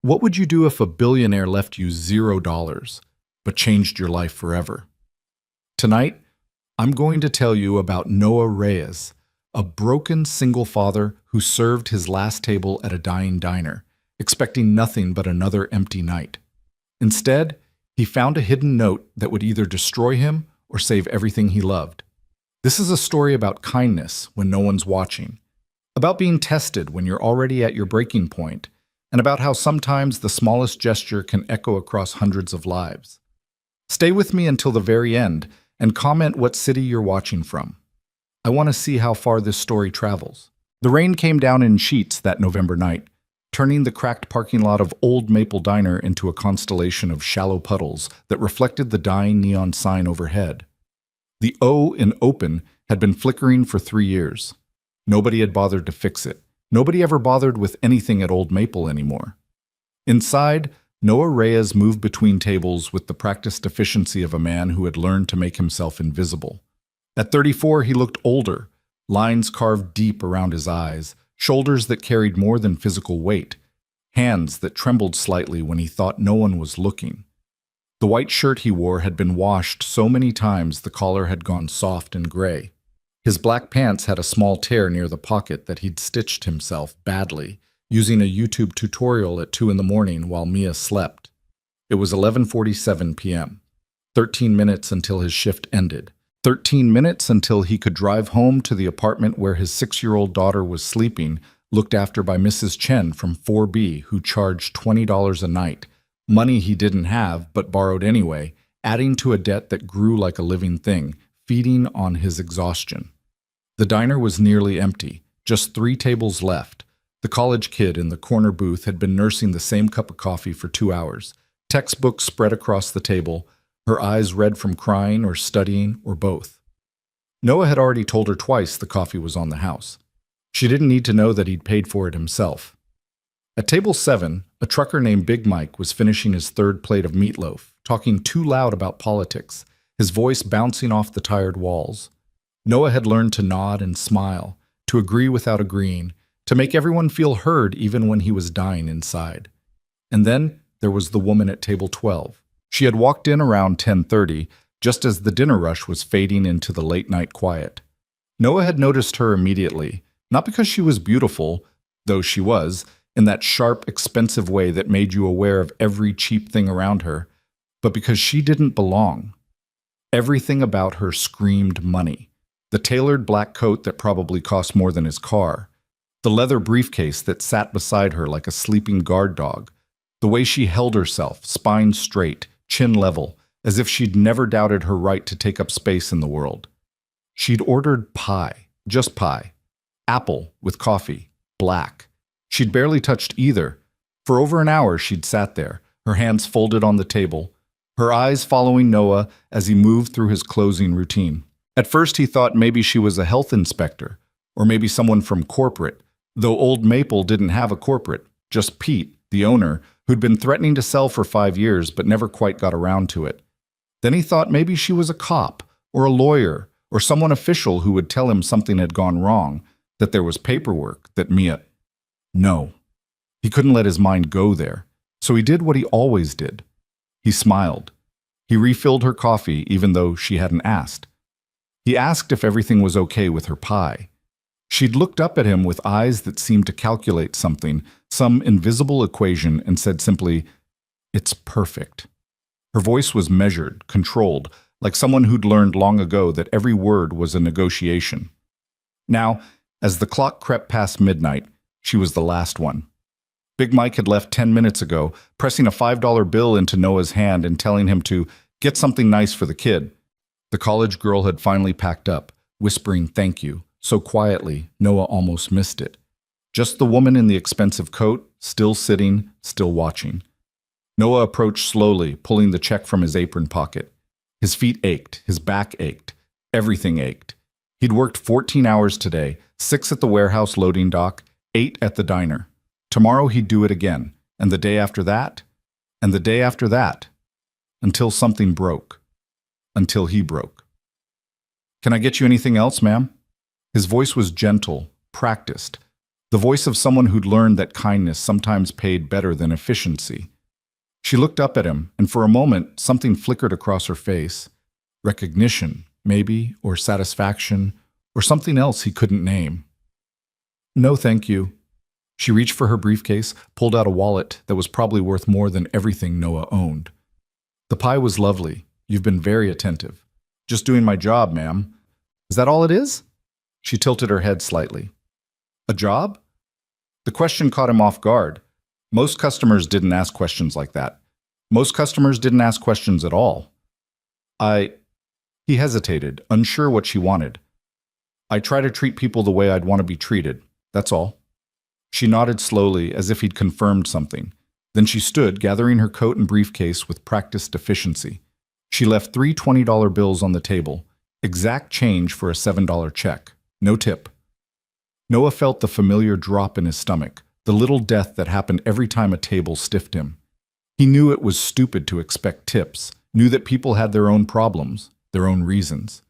What would you do if a billionaire left you $0, but changed your life forever? Tonight, I'm going to tell you about Noah Reyes, a broken single father who served his last table at a dying diner, expecting nothing but another empty night. Instead, he found a hidden note that would either destroy him or save everything he loved. This is a story about kindness when no one's watching, about being tested when you're already at your breaking point, and about how sometimes the smallest gesture can echo across hundreds of lives. Stay with me until the very end and comment what city you're watching from. I want to see how far this story travels. The rain came down in sheets that November night, turning the cracked parking lot of Old Maple Diner into a constellation of shallow puddles that reflected the dying neon sign overhead. The O in open had been flickering for 3 years. Nobody had bothered to fix it. Nobody ever bothered with anything at Old Maple anymore. Inside, Noah Reyes moved between tables with the practiced efficiency of a man who had learned to make himself invisible. At 34, he looked older, lines carved deep around his eyes, shoulders that carried more than physical weight, hands that trembled slightly when he thought no one was looking. The white shirt he wore had been washed so many times the collar had gone soft and gray. His black pants had a small tear near the pocket that he'd stitched himself badly, using a YouTube tutorial at 2 in the morning while Mia slept. It was 11:47 p.m., 13 minutes until his shift ended. 13 minutes until he could drive home to the apartment where his 6-year-old daughter was sleeping, looked after by Mrs. Chen from 4B, who charged $20 a night, money he didn't have but borrowed anyway, adding to a debt that grew like a living thing, feeding on his exhaustion. The diner was nearly empty, just 3 tables left. The college kid in the corner booth had been nursing the same cup of coffee for 2 hours, textbooks spread across the table, her eyes red from crying or studying or both. Noah had already told her twice the coffee was on the house. She didn't need to know that he'd paid for it himself. At table 7, a trucker named Big Mike was finishing his 3rd plate of meatloaf, talking too loud about politics, his voice bouncing off the tired walls. Noah had learned to nod and smile, to agree without agreeing, to make everyone feel heard even when he was dying inside. And then there was the woman at table 12. She had walked in around 10:30, just as the dinner rush was fading into the late-night quiet. Noah had noticed her immediately, not because she was beautiful, though she was, in that sharp, expensive way that made you aware of every cheap thing around her, but because she didn't belong. Everything about her screamed money. The tailored black coat that probably cost more than his car, the leather briefcase that sat beside her like a sleeping guard dog, the way she held herself, spine straight, chin level, as if she'd never doubted her right to take up space in the world. She'd ordered pie, just pie, apple with coffee, black. She'd barely touched either. For over an hour she'd sat there, her hands folded on the table, her eyes following Noah as he moved through his closing routine. At first he thought maybe she was a health inspector, or maybe someone from corporate, though Old Maple didn't have a corporate, just Pete, the owner, who'd been threatening to sell for 5 years but never quite got around to it. Then he thought maybe she was a cop, or a lawyer, or someone official who would tell him something had gone wrong, that there was paperwork, that Mia... No. He couldn't let his mind go there, so he did what he always did. He smiled. He refilled her coffee even though she hadn't asked. He asked if everything was okay with her pie. She'd looked up at him with eyes that seemed to calculate something, some invisible equation, and said simply, "It's perfect." Her voice was measured, controlled, like someone who'd learned long ago that every word was a negotiation. Now, as the clock crept past midnight, she was the last one. Big Mike had left 10 minutes ago, pressing a $5 bill into Noah's hand and telling him to get something nice for the kid. The college girl had finally packed up, whispering thank you, so quietly Noah almost missed it. Just the woman in the expensive coat, still sitting, still watching. Noah approached slowly, pulling the check from his apron pocket. His feet ached, his back ached, everything ached. He'd worked 14 hours today, 6 at the warehouse loading dock, 8 at the diner. Tomorrow he'd do it again, and the day after that, and the day after that, until something broke. Until he broke. "Can I get you anything else, ma'am?" His voice was gentle, practiced. the voice of someone who'd learned that kindness sometimes paid better than efficiency. She looked up at him, and for a moment, something flickered across her face. Recognition, maybe, or satisfaction, or something else he couldn't name. "No, thank you." She reached for her briefcase, pulled out a wallet that was probably worth more than everything Noah owned. "The pie was lovely. You've been very attentive." "Just doing my job, ma'am." "Is that all it is?" She tilted her head slightly. "A job?" The question caught him off guard. Most customers didn't ask questions like that. Most customers didn't ask questions at all. He hesitated, unsure what she wanted. "I try to treat people the way I'd want to be treated. That's all." She nodded slowly, as if he'd confirmed something. Then she stood, gathering her coat and briefcase with practiced efficiency. She left 3 $20 bills on the table, exact change for a $7 check. No tip. Noah felt the familiar drop in his stomach, the little death that happened every time a table stiffed him. He knew it was stupid to expect tips, knew that people had their own problems, their own reasons.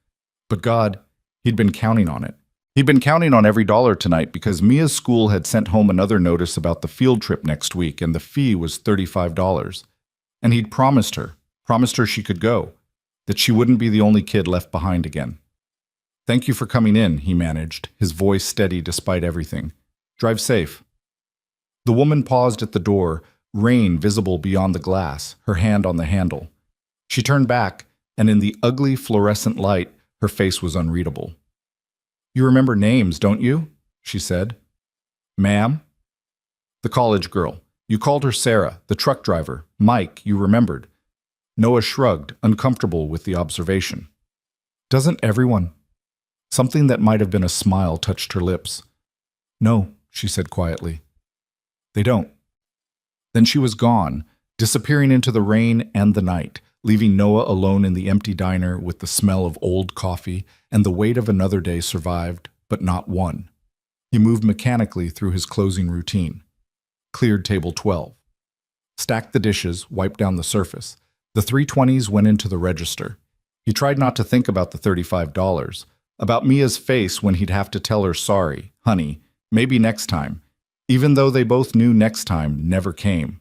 But God, he'd been counting on it. He'd been counting on every dollar tonight because Mia's school had sent home another notice about the field trip next week, and the fee was $35. And he'd promised her she could go, that she wouldn't be the only kid left behind again. "Thank you for coming in," he managed, his voice steady despite everything. "Drive safe." The woman paused at the door, rain visible beyond the glass, her hand on the handle. She turned back, and in the ugly fluorescent light, her face was unreadable. "You remember names, don't you?" she said. "Ma'am?" "The college girl. You called her Sarah, the truck driver. Mike, you remembered." Noah shrugged, uncomfortable with the observation. "Doesn't everyone?" Something that might have been a smile touched her lips. "No," she said quietly. "They don't." Then she was gone, disappearing into the rain and the night, leaving Noah alone in the empty diner with the smell of old coffee and the weight of another day survived, but not one. He moved mechanically through his closing routine. Cleared table 12. Stacked the dishes, wiped down the surface. The 320s went into the register. He tried not to think about the $35, about Mia's face when he'd have to tell her sorry, honey, maybe next time, even though they both knew next time never came.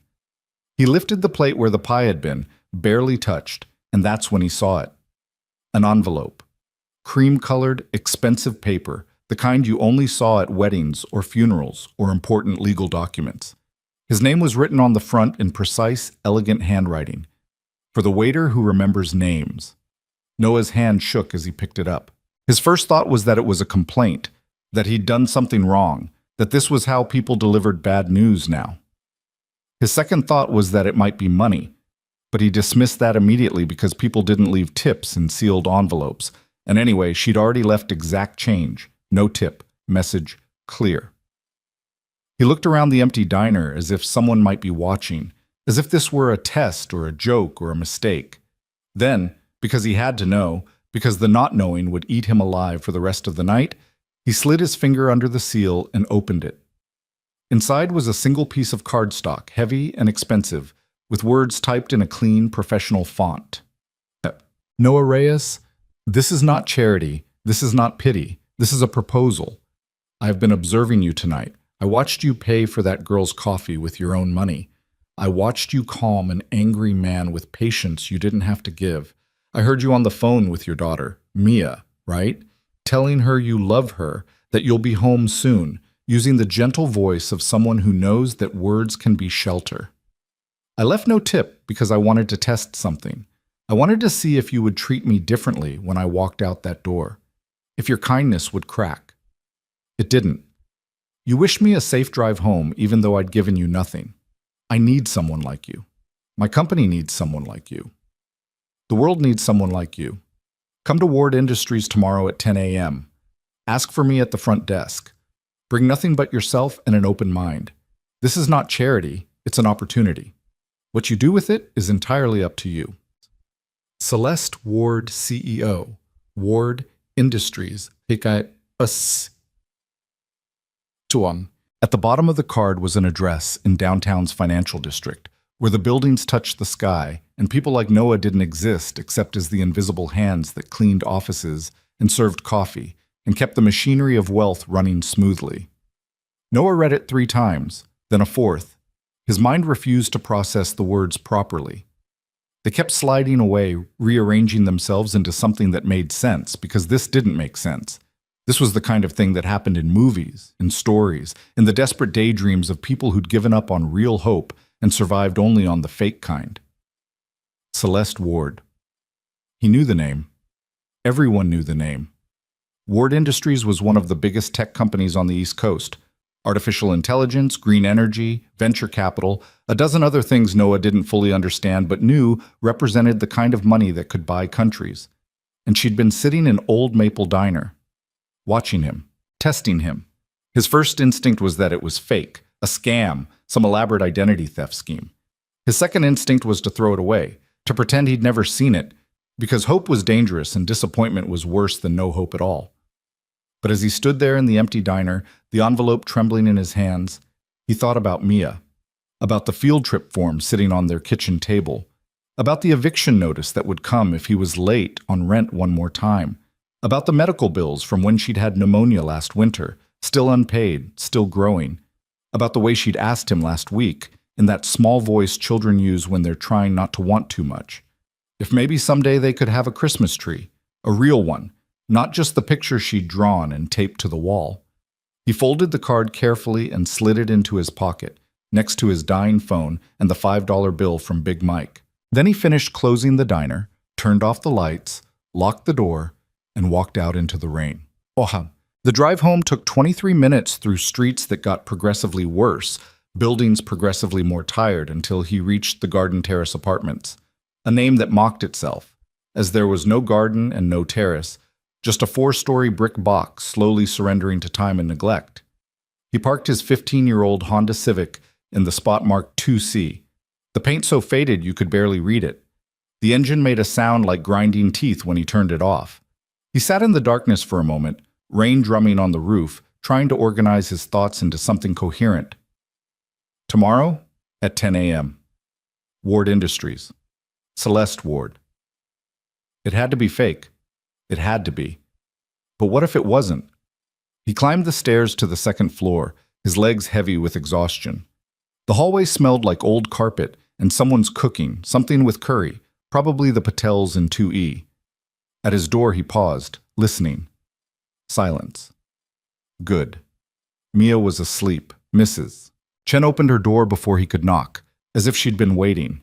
He lifted the plate where the pie had been, barely touched, and that's when he saw it. An envelope. Cream-colored, expensive paper, the kind you only saw at weddings or funerals or important legal documents. His name was written on the front in precise, elegant handwriting. For the waiter who remembers names. Noah's hand shook as he picked it up. His first thought was that it was a complaint, that he'd done something wrong, that this was how people delivered bad news now. His second thought was that it might be money, but he dismissed that immediately because people didn't leave tips in sealed envelopes, and anyway, she'd already left exact change, no tip, message clear. He looked around the empty diner as if someone might be watching, as if this were a test or a joke or a mistake. Then, because he had to know, because the not knowing would eat him alive for the rest of the night, he slid his finger under the seal and opened it. Inside was a single piece of cardstock, heavy and expensive, with words typed in a clean, professional font. "Noah Reyes, this is not charity, this is not pity, this is a proposal. I have been observing you tonight. I watched you pay for that girl's coffee with your own money. I watched you calm an angry man with patience you didn't have to give. I heard you on the phone with your daughter, Mia, right? Telling her you love her, that you'll be home soon, using the gentle voice of someone who knows that words can be shelter. I left no tip because I wanted to test something. I wanted to see if you would treat me differently when I walked out that door, if your kindness would crack. It didn't. You wished me a safe drive home even though I'd given you nothing. I need someone like you. My company needs someone like you. The world needs someone like you. Come to Ward Industries tomorrow at 10 a.m. Ask for me at the front desk. Bring nothing but yourself and an open mind. This is not charity, it's an opportunity. What you do with it is entirely up to you." Celeste Ward, CEO, Ward Industries, us. At the bottom of the card was an address in downtown's financial district, where the buildings touched the sky, and people like Noah didn't exist except as the invisible hands that cleaned offices and served coffee and kept the machinery of wealth running smoothly. Noah read it 3 times, then a fourth. His mind refused to process the words properly. They kept sliding away, rearranging themselves into something that made sense, because this didn't make sense. This was the kind of thing that happened in movies, in stories, in the desperate daydreams of people who'd given up on real hope and survived only on the fake kind. Celeste Ward. He knew the name. Everyone knew the name. Ward Industries was one of the biggest tech companies on the East Coast. Artificial intelligence, green energy, venture capital, a dozen other things Noah didn't fully understand but knew represented the kind of money that could buy countries. And she'd been sitting in Old Maple Diner, watching him, testing him. His first instinct was that it was fake, a scam, some elaborate identity theft scheme. His second instinct was to throw it away, to pretend he'd never seen it, because hope was dangerous and disappointment was worse than no hope at all. But as he stood there in the empty diner, the envelope trembling in his hands, he thought about Mia, about the field trip form sitting on their kitchen table, about the eviction notice that would come if he was late on rent one more time, about the medical bills from when she'd had pneumonia last winter, still unpaid, still growing, about the way she'd asked him last week, in that small voice children use when they're trying not to want too much, if maybe someday they could have a Christmas tree, a real one, not just the picture she'd drawn and taped to the wall. He folded the card carefully and slid it into his pocket, next to his dying phone and the $5 bill from Big Mike. Then he finished closing the diner, turned off the lights, locked the door, and walked out into the rain. The drive home took 23 minutes through streets that got progressively worse, buildings progressively more tired, until he reached the Garden Terrace Apartments, a name that mocked itself, as there was no garden and no terrace, just a 4-story brick box slowly surrendering to time and neglect. He parked his 15-year-old Honda Civic in the spot marked 2C. The paint so faded you could barely read it. The engine made a sound like grinding teeth when he turned it off. He sat in the darkness for a moment, rain drumming on the roof, trying to organize his thoughts into something coherent. Tomorrow at 10 a.m. Ward Industries. Celeste Ward. It had to be fake. It had to be. But what if it wasn't? He climbed the stairs to the second floor, his legs heavy with exhaustion. The hallway smelled like old carpet and someone's cooking, something with curry, probably the Patels in 2E. At his door he paused, listening. Silence. Good. Mia was asleep. Mrs. Chen opened her door before he could knock, as if she'd been waiting.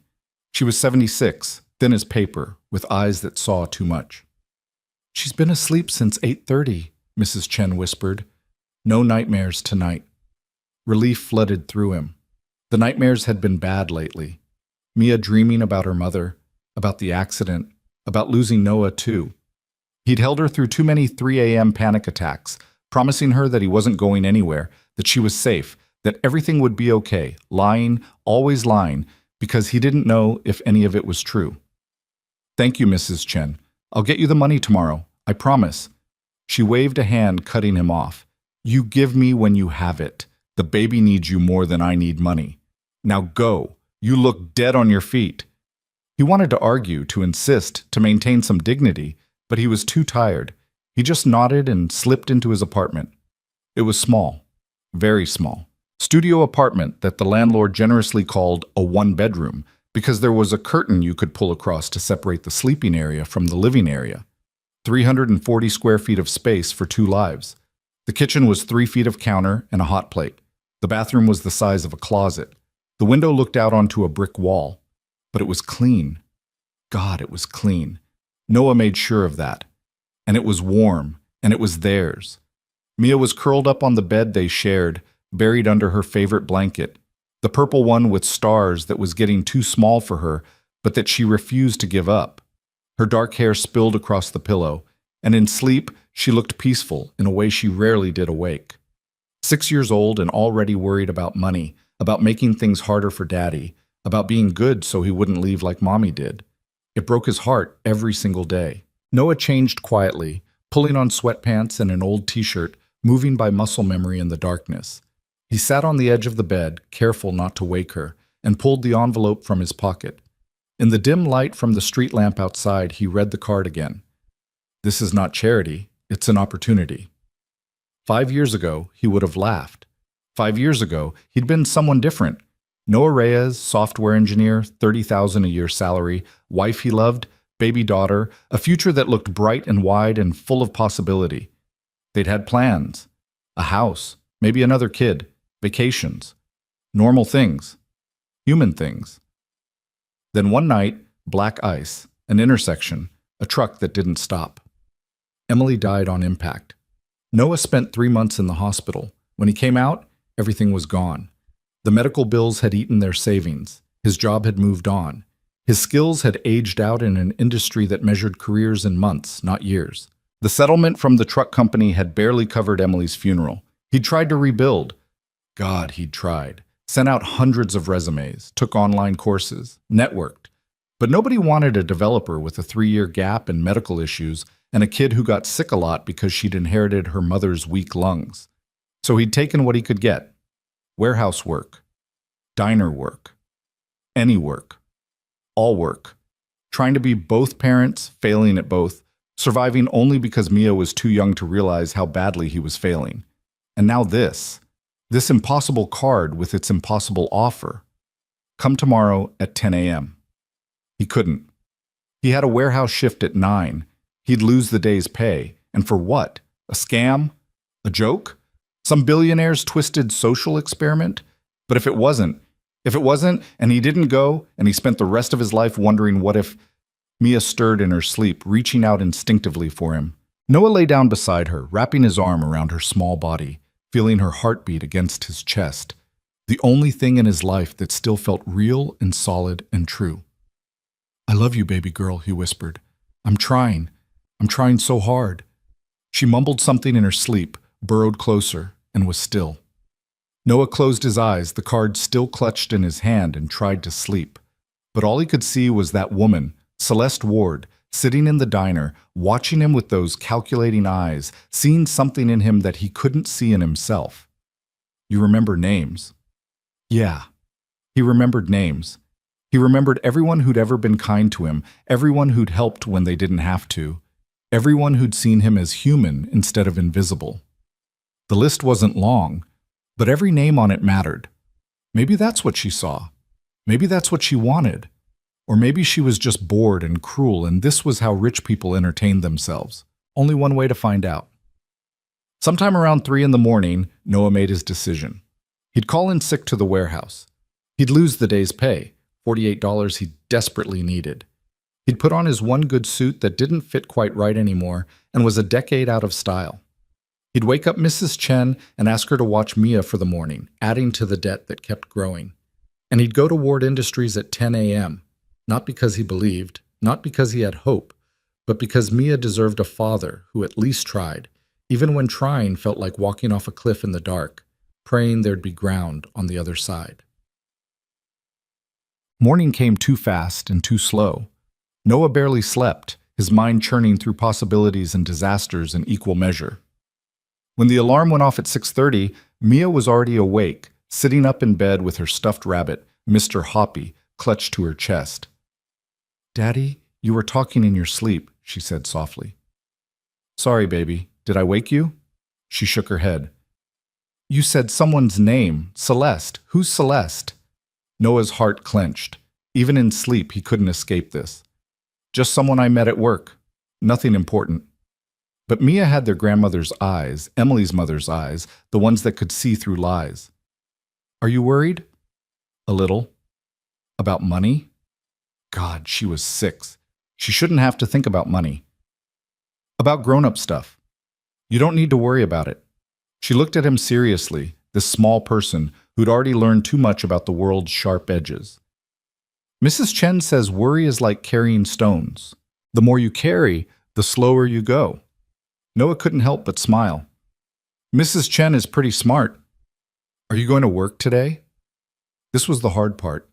She was 76, thin as paper, with eyes that saw too much. "She's been asleep since 8:30, Mrs. Chen whispered. "No nightmares tonight." Relief flooded through him. The nightmares had been bad lately. Mia dreaming about her mother, about the accident, about losing Noah too. He'd held her through too many 3 a.m. panic attacks, promising her that he wasn't going anywhere, that she was safe, that everything would be okay, lying, always lying, because he didn't know if any of it was true. "Thank you, Mrs. Chen. I'll get you the money tomorrow. I promise." She waved a hand, cutting him off. "You give me when you have it. The baby needs you more than I need money. Now go. You look dead on your feet." He wanted to argue, to insist, to maintain some dignity, but he was too tired. He just nodded and slipped into his apartment. It was small. Very small. Studio apartment that the landlord generously called a one-bedroom, because there was a curtain you could pull across to separate the sleeping area from the living area. 340 square feet of space for 2 lives. The kitchen was 3 feet of counter and a hot plate. The bathroom was the size of a closet. The window looked out onto a brick wall. But it was clean. God, it was clean. Noah made sure of that. And it was warm, and it was theirs. Mia was curled up on the bed they shared, buried under her favorite blanket, the purple one with stars that was getting too small for her, but that she refused to give up. Her dark hair spilled across the pillow, and in sleep she looked peaceful in a way she rarely did awake. 6 years old and already worried about money, about making things harder for Daddy, about being good so he wouldn't leave like Mommy did. It broke his heart every single day. Noah changed quietly, pulling on sweatpants and an old t-shirt, moving by muscle memory in the darkness. He sat on the edge of the bed, careful not to wake her, and pulled the envelope from his pocket. In the dim light from the street lamp outside, he read the card again. This is not charity, it's an opportunity. 5 years ago, he would have laughed. 5 years ago, he'd been someone different. Noah Reyes, software engineer, 30,000 a year salary, wife he loved, baby daughter, a future that looked bright and wide and full of possibility. They'd had plans, a house, maybe another kid, vacations, normal things, human things. Then one night, black ice, an intersection, a truck that didn't stop. Emily died on impact. Noah spent 3 months in the hospital. When he came out, everything was gone. The medical bills had eaten their savings. His job had moved on. His skills had aged out in an industry that measured careers in months, not years. The settlement from the truck company had barely covered Emily's funeral. He'd tried to rebuild. God, he'd tried. Sent out hundreds of resumes, took online courses, networked. But nobody wanted a developer with a 3-year gap and medical issues and a kid who got sick a lot because she'd inherited her mother's weak lungs. So he'd taken what he could get. Warehouse work, diner work, any work, all work. Trying to be both parents, failing at both, surviving only because Mia was too young to realize how badly he was failing. And now this impossible card with its impossible offer. Come tomorrow at 10 a.m. He couldn't. He had a warehouse shift at 9. He'd lose the day's pay. And for what? A scam? A joke? Some billionaire's twisted social experiment? But if it wasn't, and he didn't go, and he spent the rest of his life wondering what if, Mia stirred in her sleep, reaching out instinctively for him. Noah lay down beside her, wrapping his arm around her small body, feeling her heartbeat against his chest, the only thing in his life that still felt real and solid and true. I love you, baby girl, he whispered. I'm trying so hard. She mumbled something in her sleep, burrowed closer, and was still. Noah closed his eyes, the card still clutched in his hand, and tried to sleep. But all he could see was that woman, Celeste Ward, sitting in the diner, watching him with those calculating eyes, seeing something in him that he couldn't see in himself. You remember names. Yeah, he remembered names. He remembered everyone who'd ever been kind to him, everyone who'd helped when they didn't have to, everyone who'd seen him as human instead of invisible. The list wasn't long, but every name on it mattered. Maybe that's what she saw. Maybe that's what she wanted. Or maybe she was just bored and cruel, and this was how rich people entertained themselves. Only one way to find out. Sometime around 3 in the morning, Noah made his decision. He'd call in sick to the warehouse. He'd lose the day's pay, $48 he desperately needed. He'd put on his one good suit that didn't fit quite right anymore and was a decade out of style. He'd wake up Mrs. Chen and ask her to watch Mia for the morning, adding to the debt that kept growing. And he'd go to Ward Industries at 10 a.m., not because he believed, not because he had hope, but because Mia deserved a father who at least tried, even when trying felt like walking off a cliff in the dark, praying there'd be ground on the other side. Morning came too fast and too slow. Noah barely slept, his mind churning through possibilities and disasters in equal measure. When the alarm went off at 6:30, Mia was already awake, sitting up in bed with her stuffed rabbit, Mr. Hoppy, clutched to her chest. Daddy, you were talking in your sleep, she said softly. Sorry, baby. Did I wake you? She shook her head. You said someone's name, Celeste. Who's Celeste? Noah's heart clenched. Even in sleep, he couldn't escape this. Just someone I met at work. Nothing important. But Mia had their grandmother's eyes, Emily's mother's eyes, the ones that could see through lies. Are you worried? A little. About money? God, she was 6. She shouldn't have to think about money. About grown-up stuff. You don't need to worry about it. She looked at him seriously, this small person who'd already learned too much about the world's sharp edges. Mrs. Chen says worry is like carrying stones. The more you carry, the slower you go. Noah couldn't help but smile. Mrs. Chen is pretty smart. Are you going to work today? This was the hard part.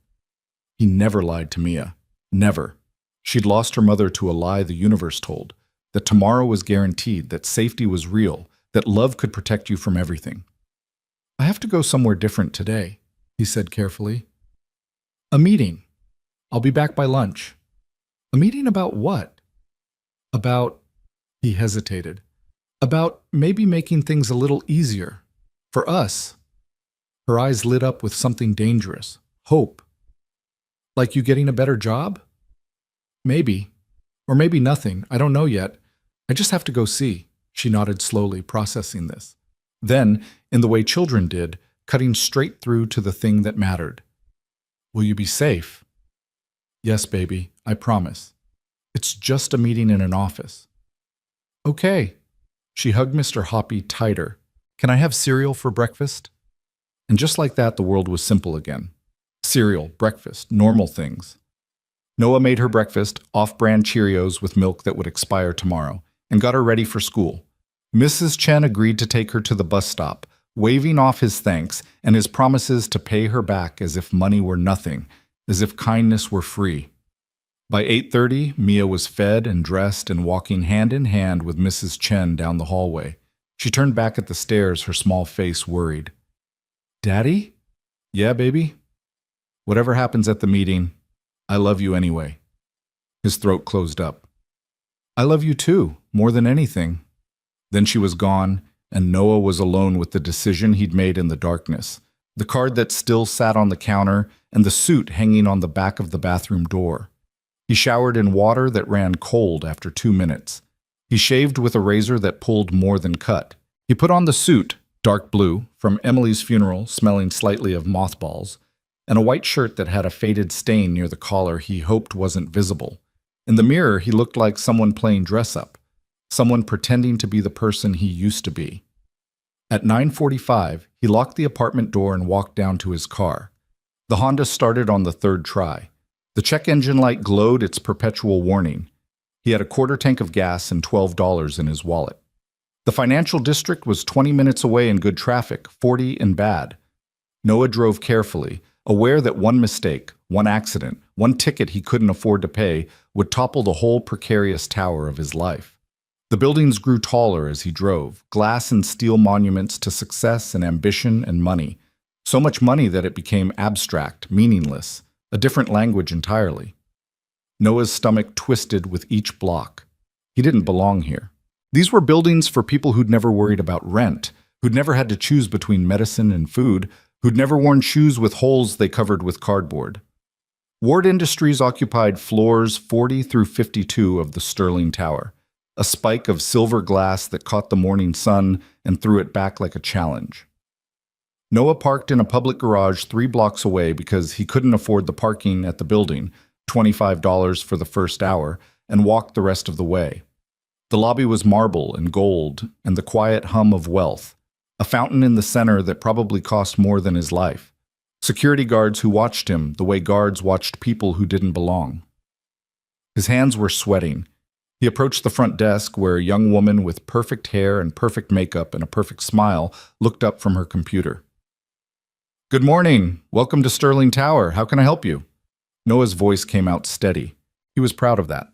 He never lied to Mia. Never. She'd lost her mother to a lie the universe told, that tomorrow was guaranteed, that safety was real, that love could protect you from everything. I have to go somewhere different today, he said carefully. A meeting. I'll be back by lunch. A meeting about what? About, he hesitated, about maybe making things a little easier. For us. Her eyes lit up with something dangerous. Hope. Like you getting a better job? Maybe. Or maybe nothing. I don't know yet. I just have to go see. She nodded slowly, processing this. Then, in the way children did, cutting straight through to the thing that mattered. Will you be safe? Yes, baby, I promise. It's just a meeting in an office. Okay. She hugged Mr. Hoppy tighter. Can I have cereal for breakfast? And just like that, the world was simple again. Cereal, breakfast, normal things. Noah made her breakfast, off-brand Cheerios with milk that would expire tomorrow, and got her ready for school. Mrs. Chen agreed to take her to the bus stop, waving off his thanks and his promises to pay her back as if money were nothing, as if kindness were free. By 8:30, Mia was fed and dressed and walking hand in hand with Mrs. Chen down the hallway. She turned back at the stairs, her small face worried. Daddy? Yeah, baby? Whatever happens at the meeting, I love you anyway. His throat closed up. I love you too, more than anything. Then she was gone, and Noah was alone with the decision he'd made in the darkness, the card that still sat on the counter, and the suit hanging on the back of the bathroom door. He showered in water that ran cold after 2 minutes. He shaved with a razor that pulled more than cut. He put on the suit, dark blue, from Emily's funeral, smelling slightly of mothballs, and a white shirt that had a faded stain near the collar he hoped wasn't visible. In the mirror, he looked like someone playing dress-up, someone pretending to be the person he used to be. At 9:45, he locked the apartment door and walked down to his car. The Honda started on the third try. The check engine light glowed its perpetual warning. He had a quarter tank of gas and $12 in his wallet. The financial district was 20 minutes away in good traffic, 40 in bad. Noah drove carefully, aware that one mistake, one accident, one ticket he couldn't afford to pay would topple the whole precarious tower of his life. The buildings grew taller as he drove, glass and steel monuments to success and ambition and money. So much money that it became abstract, meaningless, a different language entirely. Noah's stomach twisted with each block. He didn't belong here. These were buildings for people who'd never worried about rent, who'd never had to choose between medicine and food, who'd never worn shoes with holes they covered with cardboard. Ward Industries occupied floors 40 through 52 of the Sterling Tower, a spike of silver glass that caught the morning sun and threw it back like a challenge. Noah parked in a public garage 3 blocks away because he couldn't afford the parking at the building, $25 for the first hour, and walked the rest of the way. The lobby was marble and gold and the quiet hum of wealth, a fountain in the center that probably cost more than his life. Security guards who watched him the way guards watched people who didn't belong. His hands were sweating. He approached the front desk where a young woman with perfect hair and perfect makeup and a perfect smile looked up from her computer. Good morning. Welcome to Sterling Tower. How can I help you? Noah's voice came out steady. He was proud of that.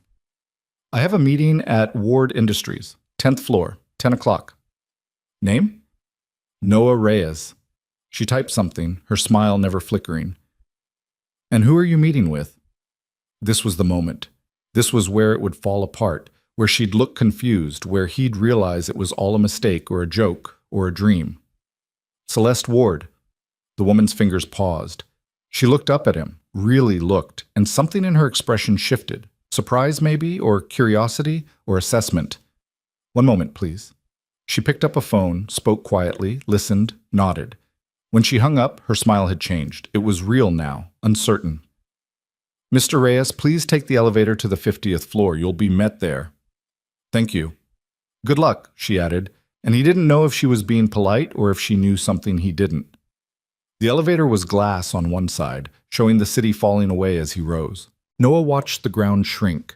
I have a meeting at Ward Industries, 10th floor, 10 o'clock. Name? Noah Reyes. She typed something, her smile never flickering. And who are you meeting with? This was the moment. This was where it would fall apart, where she'd look confused, where he'd realize it was all a mistake or a joke or a dream. Celeste Ward. The woman's fingers paused. She looked up at him, really looked, and something in her expression shifted. Surprise, maybe, or curiosity, or assessment. One moment, please. She picked up a phone, spoke quietly, listened, nodded. When she hung up, her smile had changed. It was real now, uncertain. Mr. Reyes, please take the elevator to the 50th floor. You'll be met there. Thank you. Good luck, she added, and he didn't know if she was being polite or if she knew something he didn't. The elevator was glass on one side, showing the city falling away as he rose. Noah watched the ground shrink,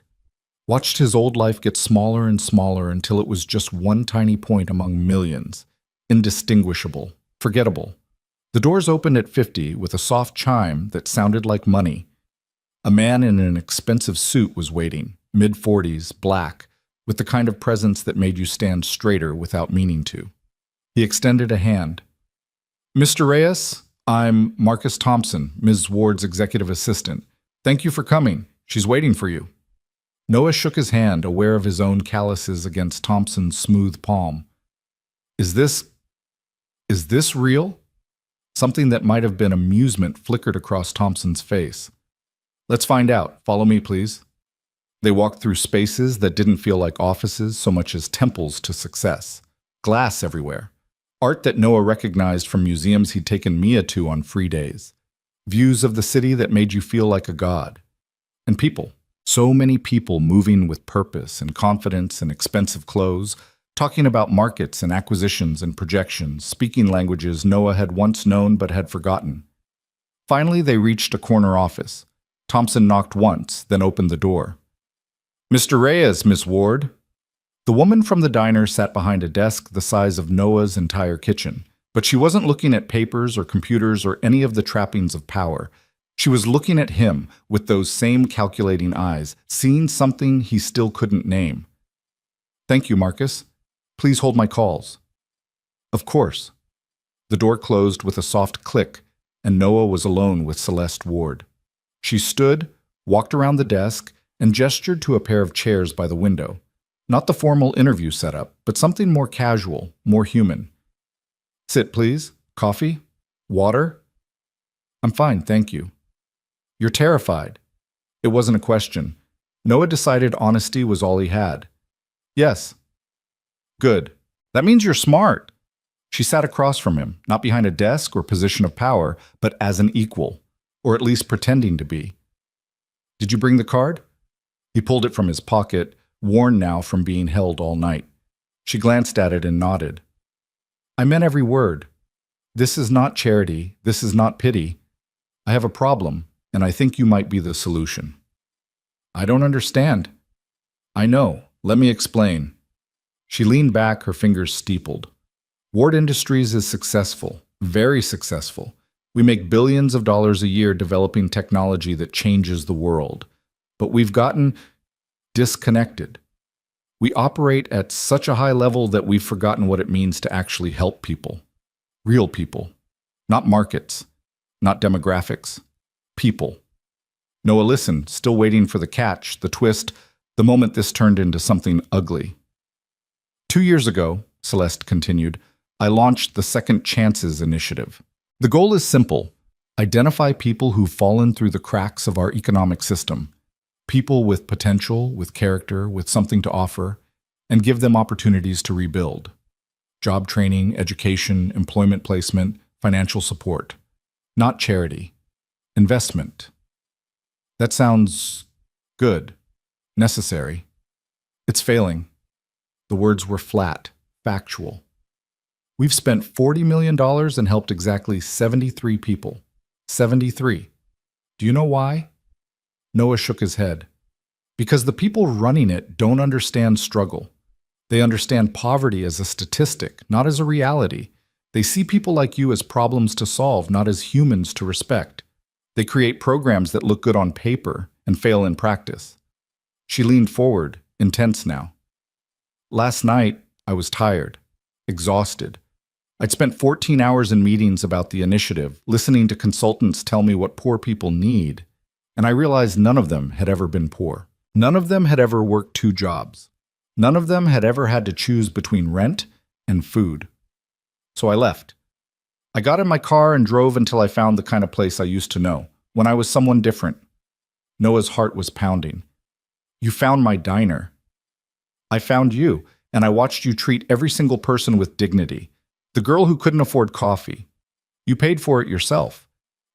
watched his old life get smaller and smaller until it was just one tiny point among millions, indistinguishable, forgettable. The doors opened at 50 with a soft chime that sounded like money. A man in an expensive suit was waiting, mid-40s, black, with the kind of presence that made you stand straighter without meaning to. He extended a hand. Mr. Reyes, I'm Marcus Thompson, Ms. Ward's executive assistant. Thank you for coming. She's waiting for you. Noah shook his hand, aware of his own calluses against Thompson's smooth palm. Is this real? Something that might have been amusement flickered across Thompson's face. Let's find out. Follow me, please. They walked through spaces that didn't feel like offices so much as temples to success. Glass everywhere. Art that Noah recognized from museums he'd taken Mia to on free days. Views of the city that made you feel like a god. And people. So many people moving with purpose and confidence and expensive clothes, talking about markets and acquisitions and projections, speaking languages Noah had once known but had forgotten. Finally, they reached a corner office. Thompson knocked once, then opened the door. "Mr. Reyes, Miss Ward." The woman from the diner sat behind a desk the size of Noah's entire kitchen, but she wasn't looking at papers or computers or any of the trappings of power. She was looking at him with those same calculating eyes, seeing something he still couldn't name. "Thank you, Marcus. Please hold my calls." "Of course." The door closed with a soft click, and Noah was alone with Celeste Ward. She stood, walked around the desk, and gestured to a pair of chairs by the window. Not the formal interview setup, but something more casual, more human. "Sit, please. Coffee? Water?" "I'm fine, thank you." "You're terrified." It wasn't a question. Noah decided honesty was all he had. "Yes." "Good. That means you're smart." She sat across from him, not behind a desk or position of power, but as an equal, or at least pretending to be. "Did you bring the card?" He pulled it from his pocket, worn now from being held all night. She glanced at it and nodded. "I meant every word. This is not charity. This is not pity. I have a problem, and I think you might be the solution." "I don't understand." "I know. Let me explain." She leaned back, her fingers steepled. Ward Industries is successful, very successful. We make billions of dollars a year developing technology that changes the world. But we've gotten disconnected. We operate at such a high level that we've forgotten what it means to actually help people. Real people. Not markets. Not demographics. People. Noah listened, still waiting for the catch, the twist, the moment this turned into something ugly. 2 years ago, Celeste continued, I launched the Second Chances initiative. The goal is simple. Identify people who've fallen through the cracks of our economic system. People with potential, with character, with something to offer, and give them opportunities to rebuild. Job training, education, employment placement, financial support. Not charity. Investment. That sounds good, necessary. It's failing. The words were flat, factual. We've spent $40 million and helped exactly 73 people. 73. Do you know why? Noah shook his head. Because the people running it don't understand struggle. They understand poverty as a statistic, not as a reality. They see people like you as problems to solve, not as humans to respect. They create programs that look good on paper and fail in practice. She leaned forward, intense now. Last night, I was tired, exhausted. I'd spent 14 hours in meetings about the initiative, listening to consultants tell me what poor people need, and I realized none of them had ever been poor. None of them had ever worked 2 jobs. None of them had ever had to choose between rent and food. So I left. I got in my car and drove until I found the kind of place I used to know, when I was someone different. Noah's heart was pounding. You found my diner. I found you, and I watched you treat every single person with dignity. The girl who couldn't afford coffee. You paid for it yourself.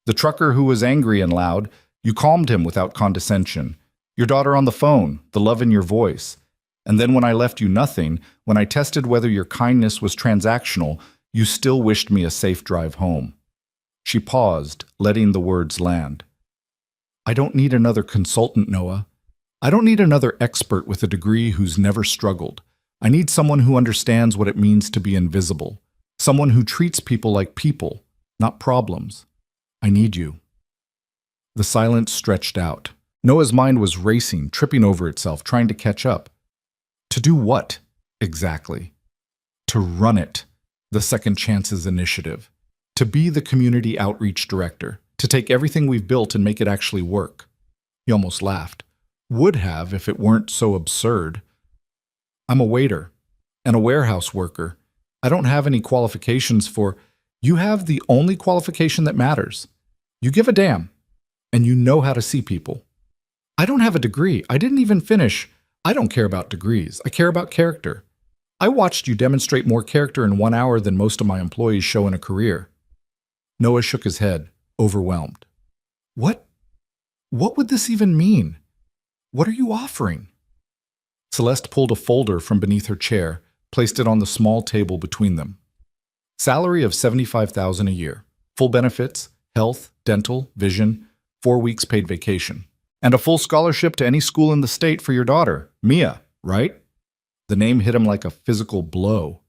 The trucker who was angry and loud, you calmed him without condescension. Your daughter on the phone, the love in your voice. And then when I left you nothing, when I tested whether your kindness was transactional, you still wished me a safe drive home. She paused, letting the words land. I don't need another consultant, Noah. I don't need another expert with a degree who's never struggled. I need someone who understands what it means to be invisible. Someone who treats people like people, not problems. I need you. The silence stretched out. Noah's mind was racing, tripping over itself, trying to catch up. To do what, exactly? To run it, the Second Chances initiative. To be the community outreach director. To take everything we've built and make it actually work. He almost laughed. Would have if it weren't so absurd. I'm a waiter and a warehouse worker. I don't have any qualifications for... You have the only qualification that matters. You give a damn, and you know how to see people. I don't have a degree. I didn't even finish. I don't care about degrees. I care about character. I watched you demonstrate more character in 1 hour than most of my employees show in a career. Noah shook his head, overwhelmed. What would this even mean? What are you offering? Celeste pulled a folder from beneath her chair, placed it on the small table between them. Salary of $75,000 a year, full benefits, health, dental, vision, 4 weeks paid vacation, and a full scholarship to any school in the state for your daughter, Mia, right? The name hit him like a physical blow.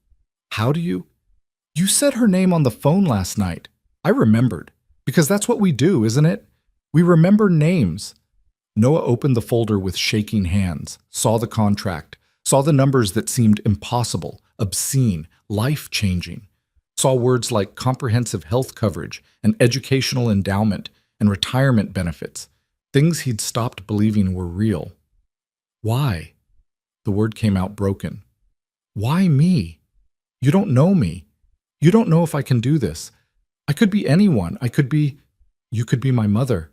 How do you? You said her name on the phone last night. I remembered, because that's what we do, isn't it? We remember names. Noah opened the folder with shaking hands, saw the contract, saw the numbers that seemed impossible, obscene, life-changing, saw words like comprehensive health coverage and educational endowment and retirement benefits, things he'd stopped believing were real. Why? The word came out broken. Why me? You don't know me. You don't know if I can do this. I could be anyone. You could be my mother.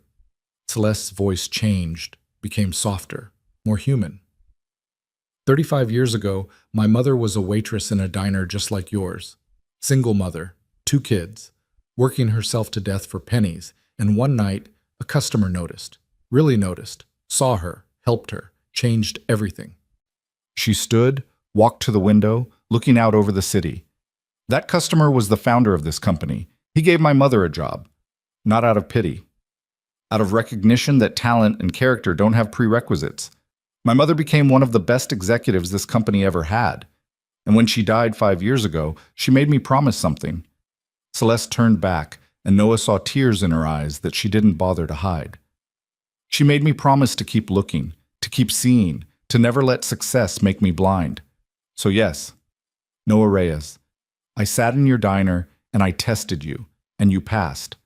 Celeste's voice changed, became softer, more human. 35 years ago, my mother was a waitress in a diner just like yours. Single mother, 2 kids, working herself to death for pennies, and one night, a customer noticed, really noticed, saw her, helped her, changed everything. She stood, walked to the window, looking out over the city. That customer was the founder of this company. He gave my mother a job, not out of pity. Out of recognition that talent and character don't have prerequisites. My mother became one of the best executives this company ever had. And when she died 5 years ago, she made me promise something. Celeste turned back, and Noah saw tears in her eyes that she didn't bother to hide. She made me promise to keep looking, to keep seeing, to never let success make me blind. So yes, Noah Reyes, I sat in your diner and I tested you, and you passed.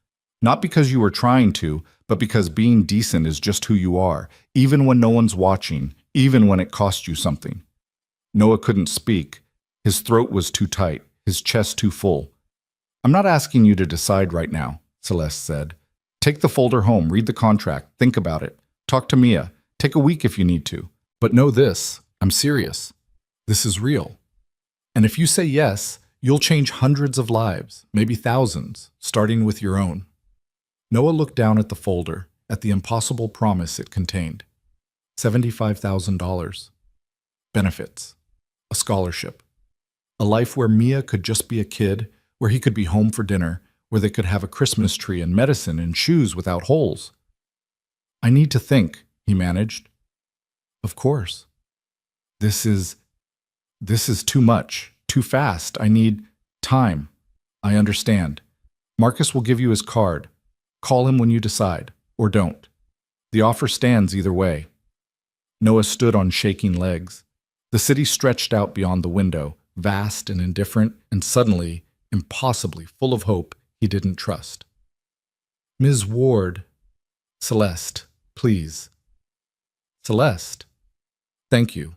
Not because you were trying to, but because being decent is just who you are, even when no one's watching, even when it cost you something. Noah couldn't speak. His throat was too tight, his chest too full. I'm not asking you to decide right now, Celeste said. Take the folder home, read the contract, think about it. Talk to Mia. Take a week if you need to. But know this, I'm serious. This is real. And if you say yes, you'll change hundreds of lives, maybe thousands, starting with your own. Noah looked down at the folder, at the impossible promise it contained. $75,000. Benefits. A scholarship. A life where Mia could just be a kid, where he could be home for dinner, where they could have a Christmas tree and medicine and shoes without holes. I need to think, he managed. Of course. This is too much, too fast. I need time. I understand. Marcus will give you his card. Call him when you decide, or don't. The offer stands either way. Noah stood on shaking legs. The city stretched out beyond the window, vast and indifferent, and suddenly, impossibly full of hope he didn't trust. Ms. Ward. Celeste, please. Celeste. Thank you.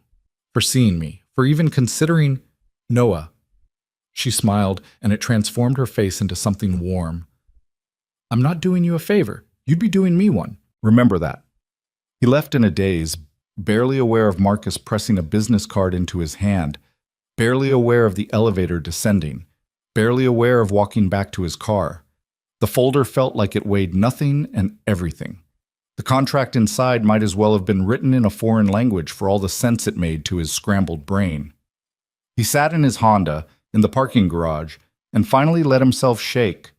For seeing me, for even considering Noah. She smiled, and it transformed her face into something warm. I'm not doing you a favor. You'd be doing me one. Remember that. He left in a daze, barely aware of Marcus pressing a business card into his hand, barely aware of the elevator descending, barely aware of walking back to his car. The folder felt like it weighed nothing and everything. The contract inside might as well have been written in a foreign language for all the sense it made to his scrambled brain. He sat in his Honda, in the parking garage, and finally let himself shake.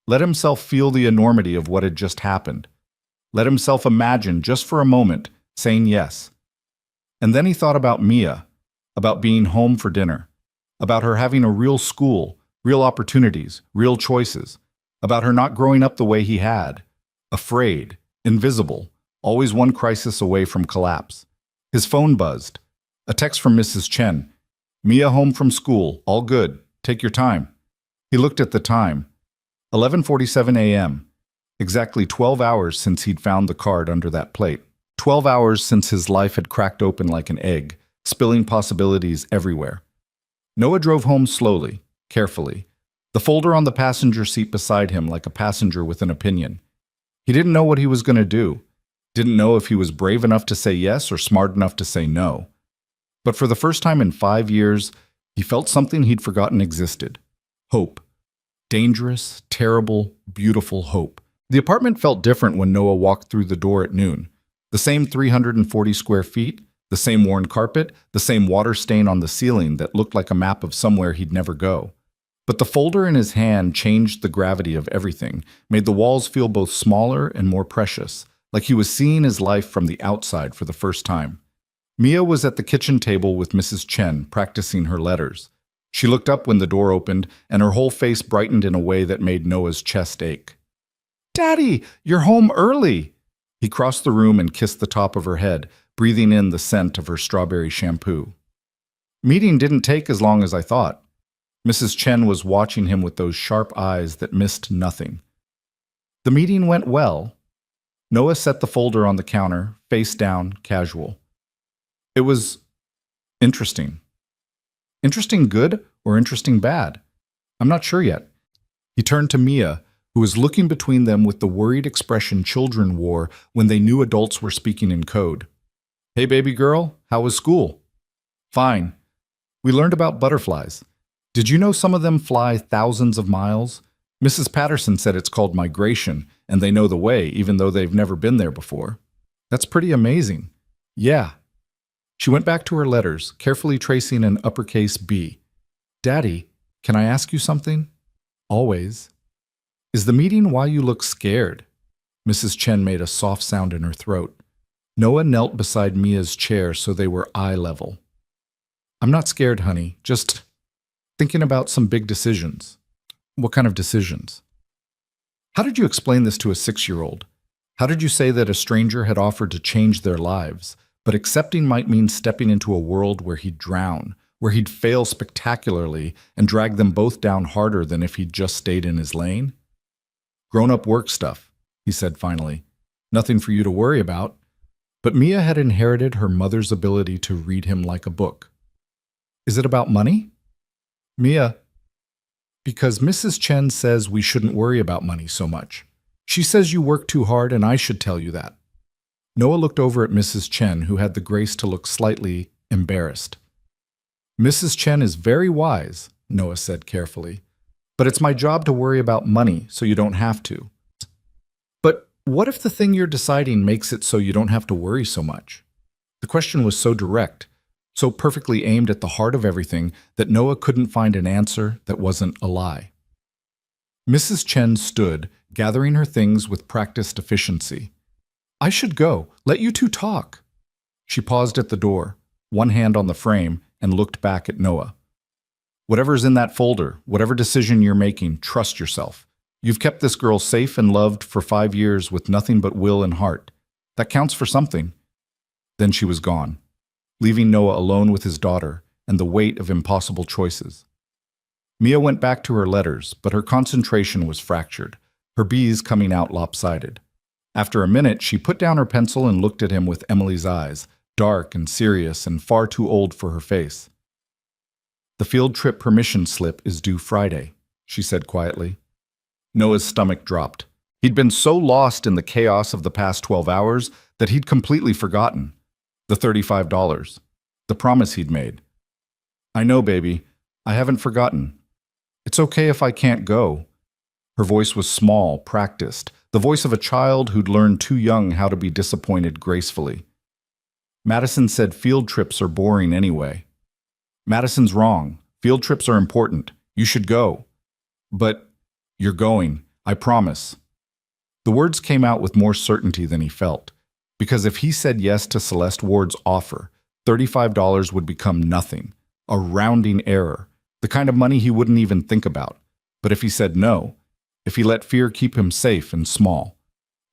Let himself feel the enormity of what had just happened. Let himself imagine, just for a moment, saying yes. And then he thought about Mia, about being home for dinner, about her having a real school, real opportunities, real choices, about her not growing up the way he had, afraid, invisible, always one crisis away from collapse. His phone buzzed. A text from Mrs. Chen. Mia home from school, all good, take your time. He looked at the time. 11:47 a.m. Exactly 12 hours since he'd found the card under that plate. 12 hours since his life had cracked open like an egg, spilling possibilities everywhere. Noah drove home slowly, carefully, The folder on the passenger seat beside him like a passenger with an opinion. He didn't know what he was going to do. Didn't know if he was brave enough to say yes or smart enough to say no. But for the first time in 5 years, he felt something he'd forgotten existed. Hope. Dangerous, terrible, beautiful hope. The apartment felt different when Noah walked through the door at noon. The same 340 square feet, the same worn carpet, the same water stain on the ceiling that looked like a map of somewhere he'd never go. But the folder in his hand changed the gravity of everything, made the walls feel both smaller and more precious, like he was seeing his life from the outside for the first time. Mia was at the kitchen table with Mrs. Chen, practicing her letters. She looked up when the door opened, and her whole face brightened in a way that made Noah's chest ache. "Daddy, you're home early!" He crossed the room and kissed the top of her head, breathing in the scent of her strawberry shampoo. Meeting didn't take as long as I thought. Mrs. Chen was watching him with those sharp eyes that missed nothing. The meeting went well. Noah set the folder on the counter, face down, casual. It was interesting. Interesting good or interesting bad? I'm not sure yet. He turned to Mia, who was looking between them with the worried expression children wore when they knew adults were speaking in code. "Hey, baby girl, how was school?" "Fine. We learned about butterflies. Did you know some of them fly thousands of miles? Mrs. Patterson said it's called migration, and they know the way, even though they've never been there before. That's pretty amazing." "Yeah." She went back to her letters, carefully tracing an uppercase B. "Daddy, can I ask you something?" "Always." "Is the meeting why you look scared?" Mrs. Chen made a soft sound in her throat. Noah knelt beside Mia's chair so they were eye level. "I'm not scared, honey, just thinking about some big decisions." "What kind of decisions?" "How did you explain this to a 6-year-old? How did you say that a stranger had offered to change their lives, but accepting might mean stepping into a world where he'd drown, where he'd fail spectacularly and drag them both down harder than if he'd just stayed in his lane?" "Grown-up work stuff," he said finally. "Nothing for you to worry about." But Mia had inherited her mother's ability to read him like a book. "Is it about money?" "Mia, because Mrs. Chen says we shouldn't worry about money so much. She says you work too hard and I should tell you that." Noah looked over at Mrs. Chen, who had the grace to look slightly embarrassed. "Mrs. Chen is very wise," Noah said carefully. "But it's my job to worry about money so you don't have to." "But what if the thing you're deciding makes it so you don't have to worry so much?" The question was so direct, so perfectly aimed at the heart of everything that Noah couldn't find an answer that wasn't a lie. Mrs. Chen stood, gathering her things with practiced efficiency. "I should go. Let you two talk." She paused at the door, one hand on the frame, and looked back at Noah. "Whatever's in that folder, whatever decision you're making, trust yourself. You've kept this girl safe and loved for 5 years with nothing but will and heart. That counts for something." Then she was gone, leaving Noah alone with his daughter and the weight of impossible choices. Mia went back to her letters, but her concentration was fractured, her B's coming out lopsided. After a minute, she put down her pencil and looked at him with Emily's eyes, dark and serious and far too old for her face. "The field trip permission slip is due Friday," she said quietly. Noah's stomach dropped. He'd been so lost in the chaos of the past 12 hours that he'd completely forgotten. The $35. The promise he'd made. "I know, baby. I haven't forgotten. It's okay if I can't go." Her voice was small, practiced, the voice of a child who'd learned too young how to be disappointed gracefully. "Madison said field trips are boring anyway." "Madison's wrong. Field trips are important. You should go." "But you're going. I promise." The words came out with more certainty than he felt, because if he said yes to Celeste Ward's offer, $35 would become nothing, a rounding error, the kind of money he wouldn't even think about. But if he said no, if he let fear keep him safe and small,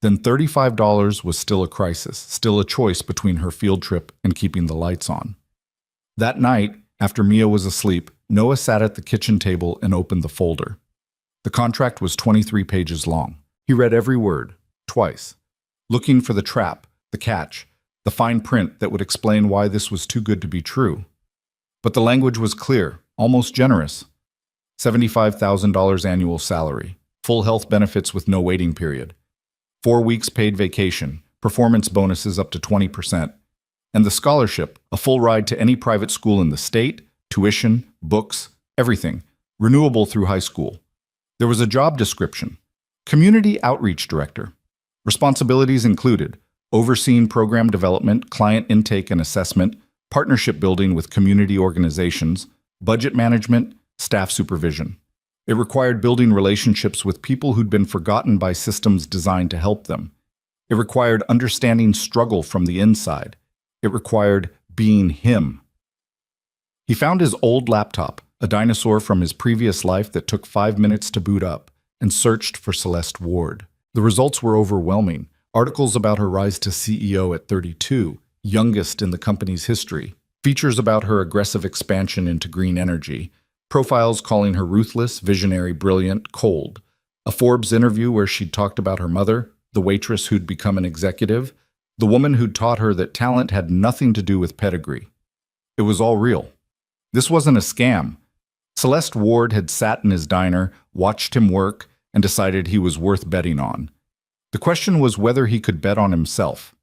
then $35 was still a crisis, still a choice between her field trip and keeping the lights on. That night, after Mia was asleep, Noah sat at the kitchen table and opened the folder. The contract was 23 pages long. He read every word, twice, looking for the trap, the catch, the fine print that would explain why this was too good to be true. But the language was clear, almost generous. $75,000 annual salary, full health benefits with no waiting period, 4 weeks paid vacation, performance bonuses up to 20%, and the scholarship, a full ride to any private school in the state, tuition, books, everything, renewable through high school. There was a job description, Community Outreach Director. Responsibilities included overseeing program development, client intake and assessment, partnership building with community organizations, budget management, staff supervision. It required building relationships with people who'd been forgotten by systems designed to help them. It required understanding struggle from the inside. It required being him. He found his old laptop, a dinosaur from his previous life that took 5 minutes to boot up, and searched for Celeste Ward. The results were overwhelming. Articles about her rise to CEO at 32, youngest in the company's history. Features about her aggressive expansion into green energy. Profiles calling her ruthless, visionary, brilliant, cold. A Forbes interview where she'd talked about her mother, the waitress who'd become an executive, the woman who'd taught her that talent had nothing to do with pedigree. It was all real. This wasn't a scam. Celeste Ward had sat in his diner, watched him work, and decided he was worth betting on. The question was whether he could bet on himself.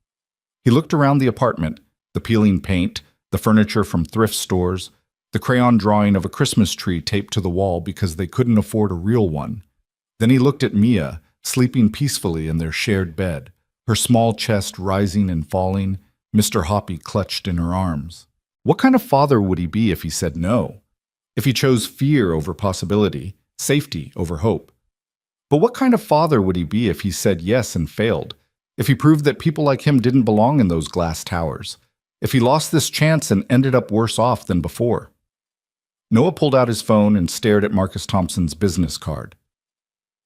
He looked around the apartment, the peeling paint, the furniture from thrift stores, the crayon drawing of a Christmas tree taped to the wall because they couldn't afford a real one. Then he looked at Mia, sleeping peacefully in their shared bed, her small chest rising and falling, Mr. Hoppy clutched in her arms. What kind of father would he be if he said no? If he chose fear over possibility, safety over hope? But what kind of father would he be if he said yes and failed? If he proved that people like him didn't belong in those glass towers? If he lost this chance and ended up worse off than before? Noah pulled out his phone and stared at Marcus Thompson's business card.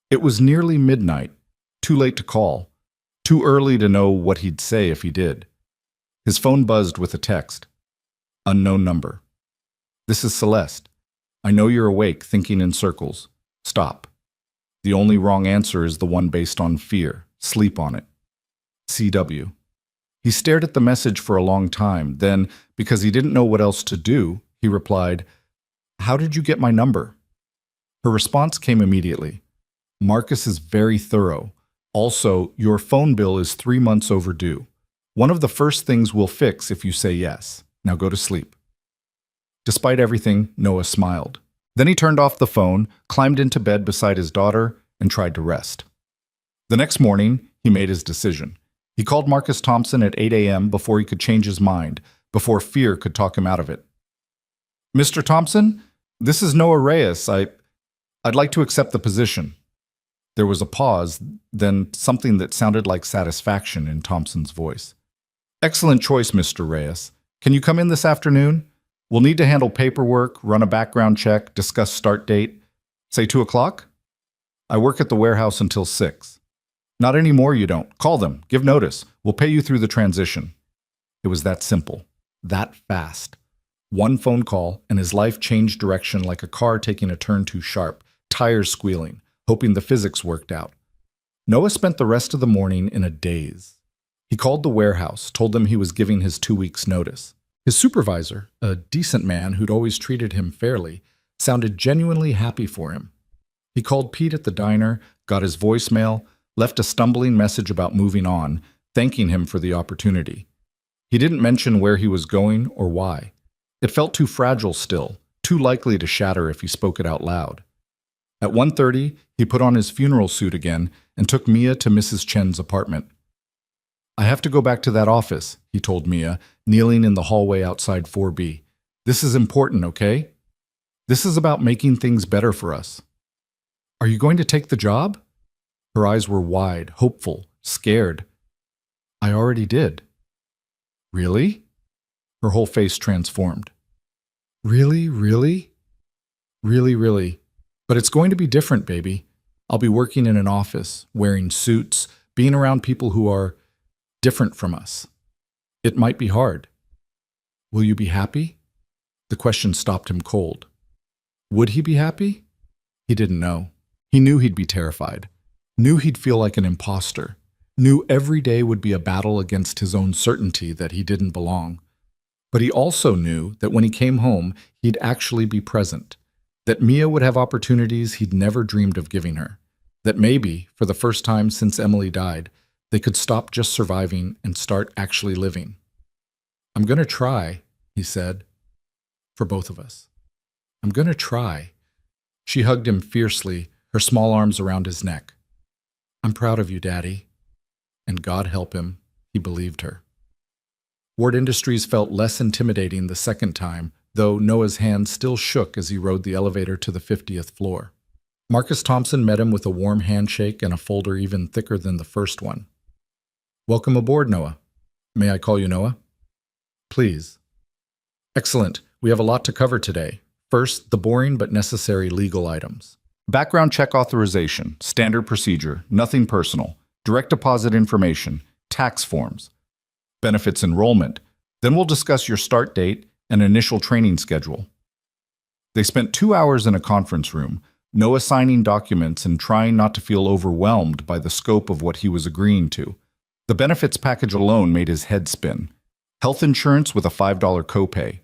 It was nearly midnight, too late to call, too early to know what he'd say if he did. His phone buzzed with a text. Unknown number. This is Celeste. I know you're awake, thinking in circles. Stop. The only wrong answer is the one based on fear. Sleep on it. CW. He stared at the message for a long time. Then, because he didn't know what else to do, he replied, How did you get my number? Her response came immediately. Marcus is very thorough. Also, your phone bill is 3 months overdue. One of the first things we'll fix if you say yes. Now go to sleep. Despite everything, Noah smiled. Then he turned off the phone, climbed into bed beside his daughter, and tried to rest. The next morning, he made his decision. He called Marcus Thompson at 8 a.m. before he could change his mind, before fear could talk him out of it. Mr. Thompson, this is Noah Reyes. I'd like to accept the position. There was a pause, then something that sounded like satisfaction in Thompson's voice. Excellent choice, Mr. Reyes. Can you come in this afternoon? We'll need to handle paperwork, run a background check, discuss start date. Say 2 o'clock? I work at the warehouse until 6. Not anymore, you don't. Call them. Give notice. We'll pay you through the transition. It was that simple. That fast. One phone call, and his life changed direction like a car taking a turn too sharp, tires squealing, hoping the physics worked out. Noah spent the rest of the morning in a daze. He called the warehouse, told them he was giving his 2 weeks' notice. His supervisor, a decent man who'd always treated him fairly, sounded genuinely happy for him. He called Pete at the diner, got his voicemail, left a stumbling message about moving on, thanking him for the opportunity. He didn't mention where he was going or why. It felt too fragile still, too likely to shatter if he spoke it out loud. At 1:30, he put on his funeral suit again and took Mia to Mrs. Chen's apartment. I have to go back to that office, he told Mia, kneeling in the hallway outside 4B. This is important, okay? This is about making things better for us. Are you going to take the job? Her eyes were wide, hopeful, scared. I already did. Really? Her whole face transformed. Really, really? Really, really. But it's going to be different, baby. I'll be working in an office, wearing suits, being around people who are different from us. It might be hard. Will you be happy? The question stopped him cold. Would he be happy? He didn't know. He knew he'd be terrified. Knew he'd feel like an imposter. Knew every day would be a battle against his own certainty that he didn't belong. But he also knew that when he came home, he'd actually be present. That Mia would have opportunities he'd never dreamed of giving her. That maybe, for the first time since Emily died, they could stop just surviving and start actually living. "I'm going to try," he said, "for both of us. I'm going to try." She hugged him fiercely, her small arms around his neck. "I'm proud of you, Daddy." And God help him, he believed her. Ward Industries felt less intimidating the second time, though Noah's hand still shook as he rode the elevator to the 50th floor. Marcus Thompson met him with a warm handshake and a folder even thicker than the first one. "Welcome aboard, Noah. May I call you Noah?" "Please." "Excellent. We have a lot to cover today. First, the boring but necessary legal items. Background check authorization, standard procedure, nothing personal, direct deposit information, tax forms, benefits enrollment. Then we'll discuss your start date and initial training schedule." They spent 2 hours in a conference room, Noah signing documents and trying not to feel overwhelmed by the scope of what he was agreeing to. The benefits package alone made his head spin. Health insurance with a $5 copay.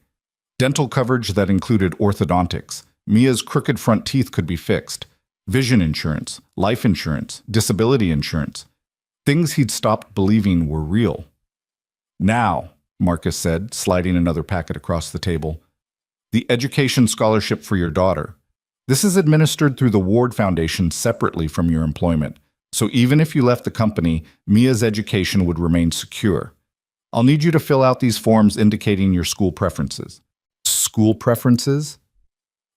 Dental coverage that included orthodontics. Mia's crooked front teeth could be fixed. Vision insurance, life insurance, disability insurance. Things he'd stopped believing were real. "Now," Marcus said, sliding another packet across the table, "the education scholarship for your daughter. This is administered through the Ward Foundation separately from your employment. So even if you left the company, Mia's education would remain secure. I'll need you to fill out these forms indicating your school preferences." School preferences?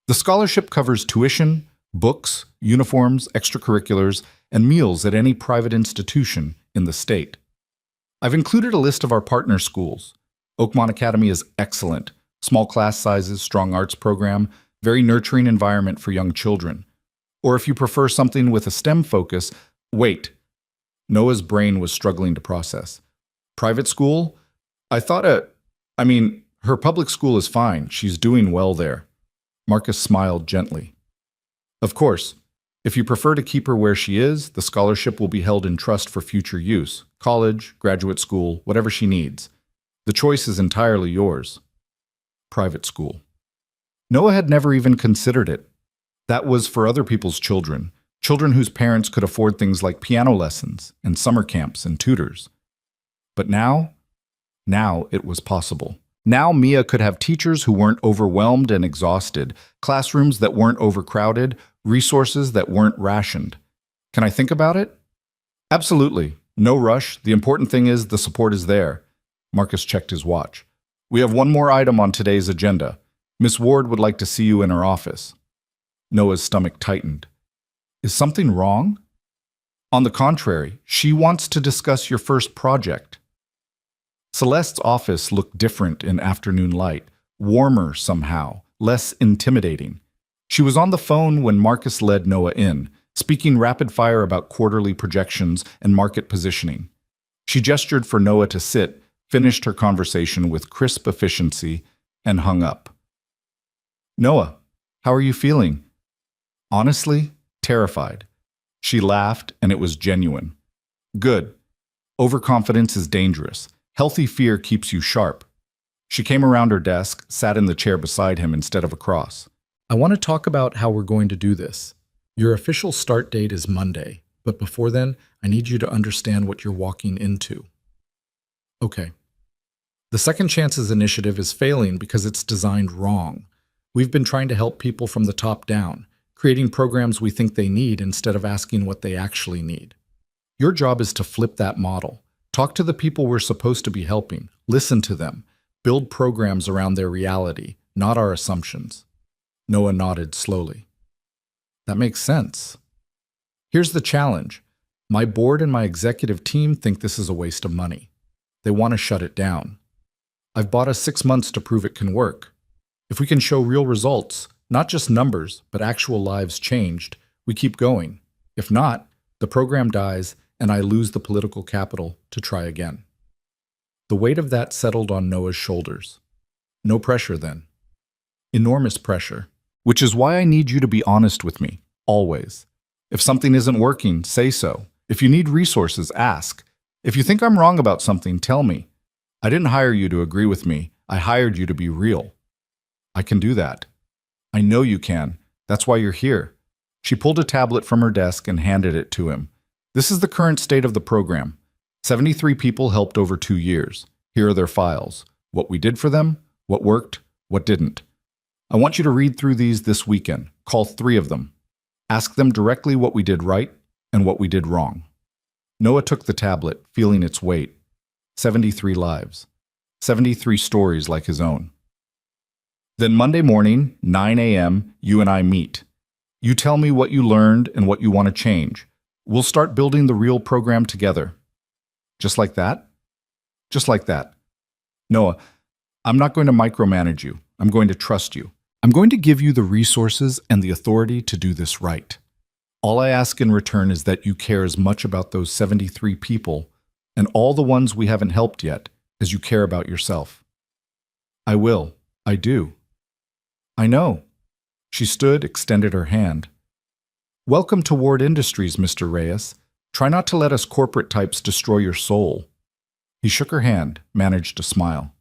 The scholarship covers tuition, books, uniforms, extracurriculars, and meals at any private institution in the state. I've included a list of our partner schools. Oakmont Academy is excellent. Small class sizes, strong arts program, very nurturing environment for young children. Or if you prefer something with a STEM focus, wait. Noah's brain was struggling to process. Private school? Her public school is fine. She's doing well there. Marcus smiled gently. Of course, if you prefer to keep her where she is, the scholarship will be held in trust for future use. College, graduate school, whatever she needs. The choice is entirely yours. Private school. Noah had never even considered it. That was for other people's children, children whose parents could afford things like piano lessons and summer camps and tutors. But now it was possible. Now Mia could have teachers who weren't overwhelmed and exhausted, classrooms that weren't overcrowded, resources that weren't rationed. Can I think about it? Absolutely. No rush. The important thing is the support is there. Marcus checked his watch. We have one more item on today's agenda. Miss Ward would like to see you in her office. Noah's stomach tightened. Is something wrong? On the contrary, she wants to discuss your first project. Celeste's office looked different in afternoon light, warmer somehow, less intimidating. She was on the phone when Marcus led Noah in, speaking rapid fire about quarterly projections and market positioning. She gestured for Noah to sit, finished her conversation with crisp efficiency, and hung up. "Noah, how are you feeling?" "Honestly, terrified." She laughed, and it was genuine. "Good. Overconfidence is dangerous. Healthy fear keeps you sharp." She came around her desk, sat in the chair beside him instead of across. "I want to talk about how we're going to do this. Your official start date is Monday, but before then, I need you to understand what you're walking into." Okay. The Second Chances Initiative is failing because it's designed wrong. We've been trying to help people from the top down, creating programs we think they need instead of asking what they actually need. Your job is to flip that model. Talk to the people we're supposed to be helping, listen to them, build programs around their reality, not our assumptions. Noah nodded slowly. That makes sense. Here's the challenge. My board and my executive team think this is a waste of money. They want to shut it down. I've bought us 6 months to prove it can work. If we can show real results, not just numbers, but actual lives changed, we keep going. If not, the program dies and I lose the political capital to try again. The weight of that settled on Noah's shoulders. No pressure then. Enormous pressure. Which is why I need you to be honest with me, always. If something isn't working, say so. If you need resources, ask. If you think I'm wrong about something, tell me. I didn't hire you to agree with me. I hired you to be real. I can do that. I know you can. That's why you're here. She pulled a tablet from her desk and handed it to him. This is the current state of the program. 73 people helped over 2 years. Here are their files. What we did for them, what worked, what didn't. I want you to read through these this weekend. Call 3 of them. Ask them directly what we did right and what we did wrong. Noah took the tablet, feeling its weight. 73 lives. 73 stories like his own. Then Monday morning, 9 a.m., you and I meet. You tell me what you learned and what you want to change. We'll start building the real program together. Just like that? Just like that. Noah, I'm not going to micromanage you. I'm going to trust you. I'm going to give you the resources and the authority to do this right. All I ask in return is that you care as much about those 73 people and all the ones we haven't helped yet as you care about yourself. I will. I do. I know. She stood, extended her hand. Welcome to Ward Industries, Mr. Reyes. Try not to let us corporate types destroy your soul. He shook her hand, managed a smile.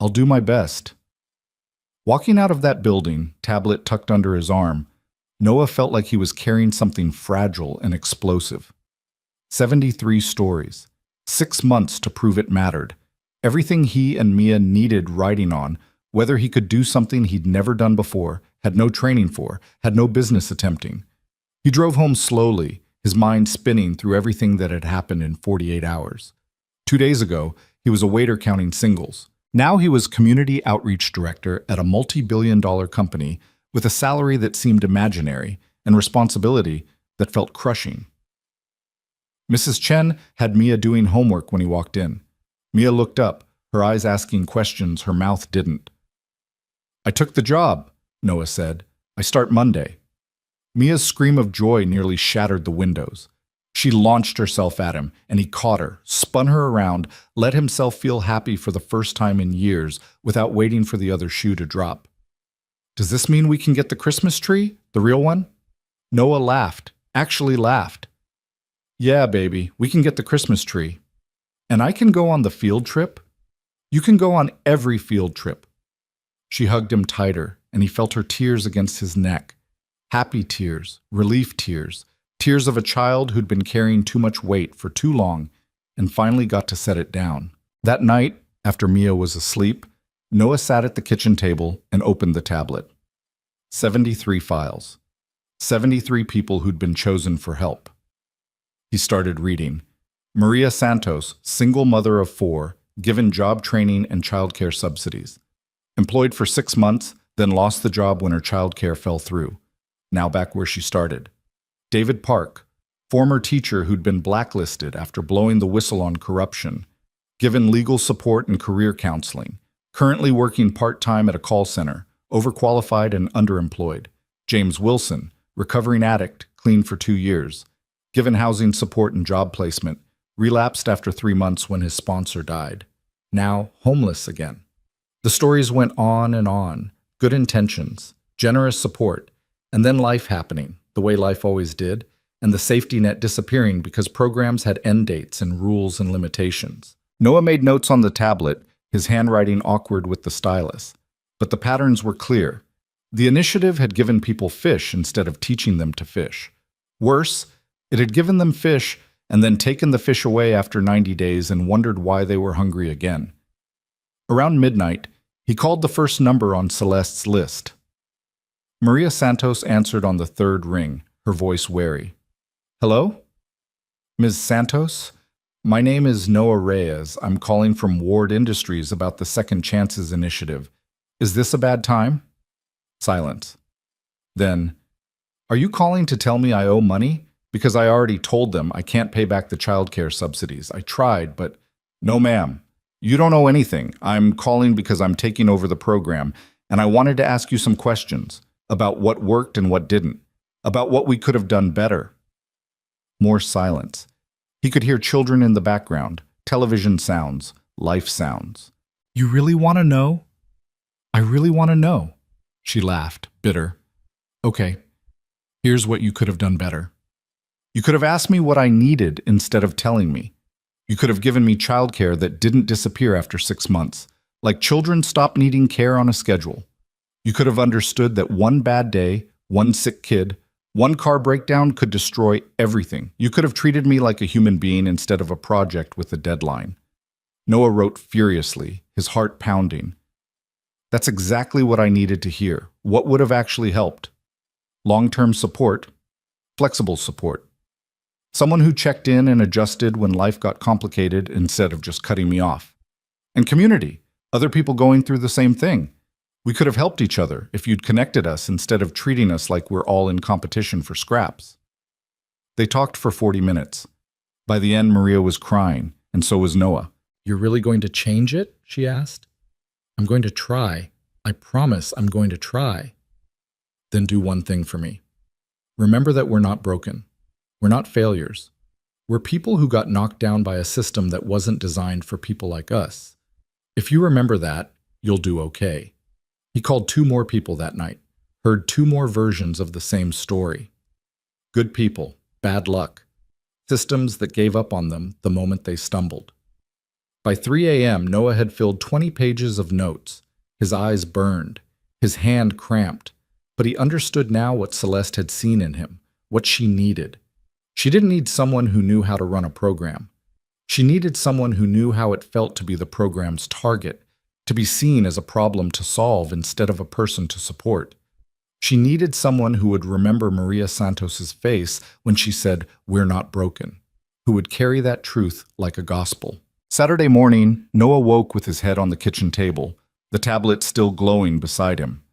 I'll do my best. Walking out of that building, tablet tucked under his arm, Noah felt like he was carrying something fragile and explosive. 73 stories. 6 months to prove it mattered. Everything he and Mia needed writing on, whether he could do something he'd never done before, had no training for, had no business attempting. He drove home slowly, his mind spinning through everything that had happened in 48 hours. 2 days ago, he was a waiter counting singles. Now he was community outreach director at a multi-billion-dollar company with a salary that seemed imaginary and responsibility that felt crushing. Mrs. Chen had Mia doing homework when he walked in. Mia looked up, her eyes asking questions her mouth didn't. I took the job, Noah said. I start Monday. Mia's scream of joy nearly shattered the windows. She launched herself at him, and he caught her, spun her around, let himself feel happy for the first time in years without waiting for the other shoe to drop. Does this mean we can get the Christmas tree? The real one? Noah laughed, actually laughed. Yeah, baby, we can get the Christmas tree. And I can go on the field trip? You can go on every field trip. She hugged him tighter, and he felt her tears against his neck. Happy tears, relief tears, tears of a child who'd been carrying too much weight for too long and finally got to set it down. That night, after Mia was asleep, Noah sat at the kitchen table and opened the tablet. 73 files. 73 people who'd been chosen for help. He started reading. Maria Santos, single mother of 4, given job training and childcare subsidies. Employed for 6 months, then lost the job when her childcare fell through. Now back where she started. David Park, former teacher who'd been blacklisted after blowing the whistle on corruption, given legal support and career counseling, currently working part-time at a call center, overqualified and underemployed. James Wilson, recovering addict, clean for 2 years, given housing support and job placement, relapsed after 3 months when his sponsor died. Now homeless again. The stories went on, good intentions, generous support, and then life happening, the way life always did, and the safety net disappearing because programs had end dates and rules and limitations. Noah made notes on the tablet, his handwriting awkward with the stylus. But the patterns were clear. The initiative had given people fish instead of teaching them to fish. Worse, it had given them fish and then taken the fish away after 90 days and wondered why they were hungry again. Around midnight, he called the first number on Celeste's list. Maria Santos answered on the 3rd ring, her voice wary. Hello? Ms. Santos? My name is Noah Reyes. I'm calling from Ward Industries about the Second Chances initiative. Is this a bad time? Silence. Then, are you calling to tell me I owe money? Because I already told them I can't pay back the childcare subsidies. I tried, but no ma'am. You don't owe anything. I'm calling because I'm taking over the program, and I wanted to ask you some questions about what worked and what didn't, about what we could have done better. More silence. He could hear children in the background, television sounds, life sounds. You really want to know? I really want to know. She laughed, bitter. Okay, here's what you could have done better. You could have asked me what I needed instead of telling me. You could have given me childcare that didn't disappear after 6 months, like children stop needing care on a schedule. You could have understood that one bad day, one sick kid, one car breakdown could destroy everything. You could have treated me like a human being instead of a project with a deadline. Noah wrote furiously, his heart pounding. That's exactly what I needed to hear. What would have actually helped? Long-term support, flexible support. Someone who checked in and adjusted when life got complicated instead of just cutting me off. And community, other people going through the same thing. We could have helped each other if you'd connected us instead of treating us like we're all in competition for scraps. They talked for 40 minutes. By the end, Maria was crying, and so was Noah. You're really going to change it? She asked. I'm going to try. I promise I'm going to try. Then do one thing for me. Remember that we're not broken. We're not failures. We're people who got knocked down by a system that wasn't designed for people like us. If you remember that, you'll do okay. He called 2 more people that night, heard 2 more versions of the same story. Good people, bad luck. Systems that gave up on them the moment they stumbled. By 3 a.m., Noah had filled 20 pages of notes. His eyes burned, his hand cramped, but he understood now what Celeste had seen in him, what she needed. She didn't need someone who knew how to run a program. She needed someone who knew how it felt to be the program's target, to be seen as a problem to solve instead of a person to support. She needed someone who would remember Maria Santos's face when she said, "We're not broken," who would carry that truth like a gospel. Saturday morning, Noah woke with his head on the kitchen table, the tablet still glowing beside him.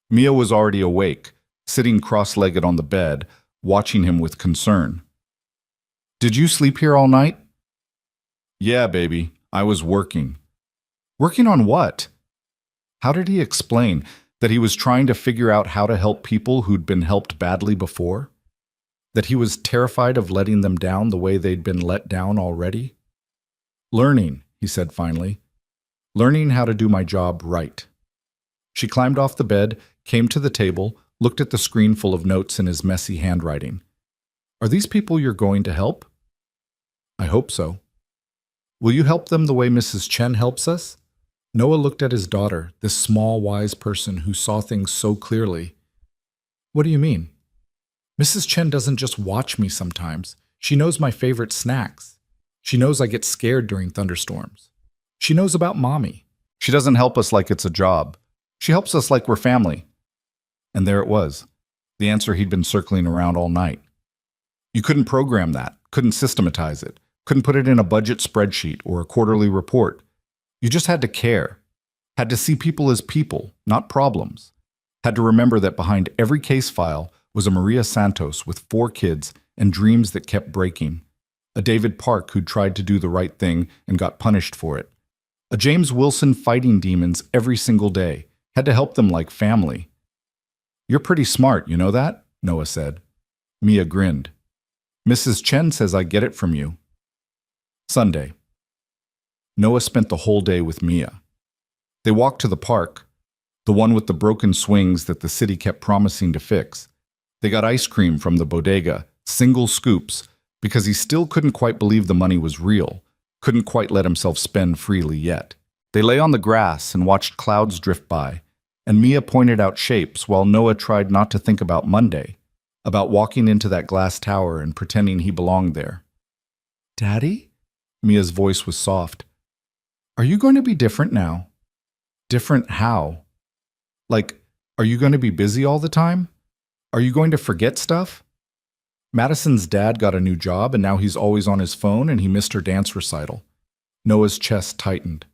Mia was already awake, sitting cross-legged on the bed, watching him with concern. "Did you sleep here all night?" "Yeah, baby. I was working." Working on what? How did he explain that he was trying to figure out how to help people who'd been helped badly before? That he was terrified of letting them down the way they'd been let down already? "Learning," he said finally. "Learning how to do my job right." She climbed off the bed, came to the table, looked at the screen full of notes in his messy handwriting. "Are these people you're going to help?" "I hope so." "Will you help them the way Mrs. Chen helps us?" Noah looked at his daughter, this small, wise person who saw things so clearly. "What do you mean?" "Mrs. Chen doesn't just watch me sometimes. She knows my favorite snacks. She knows I get scared during thunderstorms. She knows about Mommy." "She doesn't help us like it's a job. She helps us like we're family." And there it was, the answer he'd been circling around all night. You couldn't program that, couldn't systematize it, couldn't put it in a budget spreadsheet or a quarterly report. You just had to care, had to see people as people, not problems, had to remember that behind every case file was a Maria Santos with 4 kids and dreams that kept breaking, a David Park who'd tried to do the right thing and got punished for it, a James Wilson fighting demons every single day, had to help them like family. "You're pretty smart, you know that?" Noah said. Mia grinned. "Mrs. Chen says I get it from you." Sunday. Noah spent the whole day with Mia. They walked to the park, the one with the broken swings that the city kept promising to fix. They got ice cream from the bodega, single scoops, because he still couldn't quite believe the money was real, couldn't quite let himself spend freely yet. They lay on the grass and watched clouds drift by, and Mia pointed out shapes while Noah tried not to think about Monday, about walking into that glass tower and pretending he belonged there. "Daddy?" Mia's voice was soft. "Are you going to be different now?" "Different how?" "Like, are you going to be busy all the time? Are you going to forget stuff?" Madison's dad got a new job and now he's always on his phone and he missed her dance recital. Noah's chest tightened.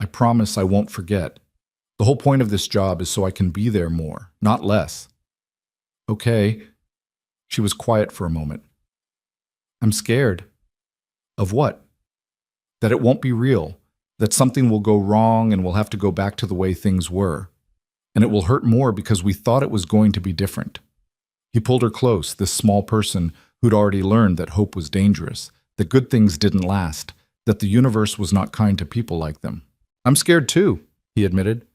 "I promise I won't forget. The whole point of this job is so I can be there more, not less." "Okay." She was quiet for a moment. "I'm scared." "Of what?" "That it won't be real. That something will go wrong and we'll have to go back to the way things were. And it will hurt more because we thought it was going to be different." He pulled her close, this small person who'd already learned that hope was dangerous, that good things didn't last, that the universe was not kind to people like them. "I'm scared too," he admitted.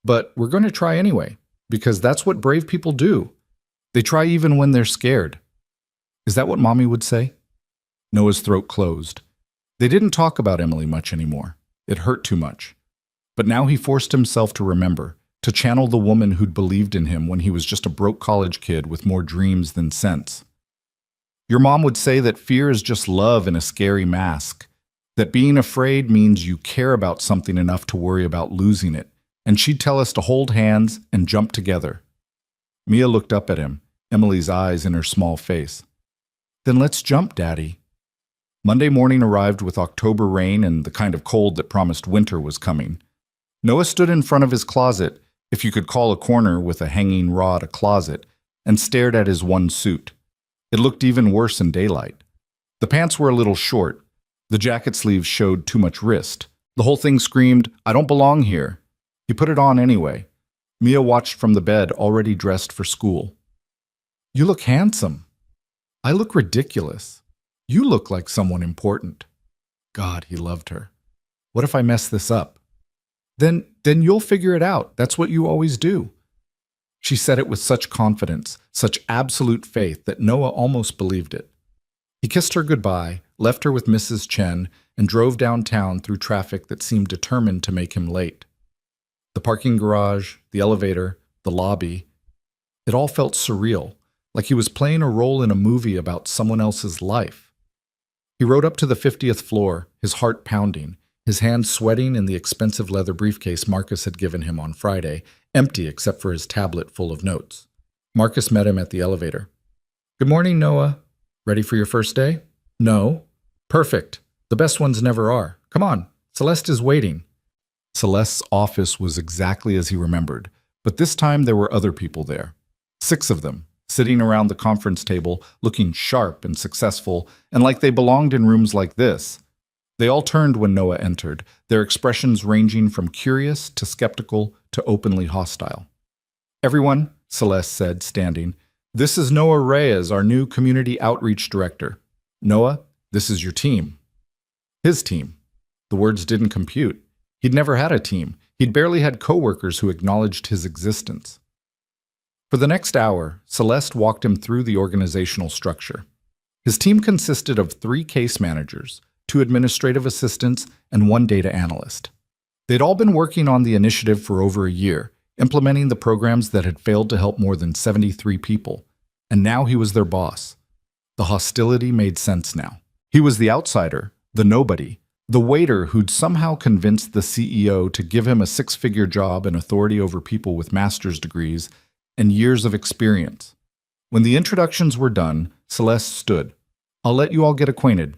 "But we're going to try anyway, because that's what brave people do. They try even when they're scared." "Is that what Mommy would say?" Noah's throat closed. They didn't talk about Emily much anymore. It hurt too much. But now he forced himself to remember, to channel the woman who'd believed in him when he was just a broke college kid with more dreams than sense. Your mom would say that fear is just love in a scary mask, that being afraid means you care about something enough to worry about losing it, and she'd tell us to hold hands and jump together. Mia looked up at him, Emily's eyes in her small face. Then let's jump, Daddy. Monday morning arrived with October rain and the kind of cold that promised winter was coming. Noah stood in front of his closet, if you could call a corner with a hanging rod a closet, and stared at his one suit. It looked even worse in daylight. The pants were a little short. The jacket sleeves showed too much wrist. The whole thing screamed, "I don't belong here." He put it on anyway. Mia watched from the bed, already dressed for school. "You look handsome." "I look ridiculous." "You look like someone important." God, he loved her. "What if I mess this up?" Then you'll figure it out. That's what you always do." She said it with such confidence, such absolute faith that Noah almost believed it. He kissed her goodbye, left her with Mrs. Chen, and drove downtown through traffic that seemed determined to make him late. The parking garage, the elevator, the lobby, it all felt surreal, like he was playing a role in a movie about someone else's life. He rode up to the 50th floor, his heart pounding, his hands sweating in the expensive leather briefcase Marcus had given him on Friday, empty except for his tablet full of notes. Marcus met him at the elevator. "Good morning, Noah. Ready for your first day?" "No." "Perfect. The best ones never are. Come on, Celeste is waiting." Celeste's office was exactly as he remembered, but this time there were other people there. 6 of them, sitting around the conference table, looking sharp and successful, and like they belonged in rooms like this. They all turned when Noah entered, their expressions ranging from curious to skeptical to openly hostile. "Everyone," Celeste said, standing, "this is Noah Reyes, our new community outreach director. Noah, this is your team." His team. The words didn't compute. He'd never had a team. He'd barely had coworkers who acknowledged his existence. For the next hour, Celeste walked him through the organizational structure. His team consisted of 3 case managers, 2 administrative assistants, and 1 data analyst. They'd all been working on the initiative for over a year, implementing the programs that had failed to help more than 73 people, and now he was their boss. The hostility made sense now. He was the outsider, the nobody, the waiter who'd somehow convinced the CEO to give him a 6-figure job and authority over people with master's degrees and years of experience. When the introductions were done, Celeste stood. "I'll let you all get acquainted.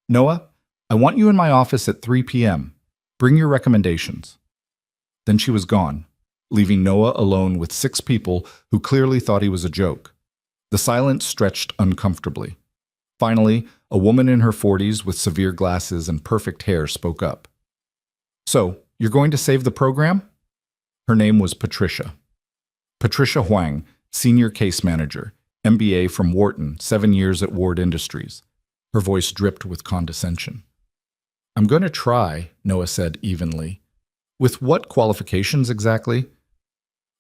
Noah, I want you in my office at 3 p.m. Bring your recommendations." Then she was gone, leaving Noah alone with 6 people who clearly thought he was a joke. The silence stretched uncomfortably. Finally, a woman in her 40s with severe glasses and perfect hair spoke up. "So, you're going to save the program?" Her name was Patricia. Patricia Huang, Senior Case Manager, MBA from Wharton, 7 years at Ward Industries. Her voice dripped with condescension. "I'm going to try," Noah said evenly. "With what qualifications exactly?"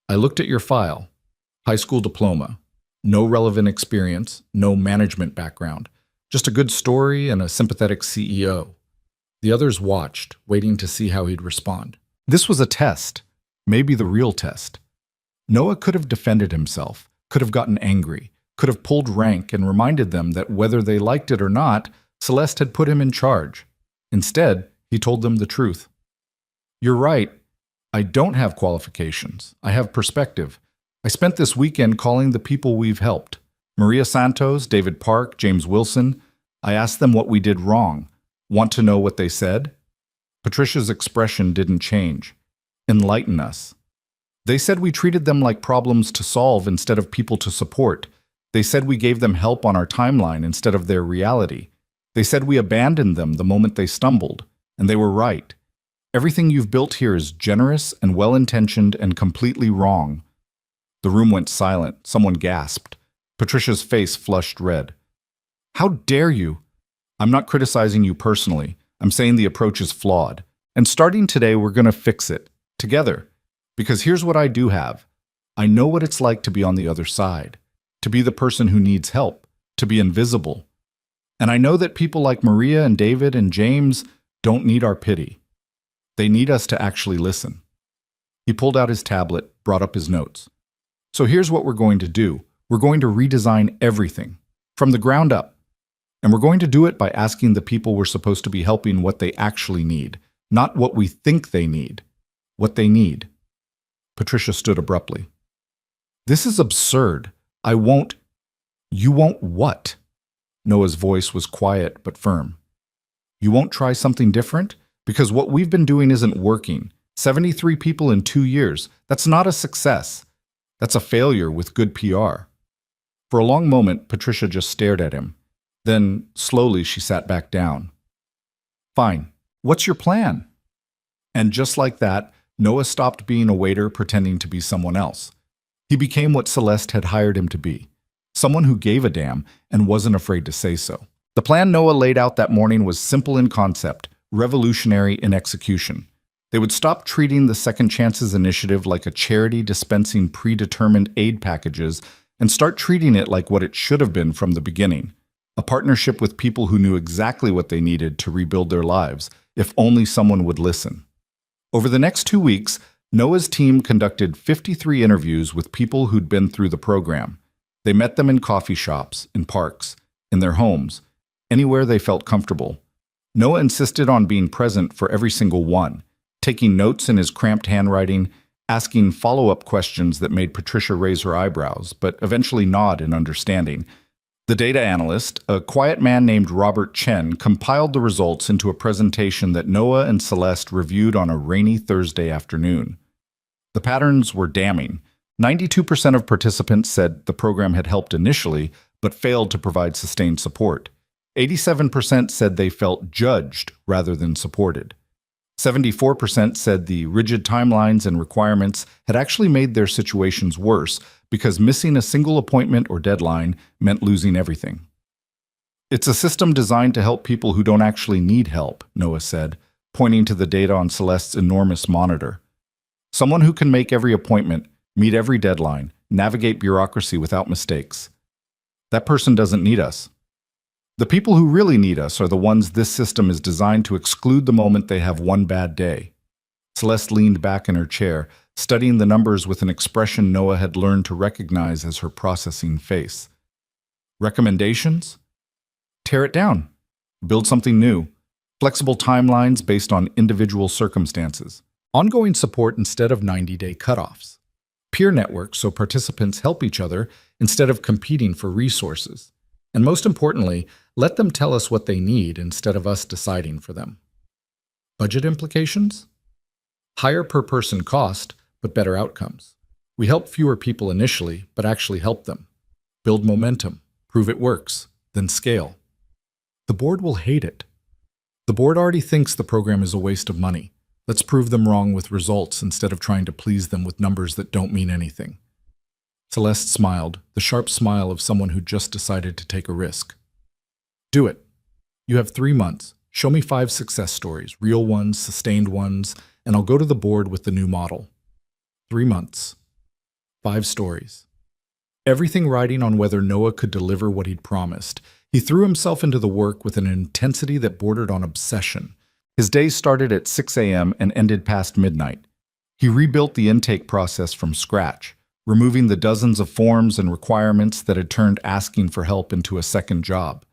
"I looked at your file. High school diploma. No relevant experience, no management background. Just a good story and a sympathetic CEO." The others watched, waiting to see how he'd respond. This was a test, maybe the real test. Noah could have defended himself, could have gotten angry, could have pulled rank and reminded them that whether they liked it or not, Celeste had put him in charge. Instead, he told them the truth. "You're right. I don't have qualifications. I have perspective. I spent this weekend calling the people we've helped. Maria Santos, David Park, James Wilson. I asked them what we did wrong. Want to know what they said?" Patricia's expression didn't change. "Enlighten us." "They said we treated them like problems to solve instead of people to support. They said we gave them help on our timeline instead of their reality. They said we abandoned them the moment they stumbled, and they were right. Everything you've built here is generous and well-intentioned and completely wrong." The room went silent. Someone gasped. Patricia's face flushed red. "How dare you? I'm not criticizing you personally. I'm saying the approach is flawed. And starting today, we're going to fix it. Together. Because here's what I do have. I know what it's like to be on the other side. To be the person who needs help. To be invisible. And I know that people like Maria and David and James don't need our pity. They need us to actually listen." He pulled out his tablet, brought up his notes. So here's what we're going to do. We're going to redesign everything, from the ground up. And we're going to do it by asking the people we're supposed to be helping what they actually need, not what we think they need, what they need. Patricia stood abruptly. This is absurd. I won't. You won't what? Noah's voice was quiet but firm. You won't try something different? Because what we've been doing isn't working. 73 people in 2 years. That's not a success. That's a failure with good PR. For a long moment, Patricia just stared at him. Then, slowly, she sat back down. Fine. What's your plan? And just like that, Noah stopped being a waiter pretending to be someone else. He became what Celeste had hired him to be. Someone who gave a damn and wasn't afraid to say so. The plan Noah laid out that morning was simple in concept, revolutionary in execution. They would stop treating the Second Chances Initiative like a charity dispensing predetermined aid packages and start treating it like what it should have been from the beginning, a partnership with people who knew exactly what they needed to rebuild their lives, if only someone would listen. Over the next 2 weeks, Noah's team conducted 53 interviews with people who'd been through the program. They met them in coffee shops, in parks, in their homes, anywhere they felt comfortable. Noah insisted on being present for every single one, taking notes in his cramped handwriting, asking follow-up questions that made Patricia raise her eyebrows, but eventually nod in understanding. The data analyst, a quiet man named Robert Chen, compiled the results into a presentation that Noah and Celeste reviewed on a rainy Thursday afternoon. The patterns were damning. 92% of participants said the program had helped initially, but failed to provide sustained support. 87% said they felt judged rather than supported. 74% said the rigid timelines and requirements had actually made their situations worse because missing a single appointment or deadline meant losing everything. It's a system designed to help people who don't actually need help, Noah said, pointing to the data on Celeste's enormous monitor. Someone who can make every appointment, meet every deadline, navigate bureaucracy without mistakes. That person doesn't need us. The people who really need us are the ones this system is designed to exclude the moment they have one bad day. Celeste leaned back in her chair, studying the numbers with an expression Noah had learned to recognize as her processing face. Recommendations? Tear it down. Build something new. Flexible timelines based on individual circumstances. Ongoing support instead of 90-day cutoffs. Peer networks so participants help each other instead of competing for resources. And most importantly, let them tell us what they need instead of us deciding for them. Budget implications? Higher per person cost, but better outcomes. We help fewer people initially, but actually help them. Build momentum, prove it works, then scale. The board will hate it. The board already thinks the program is a waste of money. Let's prove them wrong with results instead of trying to please them with numbers that don't mean anything. Celeste smiled, the sharp smile of someone who just decided to take a risk. Do it. You have 3 months. Show me 5 success stories, real ones, sustained ones, and I'll go to the board with the new model. 3 months. 5 stories. Everything riding on whether Noah could deliver what he'd promised. He threw himself into the work with an intensity that bordered on obsession. His days started at 6 a.m. and ended past midnight. He rebuilt the intake process from scratch, removing the dozens of forms and requirements that had turned asking for help into a second job.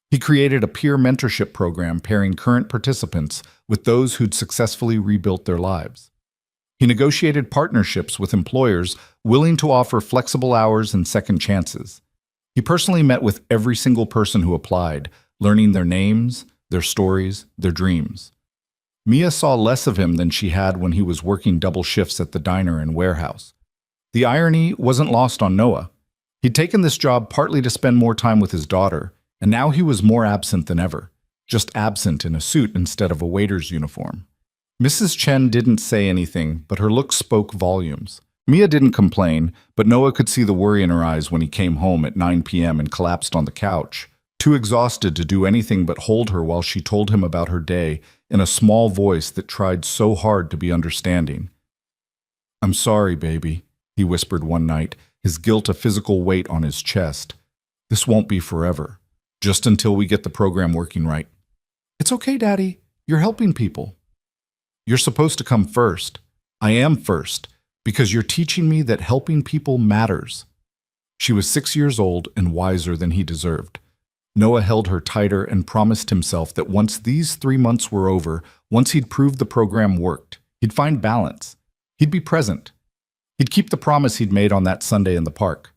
He created a peer mentorship program pairing current participants with those who'd successfully rebuilt their lives. He negotiated partnerships with employers willing to offer flexible hours and second chances. He personally met with every single person who applied, learning their names, their stories, their dreams. Mia saw less of him than she had when he was working double shifts at the diner and warehouse. The irony wasn't lost on Noah. He'd taken this job partly to spend more time with his daughter, and now he was more absent than ever, just absent in a suit instead of a waiter's uniform. Mrs. Chen didn't say anything, but her look spoke volumes. Mia didn't complain, but Noah could see the worry in her eyes when he came home at 9 p.m. and collapsed on the couch, too exhausted to do anything but hold her while she told him about her day in a small voice that tried so hard to be understanding. "I'm sorry, baby," he whispered one night, his guilt a physical weight on his chest. "This won't be forever, just until we get the program working right." "It's okay, Daddy. You're helping people." "You're supposed to come first. I am first, because you're teaching me that helping people matters. She was 6 years old and wiser than he deserved. Noah held her tighter and promised himself that once these 3 months were over, once he'd proved the program worked, he'd find balance. He'd be present. He'd keep the promise he'd made on that Sunday in the park.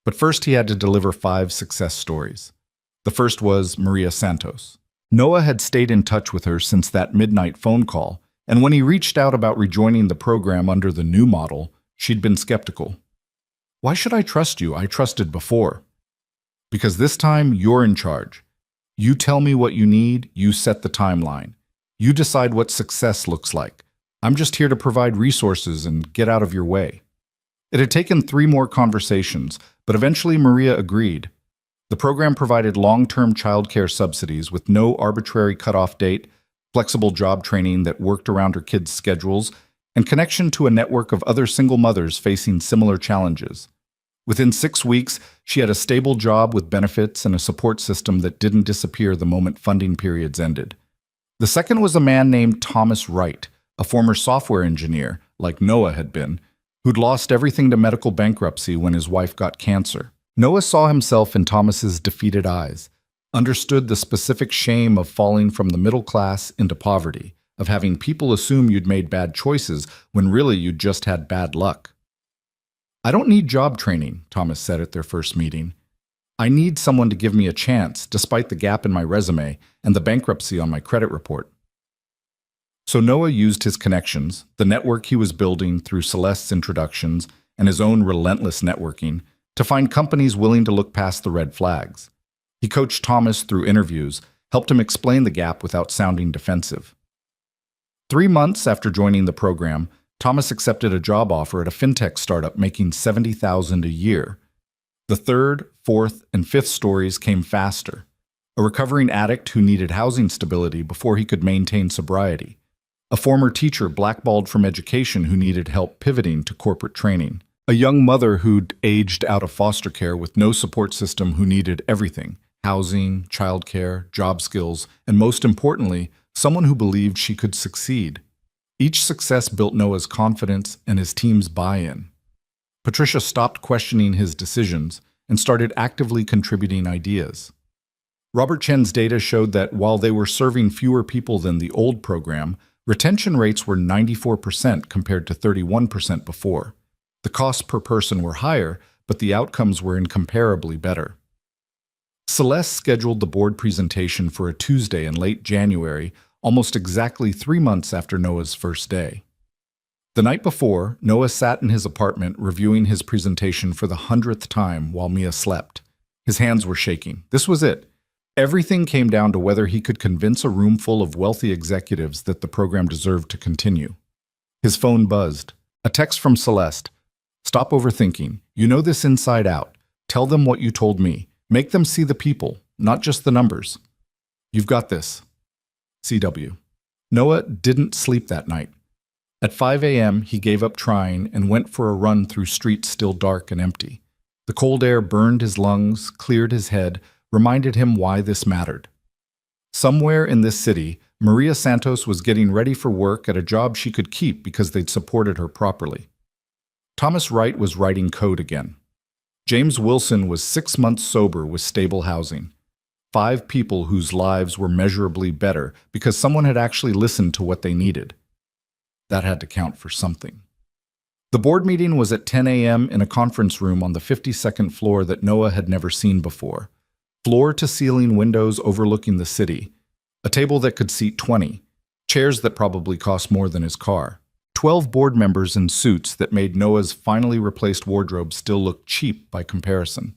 But first he had to deliver 5 success stories. The first was Maria Santos. Noah had stayed in touch with her since that midnight phone call, and when he reached out about rejoining the program under the new model, she'd been skeptical. "Why should I trust you? I trusted before." "Because this time you're in charge. You tell me what you need, you set the timeline. You decide what success looks like. I'm just here to provide resources and get out of your way." It had taken 3 more conversations, but eventually Maria agreed. The program provided long-term childcare subsidies with no arbitrary cutoff date, flexible job training that worked around her kids' schedules, and connection to a network of other single mothers facing similar challenges. Within 6 weeks, she had a stable job with benefits and a support system that didn't disappear the moment funding periods ended. The second was a man named Thomas Wright, a former software engineer, like Noah had been, who'd lost everything to medical bankruptcy when his wife got cancer. Noah saw himself in Thomas's defeated eyes, understood the specific shame of falling from the middle class into poverty, of having people assume you'd made bad choices when really you'd just had bad luck. "I don't need job training," Thomas said at their first meeting. "I need someone to give me a chance, despite the gap in my resume and the bankruptcy on my credit report." So Noah used his connections, the network he was building through Celeste's introductions and his own relentless networking, to find companies willing to look past the red flags. He coached Thomas through interviews, helped him explain the gap without sounding defensive. 3 months after joining the program, Thomas accepted a job offer at a fintech startup making $70,000 a year. The third, fourth, and fifth stories came faster. A recovering addict who needed housing stability before he could maintain sobriety. A former teacher blackballed from education who needed help pivoting to corporate training. A young mother who'd aged out of foster care with no support system who needed everything: housing, childcare, job skills, and most importantly, someone who believed she could succeed. Each success built Noah's confidence and his team's buy-in. Patricia stopped questioning his decisions and started actively contributing ideas. Robert Chen's data showed that while they were serving fewer people than the old program, retention rates were 94% compared to 31% before. The costs per person were higher, but the outcomes were incomparably better. Celeste scheduled the board presentation for a Tuesday in late January, almost exactly 3 months after Noah's first day. The night before, Noah sat in his apartment reviewing his presentation for the 100th time while Mia slept. His hands were shaking. This was it. Everything came down to whether he could convince a room full of wealthy executives that the program deserved to continue. His phone buzzed. A text from Celeste. "Stop overthinking. You know this inside out. Tell them what you told me. Make them see the people, not just the numbers. You've got this. CW." Noah didn't sleep that night. At 5 a.m., he gave up trying and went for a run through streets still dark and empty. The cold air burned his lungs, cleared his head, reminded him why this mattered. Somewhere in this city, Maria Santos was getting ready for work at a job she could keep because they'd supported her properly. Thomas Wright was writing code again. James Wilson was 6 months sober with stable housing. 5 people whose lives were measurably better because someone had actually listened to what they needed. That had to count for something. The board meeting was at 10 a.m. in a conference room on the 52nd floor that Noah had never seen before. Floor-to-ceiling windows overlooking the city. A table that could seat 20. Chairs that probably cost more than his car. 12 board members in suits that made Noah's finally replaced wardrobe still look cheap by comparison.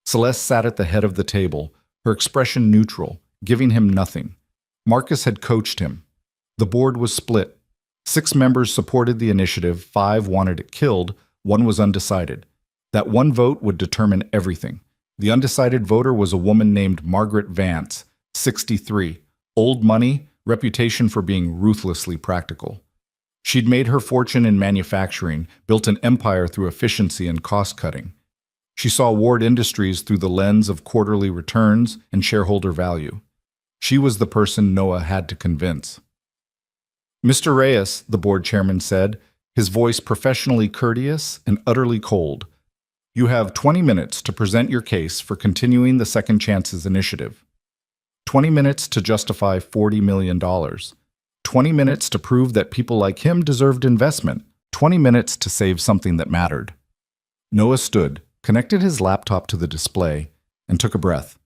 Celeste sat at the head of the table, her expression neutral, giving him nothing. Marcus had coached him. The board was split. 6 members supported the initiative, 5 wanted it killed, 1 was undecided. That one vote would determine everything. The undecided voter was a woman named Margaret Vance, 63, old money, reputation for being ruthlessly practical. She'd made her fortune in manufacturing, built an empire through efficiency and cost-cutting. She saw Ward Industries through the lens of quarterly returns and shareholder value. She was the person Noah had to convince. "Mr. Reyes," the board chairman said, his voice professionally courteous and utterly cold. You have 20 minutes to present your case for continuing the Second Chances initiative. 20 minutes to justify $40 million. 20 minutes to prove that people like him deserved investment. 20 minutes to save something that mattered. Noah stood, connected his laptop to the display, and took a breath.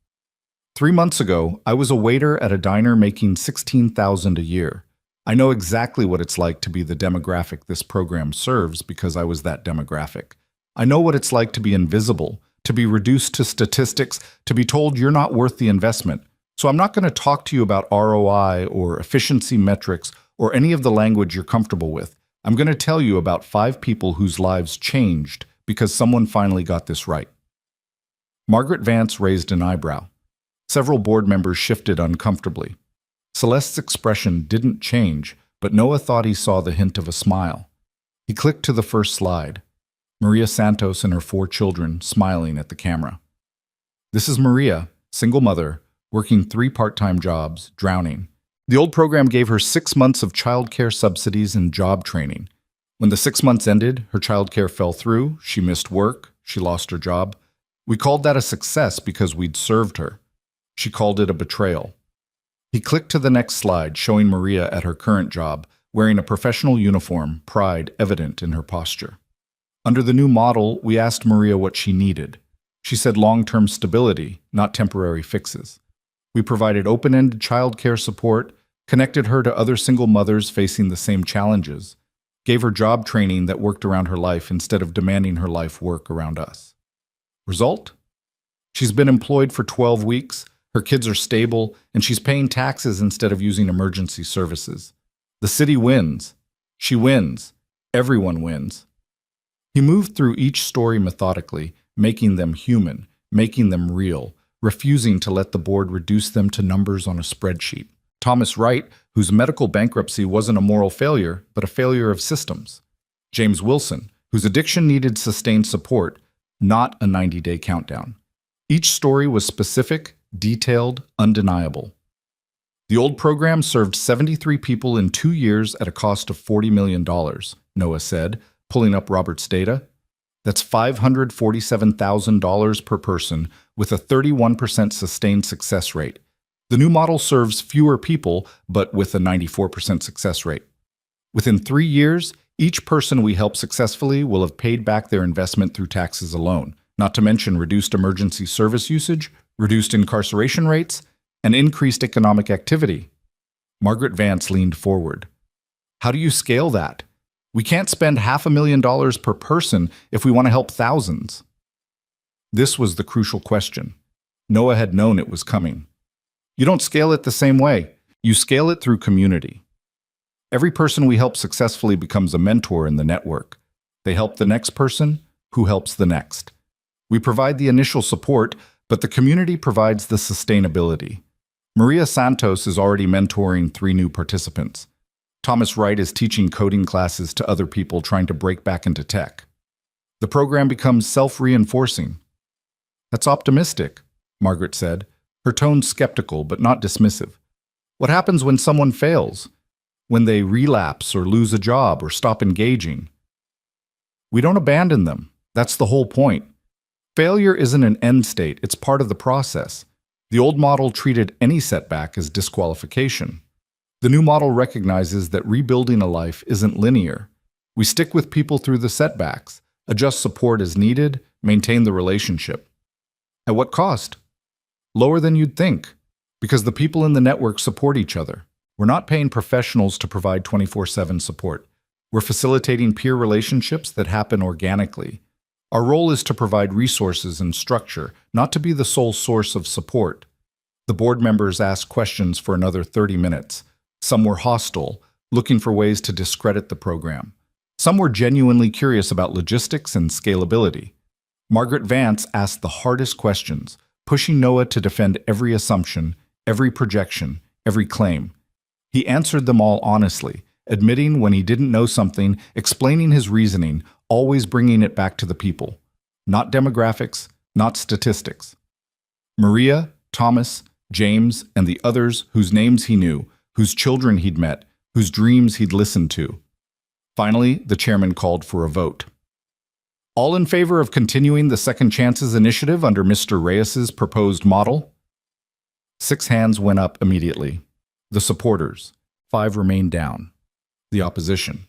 3 months ago, I was a waiter at a diner making $16,000 a year. I know exactly what it's like to be the demographic this program serves because I was that demographic. I know what it's like to be invisible, to be reduced to statistics, to be told you're not worth the investment. So I'm not going to talk to you about ROI or efficiency metrics or any of the language you're comfortable with. I'm going to tell you about 5 people whose lives changed because someone finally got this right. Margaret Vance raised an eyebrow. Several board members shifted uncomfortably. Celeste's expression didn't change, but Noah thought he saw the hint of a smile. He clicked to the first slide. Maria Santos and her 4 children smiling at the camera. This is Maria, single mother, working 3 part-time jobs, drowning. The old program gave her 6 months of childcare subsidies and job training. When the 6 months ended, her childcare fell through, she missed work, she lost her job. We called that a success because we'd served her. She called it a betrayal. He clicked to the next slide, showing Maria at her current job, wearing a professional uniform, pride evident in her posture. Under the new model, we asked Maria what she needed. She said long-term stability, not temporary fixes. We provided open-ended childcare support, connected her to other single mothers facing the same challenges, gave her job training that worked around her life instead of demanding her life work around us. Result? She's been employed for 12 weeks, her kids are stable, and she's paying taxes instead of using emergency services. The city wins. She wins. Everyone wins. He moved through each story methodically, making them human, making them real, refusing to let the board reduce them to numbers on a spreadsheet. Thomas Wright, whose medical bankruptcy wasn't a moral failure, but a failure of systems. James Wilson, whose addiction needed sustained support, not a 90-day countdown. Each story was specific, detailed, undeniable. The old program served 73 people in 2 years at a cost of $40 million, Noah said, pulling up Robert's data. That's $547,000 per person with a 31% sustained success rate. The new model serves fewer people, but with a 94% success rate. Within 3 years, each person we help successfully will have paid back their investment through taxes alone, not to mention reduced emergency service usage, reduced incarceration rates, and increased economic activity. Margaret Vance leaned forward. How do you scale that? We can't spend $500,000 per person if we want to help thousands. This was the crucial question. Noah had known it was coming. You don't scale it the same way. You scale it through community. Every person we help successfully becomes a mentor in the network. They help the next person, who helps the next. We provide the initial support, but the community provides the sustainability. Maria Santos is already mentoring 3 new participants. Thomas Wright is teaching coding classes to other people trying to break back into tech. The program becomes self-reinforcing. That's optimistic, Margaret said, her tone skeptical but not dismissive. What happens when someone fails? When they relapse or lose a job or stop engaging? We don't abandon them. That's the whole point. Failure isn't an end state, it's part of the process. The old model treated any setback as disqualification. The new model recognizes that rebuilding a life isn't linear. We stick with people through the setbacks, adjust support as needed, maintain the relationship. At what cost? Lower than you'd think, because the people in the network support each other. We're not paying professionals to provide 24/7 support. We're facilitating peer relationships that happen organically. Our role is to provide resources and structure, not to be the sole source of support. The board members asked questions for another 30 minutes. Some were hostile, looking for ways to discredit the program. Some were genuinely curious about logistics and scalability. Margaret Vance asked the hardest questions, pushing Noah to defend every assumption, every projection, every claim. He answered them all honestly, admitting when he didn't know something, explaining his reasoning, always bringing it back to the people. Not demographics, not statistics. Maria, Thomas, James, and the others whose names he knew, whose children he'd met, whose dreams he'd listened to. Finally, the chairman called for a vote. All in favor of continuing the Second Chances initiative under Mr. Reyes's proposed model? 6 hands went up immediately. The supporters. 5 remained down. The opposition.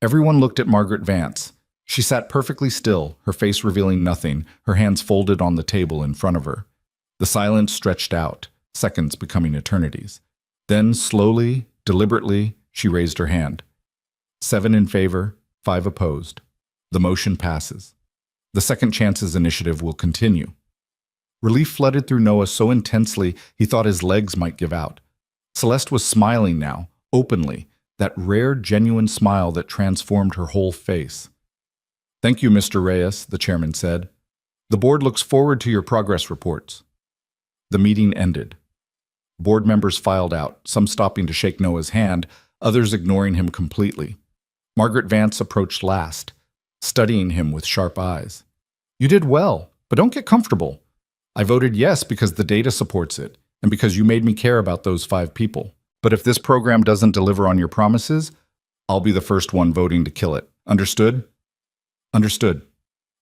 Everyone looked at Margaret Vance. She sat perfectly still, her face revealing nothing, her hands folded on the table in front of her. The silence stretched out, seconds becoming eternities. Then, slowly, deliberately, she raised her hand. 7 in favor, 5 opposed. The motion passes. The Second Chances initiative will continue. Relief flooded through Noah so intensely he thought his legs might give out. Celeste was smiling now, openly, that rare, genuine smile that transformed her whole face. "Thank you, Mr. Reyes," the chairman said. "The board looks forward to your progress reports." The meeting ended. Board members filed out, some stopping to shake Noah's hand, others ignoring him completely. Margaret Vance approached last, studying him with sharp eyes. "You did well, but don't get comfortable. I voted yes because the data supports it, and because you made me care about those 5 people. But if this program doesn't deliver on your promises, I'll be the first one voting to kill it. Understood?" "Understood.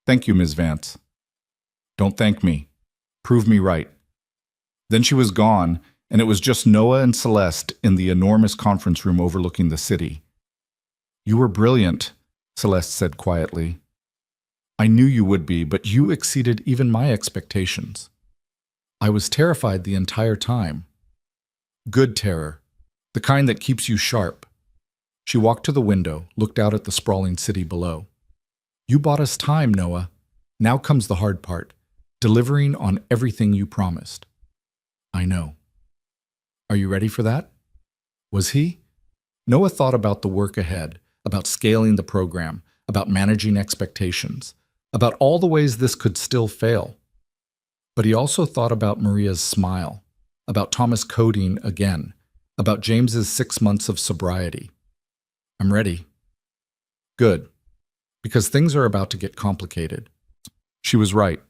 Thank you, Ms. Vance." "Don't thank me. Prove me right." Then she was gone, and it was just Noah and Celeste in the enormous conference room overlooking the city. "You were brilliant," Celeste said quietly. "I knew you would be, but you exceeded even my expectations. I was terrified the entire time. Good terror, the kind that keeps you sharp." She walked to the window, looked out at the sprawling city below. "You bought us time, Noah. Now comes the hard part, delivering on everything you promised." "I know." "Are you ready for that?" Was he? Noah thought about the work ahead, about scaling the program, about managing expectations, about all the ways this could still fail. But he also thought about Maria's smile, about Thomas coding again, about James's 6 months of sobriety. "I'm ready." "Good. Because things are about to get complicated." She was right.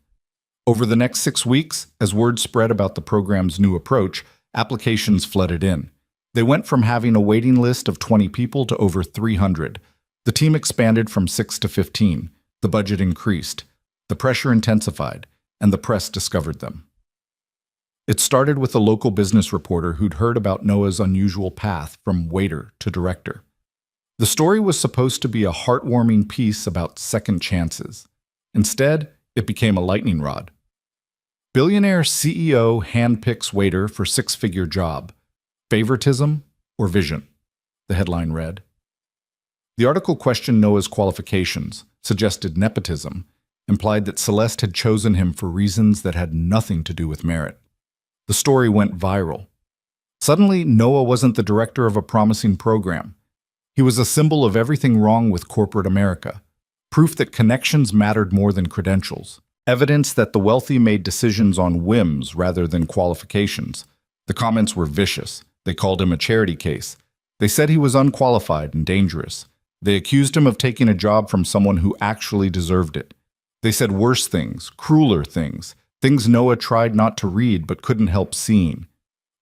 Over the next 6 weeks, as word spread about the program's new approach, applications flooded in. They went from having a waiting list of 20 people to over 300. The team expanded from 6 to 15. The budget increased. The pressure intensified, and the press discovered them. It started with a local business reporter who'd heard about Noah's unusual path from waiter to director. The story was supposed to be a heartwarming piece about second chances. Instead, it became a lightning rod. Billionaire CEO handpicks waiter for 6-figure job. Favoritism or vision? The headline read. The article questioned Noah's qualifications, suggested nepotism, implied that Celeste had chosen him for reasons that had nothing to do with merit. The story went viral. Suddenly, Noah wasn't the director of a promising program. He was a symbol of everything wrong with corporate America. Proof that connections mattered more than credentials. Evidence that the wealthy made decisions on whims rather than qualifications. The comments were vicious. They called him a charity case. They said he was unqualified and dangerous. They accused him of taking a job from someone who actually deserved it. They said worse things, crueler things, things Noah tried not to read but couldn't help seeing.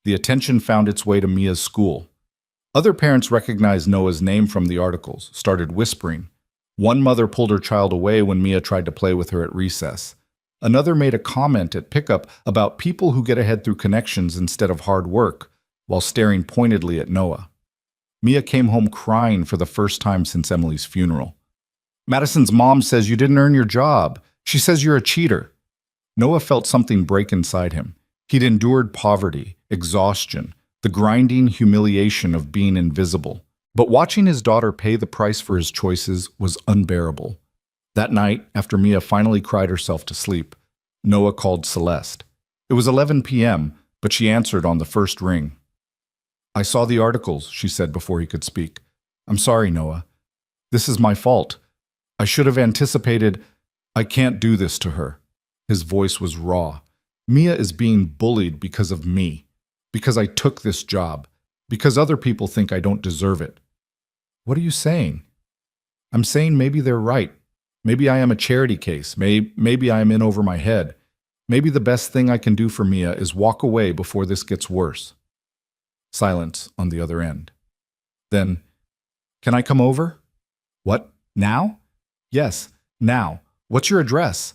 The attention found its way to Mia's school. Other parents recognized Noah's name from the articles, started whispering. One mother pulled her child away when Mia tried to play with her at recess. Another made a comment at pickup about people who get ahead through connections instead of hard work, while staring pointedly at Noah. Mia came home crying for the first time since Emily's funeral. "Madison's mom says you didn't earn your job. She says you're a cheater." Noah felt something break inside him. He'd endured poverty, exhaustion, the grinding humiliation of being invisible. But watching his daughter pay the price for his choices was unbearable. That night, after Mia finally cried herself to sleep, Noah called Celeste. It was 11 p.m., but she answered on the first ring. "I saw the articles," she said before he could speak. "I'm sorry, Noah. This is my fault. I should have anticipated. I can't do this to her." His voice was raw. "Mia is being bullied because of me, because I took this job, because other people think I don't deserve it." "What are you saying?" "I'm saying maybe they're right. Maybe I am a charity case. Maybe I am in over my head. Maybe the best thing I can do for Mia is walk away before this gets worse." Silence on the other end. Then, Can I come over? What? Now? Yes, now. What's your address?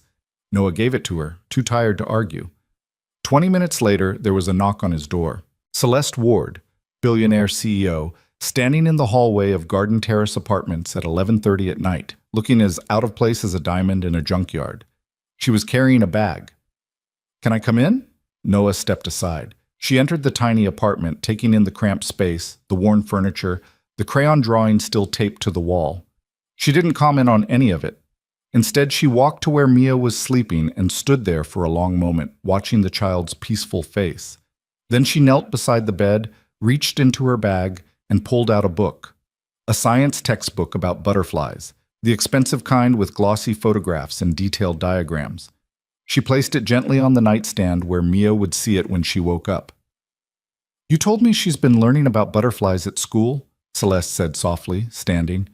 Noah gave it to her, too tired to argue. 20 minutes later, there was a knock on his door. Celeste Ward, Billionaire CEO, standing in the hallway of Garden Terrace Apartments at 11:30 at night, looking as out of place as a diamond in a junkyard. She was carrying a bag. Can I come in? Noah stepped aside. She entered the tiny apartment, taking in the cramped space, the worn furniture, the crayon drawing still taped to the wall. She didn't comment on any of it. Instead, she walked to where Mia was sleeping and stood there for a long moment, watching the child's peaceful face. Then she knelt beside the bed, reached into her bag, and pulled out a book. A science textbook about butterflies, the expensive kind with glossy photographs and detailed diagrams. She placed it gently on the nightstand where Mia would see it when she woke up. You told me she's been learning about butterflies at school, Celeste said softly, standing.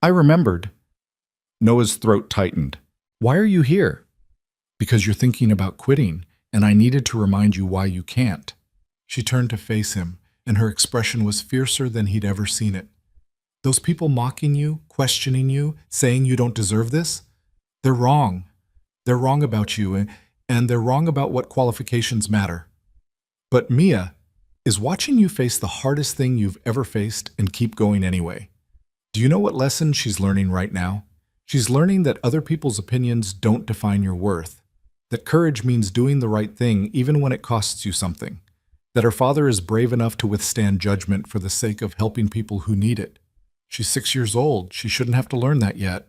I remembered. Noah's throat tightened. Why are you here? Because you're thinking about quitting, and I needed to remind you why you can't. She turned to face him, and her expression was fiercer than he'd ever seen it. Those people mocking you, questioning you, saying you don't deserve this? They're wrong. They're wrong about you, and they're wrong about what qualifications matter. But Mia is watching you face the hardest thing you've ever faced and keep going anyway. Do you know what lesson she's learning right now? She's learning that other people's opinions don't define your worth, that courage means doing the right thing even when it costs you something, that her father is brave enough to withstand judgment for the sake of helping people who need it. She's 6 years old. She shouldn't have to learn that yet.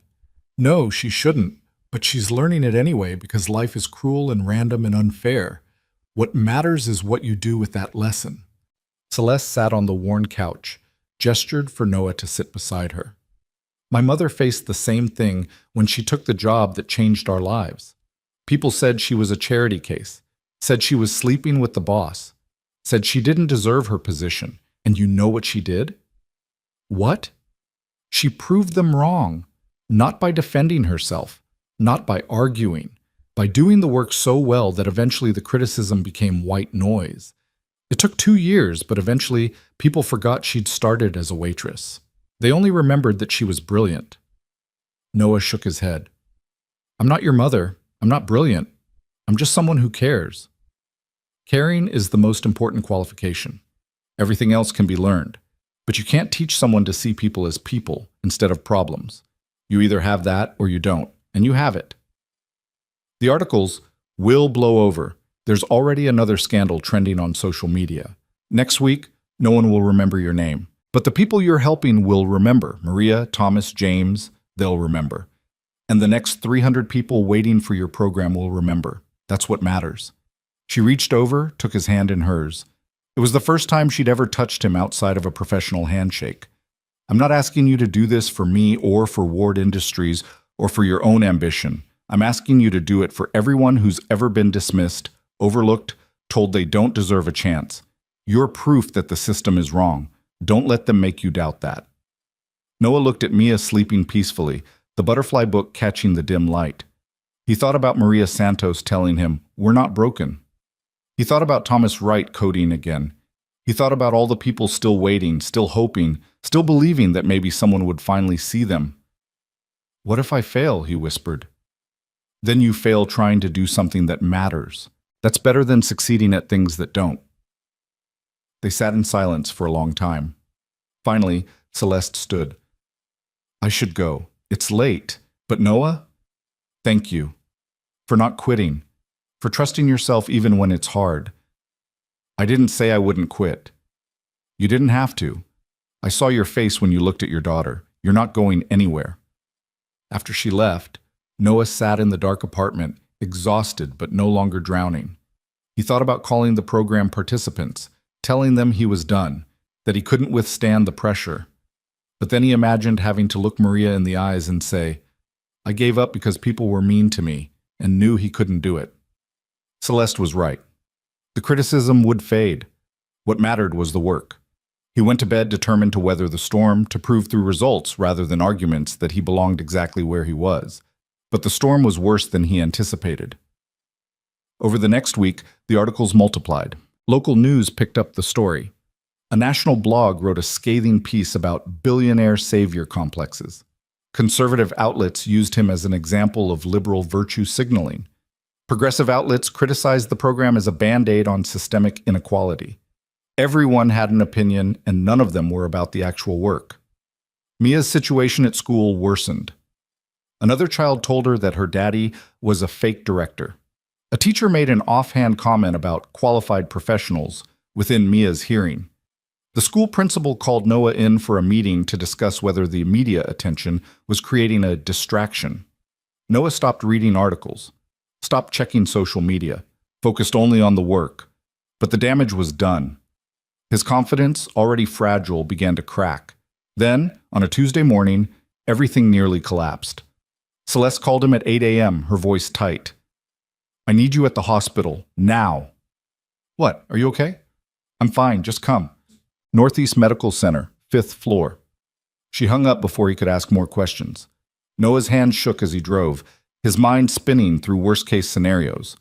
No, she shouldn't, but she's learning it anyway because life is cruel and random and unfair. What matters is what you do with that lesson. Celeste sat on the worn couch, gestured for Noah to sit beside her. My mother faced the same thing when she took the job that changed our lives. People said she was a charity case, said she was sleeping with the boss, said she didn't deserve her position, and you know what she did? What? She proved them wrong, not by defending herself, not by arguing, by doing the work so well that eventually the criticism became white noise. It took 2 years, but eventually people forgot she'd started as a waitress. They only remembered that she was brilliant. Noah shook his head. I'm not your mother. I'm not brilliant. I'm just someone who cares. Caring is the most important qualification. Everything else can be learned. But you can't teach someone to see people as people instead of problems. You either have that or you don't, and you have it. The articles will blow over. There's already another scandal trending on social media. Next week, no one will remember your name. But the people you're helping will remember. Maria, Thomas, James, they'll remember. And the next 300 people waiting for your program will remember. That's what matters. She reached over, took his hand in hers. It was the first time she'd ever touched him outside of a professional handshake. I'm not asking you to do this for me or for Ward Industries or for your own ambition. I'm asking you to do it for everyone who's ever been dismissed, overlooked, told they don't deserve a chance. You're proof that the system is wrong. Don't let them make you doubt that. Noah looked at Mia sleeping peacefully, the butterfly book catching the dim light. He thought about Maria Santos telling him, "We're not broken." He thought about Thomas Wright coding again. He thought about all the people still waiting, still hoping, still believing that maybe someone would finally see them. What if I fail? He whispered. Then you fail trying to do something that matters. That's better than succeeding at things that don't. They sat in silence for a long time. Finally, Celeste stood. I should go. It's late. But Noah, thank you. For not quitting. For trusting yourself even when it's hard. I didn't say I wouldn't quit. You didn't have to. I saw your face when you looked at your daughter. You're not going anywhere. After she left, Noah sat in the dark apartment, exhausted but no longer drowning. He thought about calling the program participants, telling them he was done, that he couldn't withstand the pressure. But then he imagined having to look Maria in the eyes and say, I gave up because people were mean to me and knew he couldn't do it. Celeste was right. The criticism would fade. What mattered was the work. He went to bed determined to weather the storm, to prove through results rather than arguments that he belonged exactly where he was. But the storm was worse than he anticipated. Over the next week, the articles multiplied. Local news picked up the story. A national blog wrote a scathing piece about billionaire savior complexes. Conservative outlets used him as an example of liberal virtue signaling. Progressive outlets criticized the program as a band-aid on systemic inequality. Everyone had an opinion, and none of them were about the actual work. Mia's situation at school worsened. Another child told her that her daddy was a fake director. A teacher made an offhand comment about qualified professionals within Mia's hearing. The school principal called Noah in for a meeting to discuss whether the media attention was creating a distraction. Noah stopped reading articles, stopped checking social media, focused only on the work. But the damage was done. His confidence, already fragile, began to crack. Then, on a Tuesday morning, everything nearly collapsed. Celeste called him at 8 a.m., her voice tight. "I need you at the hospital, now." "What, are you okay?" "I'm fine, just come." Northeast Medical Center, 5th floor. She hung up before he could ask more questions. Noah's hand shook as he drove, his mind spinning through worst-case scenarios.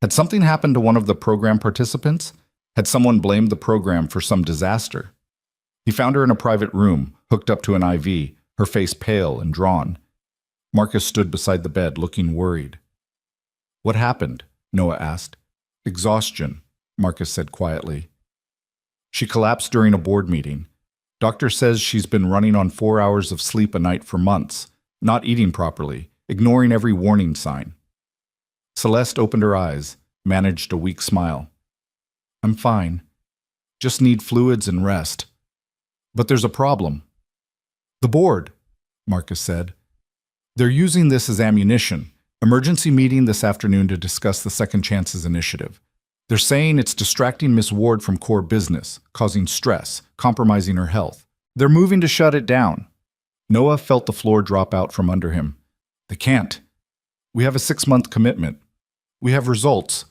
Had something happened to one of the program participants? Had someone blamed the program for some disaster? He found her in a private room, hooked up to an IV, her face pale and drawn. Marcus stood beside the bed, looking worried. "What happened?" Noah asked. "Exhaustion," Marcus said quietly. She collapsed during a board meeting. Doctor says she's been running on 4 hours of sleep a night for months, not eating properly, ignoring every warning sign. Celeste opened her eyes, managed a weak smile. "I'm fine. Just need fluids and rest. But there's a problem." "The board," Marcus said. "They're using this as ammunition. Emergency meeting this afternoon to discuss the Second Chances initiative. They're saying it's distracting Miss Ward from core business, causing stress, compromising her health. They're moving to shut it down." Noah felt the floor drop out from under him. "They can't. We have a 6-month commitment. We have results."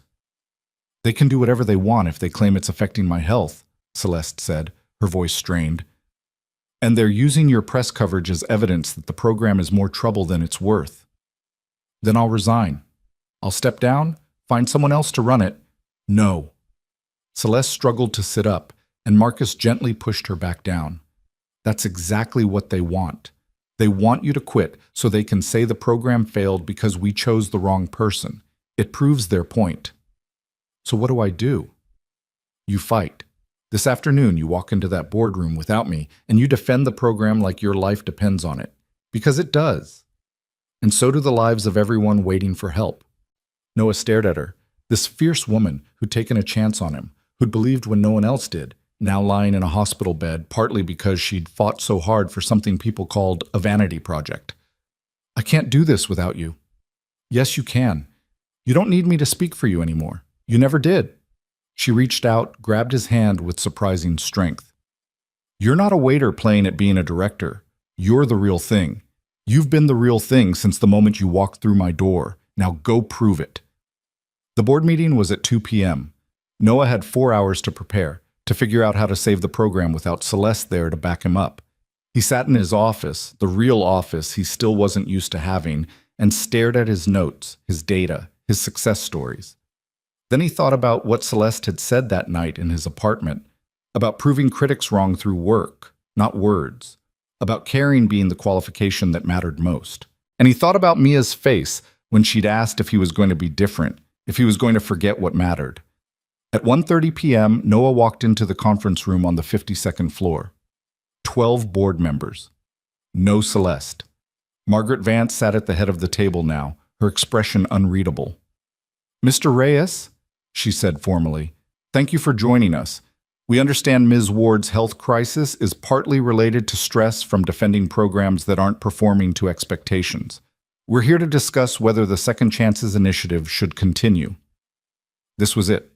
"They can do whatever they want if they claim it's affecting my health," Celeste said, her voice strained. "And they're using your press coverage as evidence that the program is more trouble than it's worth." "Then I'll resign. I'll step down, find someone else to run it." "No." Celeste struggled to sit up, and Marcus gently pushed her back down. "That's exactly what they want. They want you to quit so they can say the program failed because we chose the wrong person. It proves their point." "So what do I do?" "You fight. This afternoon you walk into that boardroom without me, and you defend the program like your life depends on it. Because it does. And so do the lives of everyone waiting for help." Noah stared at her. This fierce woman who'd taken a chance on him, who'd believed when no one else did, now lying in a hospital bed partly because she'd fought so hard for something people called a vanity project. "I can't do this without you." "Yes, you can. You don't need me to speak for you anymore. You never did." She reached out, grabbed his hand with surprising strength. "You're not a waiter playing at being a director. You're the real thing. You've been the real thing since the moment you walked through my door. Now go prove it." The board meeting was at 2 p.m. Noah had 4 hours to prepare, to figure out how to save the program without Celeste there to back him up. He sat in his office, the real office he still wasn't used to having, and stared at his notes, his data, his success stories. Then he thought about what Celeste had said that night in his apartment, about proving critics wrong through work, not words, about caring being the qualification that mattered most. And he thought about Mia's face when she'd asked if he was going to be different, if he was going to forget what mattered. At 1:30 p.m., Noah walked into the conference room on the 52nd floor. 12 board members. No Celeste. Margaret Vance sat at the head of the table now, her expression unreadable. "Mr. Reyes," she said formally, "thank you for joining us. We understand Ms. Ward's health crisis is partly related to stress from defending programs that aren't performing to expectations. We're here to discuss whether the Second Chances initiative should continue." This was it.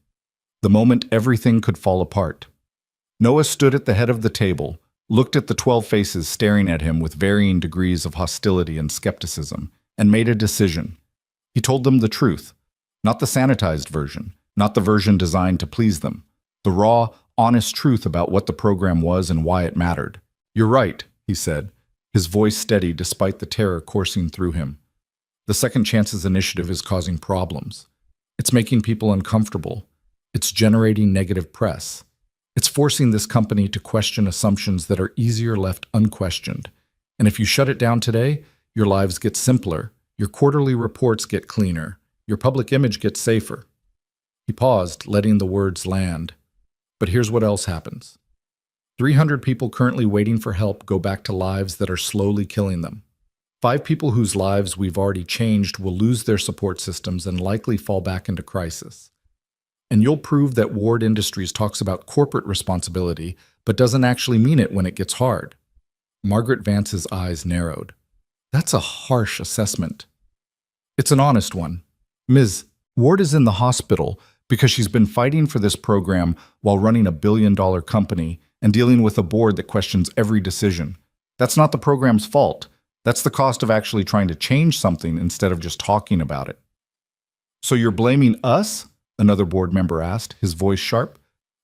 The moment everything could fall apart. Noah stood at the head of the table, looked at the 12 faces staring at him with varying degrees of hostility and skepticism, and made a decision. He told them the truth, not the sanitized version, not the version designed to please them, the raw, honest truth about what the program was and why it mattered. "You're right," he said, his voice steady despite the terror coursing through him. "The Second Chances initiative is causing problems. It's making people uncomfortable. It's generating negative press. It's forcing this company to question assumptions that are easier left unquestioned. And if you shut it down today, your lives get simpler, your quarterly reports get cleaner, your public image gets safer. He paused, letting the words land. But here's what else happens. 300 people currently waiting for help go back to lives that are slowly killing them. 5 people whose lives we've already changed will lose their support systems and likely fall back into crisis. And you'll prove that Ward Industries talks about corporate responsibility, but doesn't actually mean it when it gets hard. Margaret Vance's eyes narrowed. That's a harsh assessment. It's an honest one. Ms. Ward is in the hospital because she's been fighting for this program while running a billion-dollar company and dealing with a board that questions every decision. That's not the program's fault. That's the cost of actually trying to change something instead of just talking about it. So you're blaming us? Another board member asked, his voice sharp.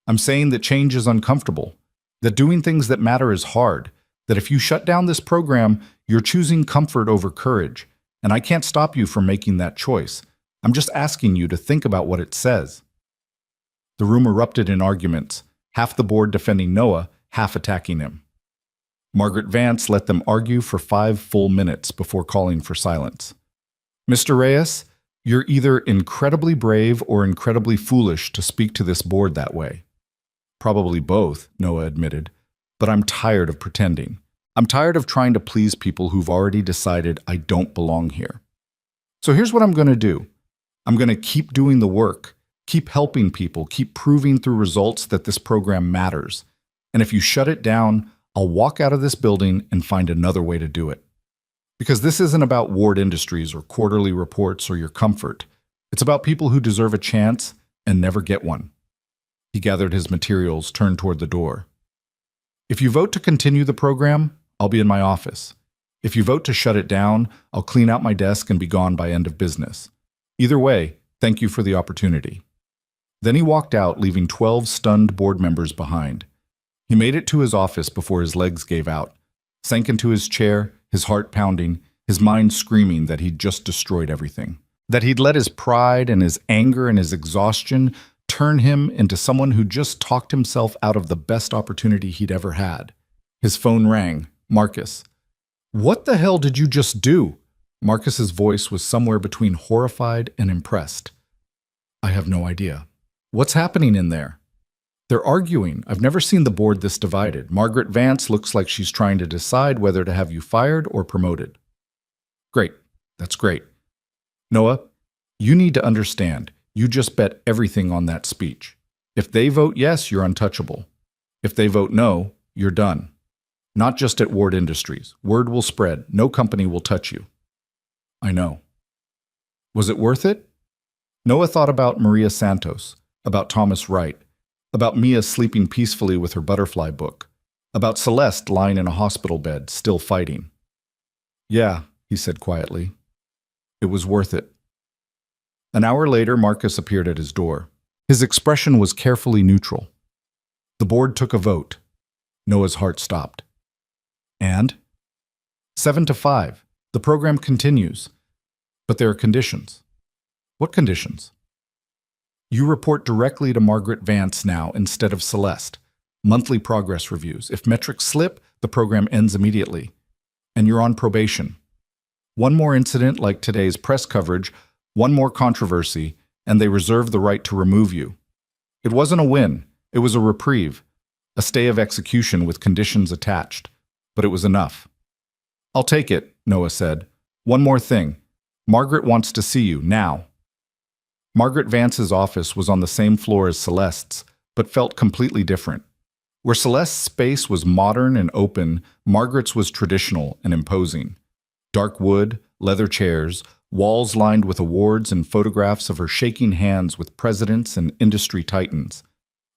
I'm saying that change is uncomfortable, that doing things that matter is hard, that if you shut down this program, you're choosing comfort over courage, and I can't stop you from making that choice. I'm just asking you to think about what it says. The room erupted in arguments, half the board defending Noah, half attacking him. Margaret Vance let them argue for 5 full minutes before calling for silence. Mr. Reyes, you're either incredibly brave or incredibly foolish to speak to this board that way. Probably both, Noah admitted, but I'm tired of pretending. I'm tired of trying to please people who've already decided I don't belong here. So here's what I'm going to do. I'm going to keep doing the work, keep helping people, keep proving through results that this program matters. And if you shut it down, I'll walk out of this building and find another way to do it. Because this isn't about Ward Industries or quarterly reports or your comfort. It's about people who deserve a chance and never get one. He gathered his materials, turned toward the door. If you vote to continue the program, I'll be in my office. If you vote to shut it down, I'll clean out my desk and be gone by end of business. Either way, thank you for the opportunity. Then he walked out, leaving 12 stunned board members behind. He made it to his office before his legs gave out, sank into his chair, his heart pounding, his mind screaming that he'd just destroyed everything. That he'd let his pride and his anger and his exhaustion turn him into someone who just talked himself out of the best opportunity he'd ever had. His phone rang. Marcus. What the hell did you just do? Marcus's voice was somewhere between horrified and impressed. I have no idea. What's happening in there? They're arguing. I've never seen the board this divided. Margaret Vance looks like she's trying to decide whether to have you fired or promoted. Great. That's great. Noah, you need to understand. You just bet everything on that speech. If they vote yes, you're untouchable. If they vote no, you're done. Not just at Ward Industries. Word will spread. No company will touch you. I know. Was it worth it? Noah thought about Maria Santos, about Thomas Wright, about Mia sleeping peacefully with her butterfly book, about Celeste lying in a hospital bed, still fighting. Yeah, he said quietly. It was worth it. An hour later, Marcus appeared at his door. His expression was carefully neutral. The board took a vote. Noah's heart stopped. And? 7-5. The program continues. But there are conditions. What conditions? You report directly to Margaret Vance now instead of Celeste. Monthly progress reviews. If metrics slip, the program ends immediately. And you're on probation. One more incident like today's press coverage, one more controversy, and they reserve the right to remove you. It wasn't a win. It was a reprieve. A stay of execution with conditions attached. But it was enough. I'll take it, Noah said. One more thing. Margaret wants to see you, now. Margaret Vance's office was on the same floor as Celeste's, but felt completely different. Where Celeste's space was modern and open, Margaret's was traditional and imposing. Dark wood, leather chairs, walls lined with awards and photographs of her shaking hands with presidents and industry titans.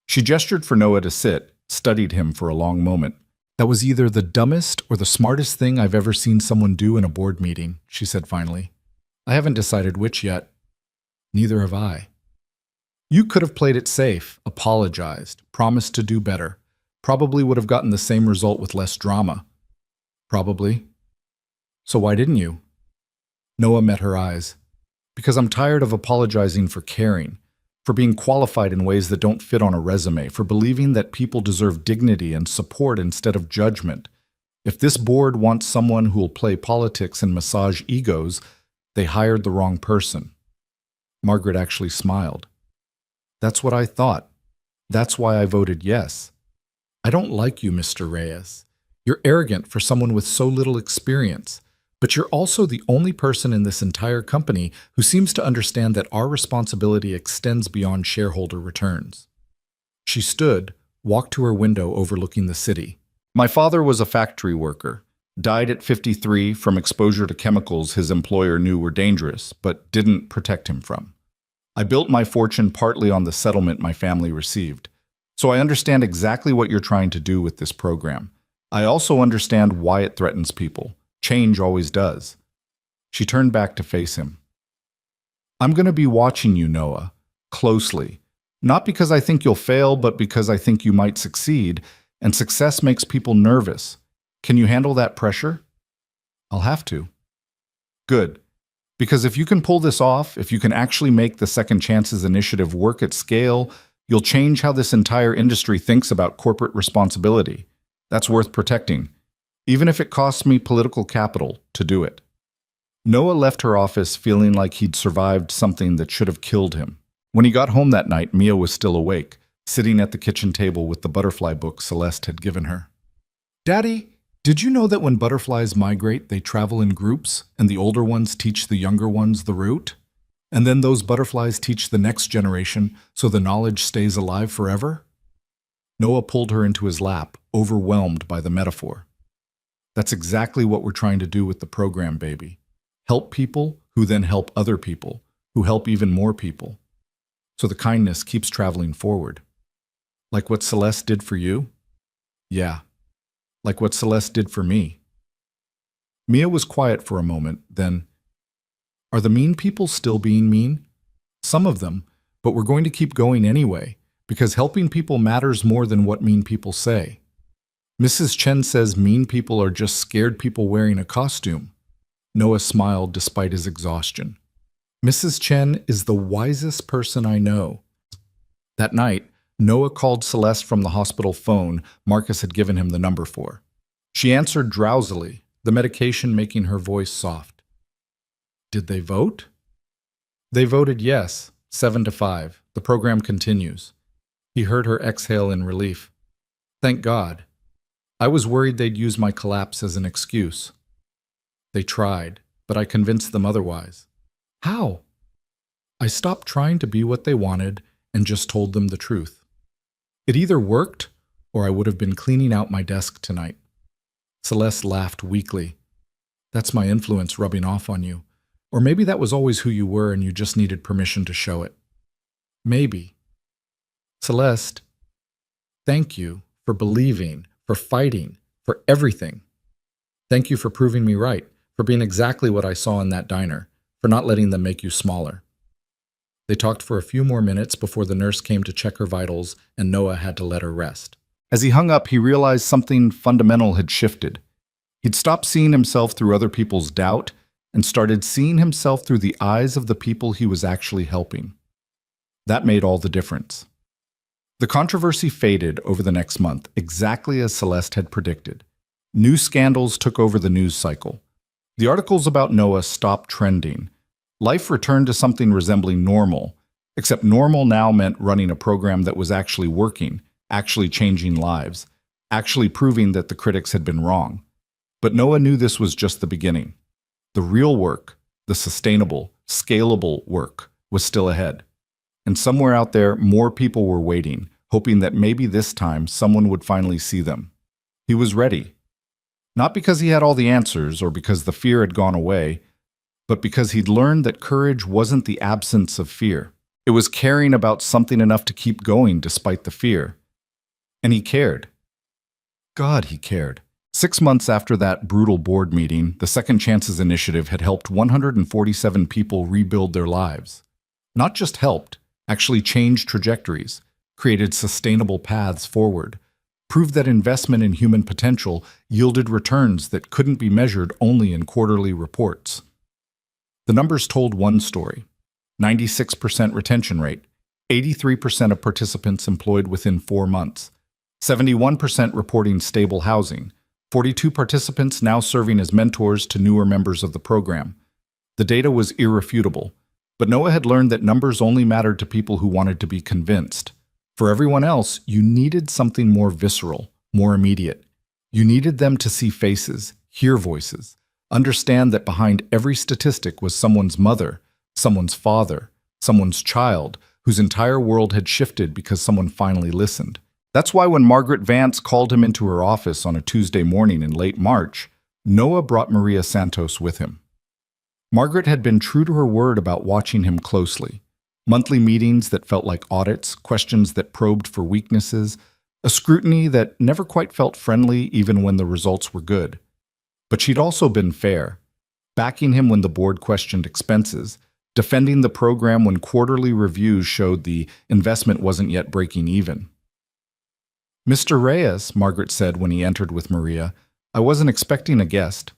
She gestured for Noah to sit, studied him for a long moment. That was either the dumbest or the smartest thing I've ever seen someone do in a board meeting, she said finally. I haven't decided which yet. Neither have I. You could have played it safe, apologized, promised to do better. Probably would have gotten the same result with less drama. Probably. So why didn't you? Noah met her eyes. Because I'm tired of apologizing for caring. for being qualified in ways that don't fit on a resume, for believing that people deserve dignity and support instead of judgment. If this board wants someone who'll play politics and massage egos, they hired the wrong person. Margaret actually smiled. That's what I thought. That's why I voted yes. I don't like you, Mr. Reyes. You're arrogant for someone with so little experience. But you're also the only person in this entire company who seems to understand that our responsibility extends beyond shareholder returns. She stood, walked to her window overlooking the city. My father was a factory worker, died at 53 from exposure to chemicals his employer knew were dangerous, but didn't protect him from. I built my fortune partly on the settlement my family received. So I understand exactly what you're trying to do with this program. I also understand why it threatens people. Change always does. She turned back to face him. I'm going to be watching you, Noah, closely. Not because I think you'll fail, but because I think you might succeed, and success makes people nervous. Can you handle that pressure? I'll have to. Good. Because if you can pull this off, if you can actually make the Second Chances initiative work at scale, you'll change how this entire industry thinks about corporate responsibility. That's worth protecting, even if it costs me political capital to do it. Noah left her office feeling like he'd survived something that should have killed him. When he got home that night, Mia was still awake, sitting at the kitchen table with the butterfly book Celeste had given her. Daddy, did you know that when butterflies migrate, they travel in groups, and the older ones teach the younger ones the route? And then those butterflies teach the next generation, so the knowledge stays alive forever? Noah pulled her into his lap, overwhelmed by the metaphor. That's exactly what we're trying to do with the program, baby. Help people who then help other people, who help even more people. So the kindness keeps traveling forward. Like what Celeste did for you? Yeah. Like what Celeste did for me. Mia was quiet for a moment, then, are the mean people still being mean? Some of them, but we're going to keep going anyway, because helping people matters more than what mean people say. Mrs. Chen says mean people are just scared people wearing a costume. Noah smiled despite his exhaustion. Mrs. Chen is the wisest person I know. That night, Noah called Celeste from the hospital phone Marcus had given him the number for. She answered drowsily, the medication making her voice soft. Did they vote? They voted yes, 7-5. The program continues. He heard her exhale in relief. Thank God. I was worried they'd use my collapse as an excuse. They tried, but I convinced them otherwise. How? I stopped trying to be what they wanted and just told them the truth. It either worked, or I would have been cleaning out my desk tonight. Celeste laughed weakly. That's my influence rubbing off on you. Or maybe that was always who you were and you just needed permission to show it. Maybe. Celeste, thank you for believing, for fighting, for everything. Thank you for proving me right, for being exactly what I saw in that diner, for not letting them make you smaller. They talked for a few more minutes before the nurse came to check her vitals, and Noah had to let her rest. As he hung up, he realized something fundamental had shifted. He'd stopped seeing himself through other people's doubt and started seeing himself through the eyes of the people he was actually helping. That made all the difference. The controversy faded over the next month, exactly as Celeste had predicted. New scandals took over the news cycle. The articles about Noah stopped trending. Life returned to something resembling normal, except normal now meant running a program that was actually working, actually changing lives, actually proving that the critics had been wrong. But Noah knew this was just the beginning. The real work, the sustainable, scalable work, was still ahead. And somewhere out there, more people were waiting, hoping that maybe this time someone would finally see them. He was ready. Not because he had all the answers or because the fear had gone away, but because he'd learned that courage wasn't the absence of fear. It was caring about something enough to keep going despite the fear. And he cared. God, he cared. 6 months after that brutal board meeting, the Second Chances initiative had helped 147 people rebuild their lives. Not just helped, actually changed trajectories, created sustainable paths forward, proved that investment in human potential yielded returns that couldn't be measured only in quarterly reports. The numbers told one story: 96% retention rate, 83% of participants employed within 4 months, 71% reporting stable housing, 42 participants now serving as mentors to newer members of the program. The data was irrefutable, but Noah had learned that numbers only mattered to people who wanted to be convinced. For everyone else, you needed something more visceral, more immediate. You needed them to see faces, hear voices, understand that behind every statistic was someone's mother, someone's father, someone's child, whose entire world had shifted because someone finally listened. That's why when Margaret Vance called him into her office on a Tuesday morning in late March, Noah brought Maria Santos with him. Margaret had been true to her word about watching him closely. Monthly meetings that felt like audits, questions that probed for weaknesses, a scrutiny that never quite felt friendly even when the results were good. But she'd also been fair, backing him when the board questioned expenses, defending the program when quarterly reviews showed the investment wasn't yet breaking even. "Mr. Reyes," Margaret said when he entered with Maria, "I wasn't expecting a guest."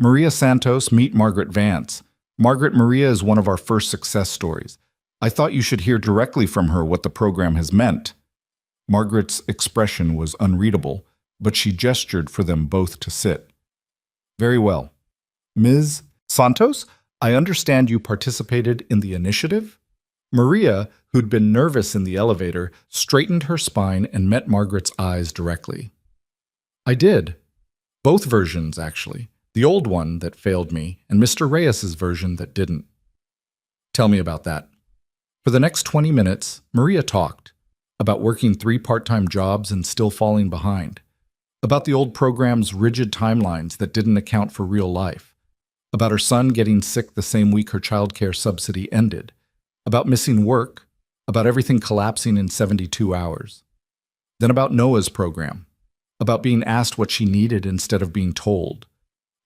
"Maria Santos, meet Margaret Vance. Margaret, Maria is one of our first success stories. I thought you should hear directly from her what the program has meant." Margaret's expression was unreadable, but she gestured for them both to sit. "Very well. Ms. Santos, I understand you participated in the initiative?" Maria, who'd been nervous in the elevator, straightened her spine and met Margaret's eyes directly. "I did. Both versions, actually. The old one that failed me, and Mr. Reyes's version that didn't." "Tell me about that." For the next 20 minutes, Maria talked about working 3 part-time jobs and still falling behind, about the old program's rigid timelines that didn't account for real life, about her son getting sick the same week her childcare subsidy ended, about missing work, about everything collapsing in 72 hours. Then about Noah's program, about being asked what she needed instead of being told,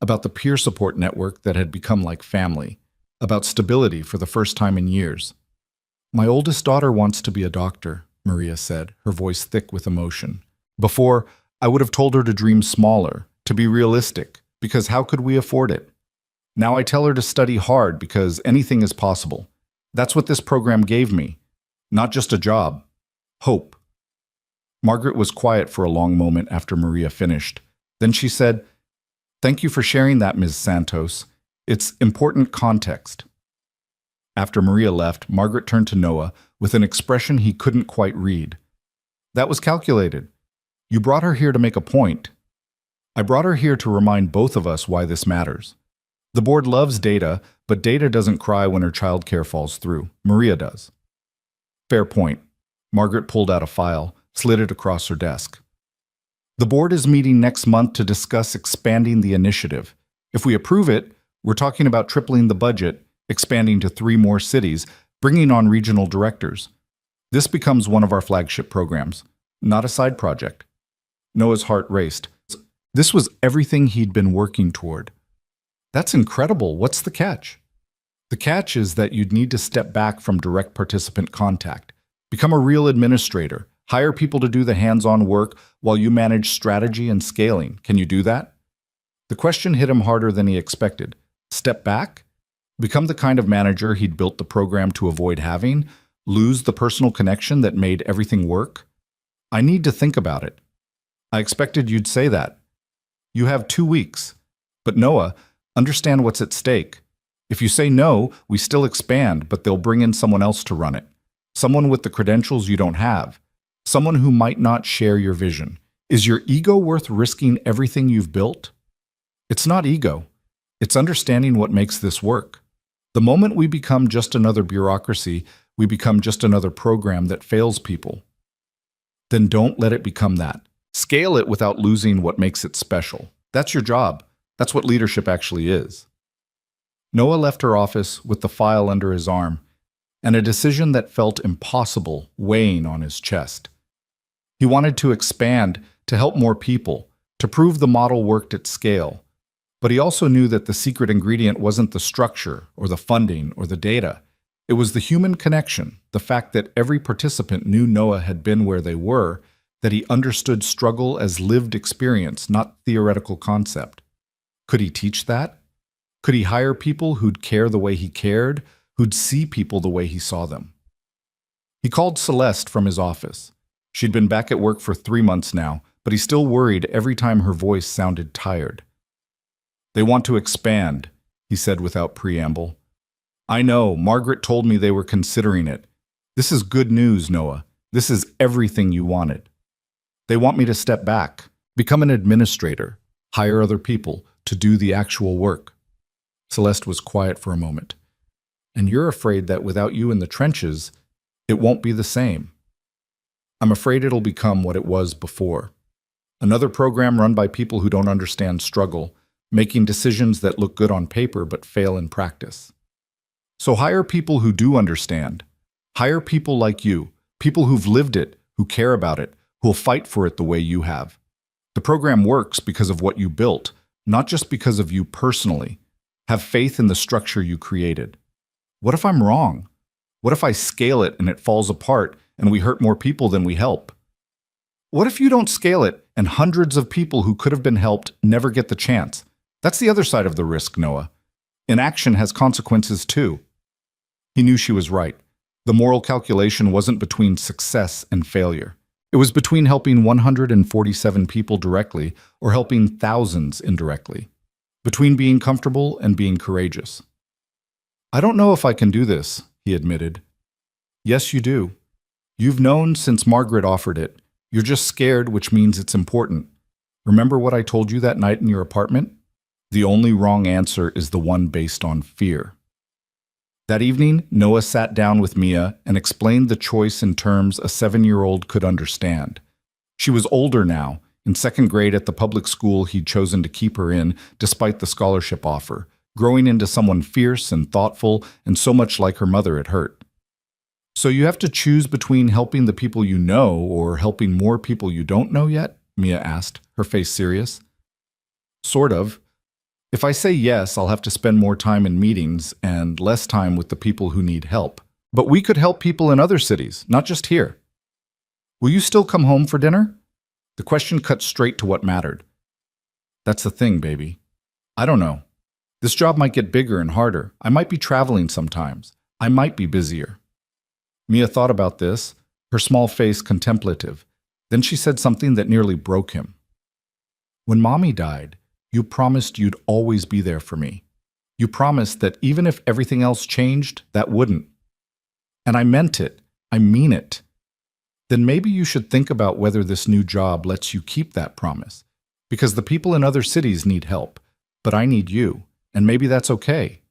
about the peer support network that had become like family, about stability for the first time in years. "My oldest daughter wants to be a doctor," Maria said, her voice thick with emotion. "Before, I would have told her to dream smaller, to be realistic, because how could we afford it? Now I tell her to study hard because anything is possible. That's what this program gave me. Not just a job. Hope." Margaret was quiet for a long moment after Maria finished. Then she said, "Thank you for sharing that, Ms. Santos. It's important context." After Maria left, Margaret turned to Noah with an expression he couldn't quite read. "That was calculated. You brought her here to make a point." "I brought her here to remind both of us why this matters. The board loves data, but data doesn't cry when her childcare falls through. Maria does." "Fair point." Margaret pulled out a file, slid it across her desk. "The board is meeting next month to discuss expanding the initiative. If we approve it, we're talking about tripling the budget, expanding to 3 more cities, bringing on regional directors. This becomes one of our flagship programs, not a side project." Noah's heart raced. This was everything he'd been working toward. "That's incredible. What's the catch?" "The catch is that you'd need to step back from direct participant contact, become a real administrator, hire people to do the hands-on work while you manage strategy and scaling. Can you do that?" The question hit him harder than he expected. Step back? Become the kind of manager he'd built the program to avoid having? Lose the personal connection that made everything work? "I need to think about it." "I expected you'd say that." "You have 2 weeks. But Noah, understand what's at stake. If you say no, we still expand, but they'll bring in someone else to run it. Someone with the credentials you don't have. Someone who might not share your vision. Is your ego worth risking everything you've built?" "It's not ego. It's understanding what makes this work. The moment we become just another bureaucracy, we become just another program that fails people." "Then don't let it become that. Scale it without losing what makes it special. That's your job. That's what leadership actually is." Noah left her office with the file under his arm, and a decision that felt impossible weighing on his chest. He wanted to expand, to help more people, to prove the model worked at scale. But he also knew that the secret ingredient wasn't the structure or the funding or the data. It was the human connection, the fact that every participant knew Noah had been where they were, that he understood struggle as lived experience, not theoretical concept. Could he teach that? Could he hire people who'd care the way he cared, who'd see people the way he saw them? He called Celeste from his office. She'd been back at work for 3 months now, but he still worried every time her voice sounded tired. "They want to expand," he said without preamble. "I know, Margaret told me they were considering it. This is good news, Noah. This is everything you wanted. They want me to step back, become an administrator, hire other people to do the actual work." Celeste was quiet for a moment. "And you're afraid that without you in the trenches, it won't be the same." "I'm afraid it'll become what it was before. Another program run by people who don't understand struggle, making decisions that look good on paper but fail in practice. So hire people who do understand. Hire people like you, people who've lived it, who care about it, who'll fight for it the way you have. The program works because of what you built, not just because of you personally. Have faith in the structure you created. What if I'm wrong? What if I scale it and it falls apart and we hurt more people than we help? What if you don't scale it and hundreds of people who could have been helped never get the chance? That's the other side of the risk, Noah. Inaction has consequences too." He knew she was right. The moral calculation wasn't between success and failure. It was between helping 147 people directly or helping thousands indirectly. Between being comfortable and being courageous. "I don't know if I can do this," he admitted. "Yes, you do. You've known since Margaret offered it. You're just scared, which means it's important. Remember what I told you that night in your apartment? The only wrong answer is the one based on fear." That evening, Noah sat down with Mia and explained the choice in terms a 7-year-old could understand. She was older now, in 2nd grade at the public school he'd chosen to keep her in despite the scholarship offer, growing into someone fierce and thoughtful and so much like her mother at hurt. "So you have to choose between helping the people you know or helping more people you don't know yet?" Mia asked, her face serious. "Sort of. If I say yes, I'll have to spend more time in meetings and less time with the people who need help. But we could help people in other cities, not just here. Will you still come home for dinner?" The question cut straight to what mattered. "That's the thing, baby. I don't know. This job might get bigger and harder. I might be traveling sometimes. I might be busier." Mia thought about this, her small face contemplative. Then she said something that nearly broke him. "When Mommy died, you promised you'd always be there for me. You promised that even if everything else changed, that wouldn't. And I meant it. I mean it. Then maybe you should think about whether this new job lets you keep that promise. Because the people in other cities need help, but I need you, and maybe that's okay."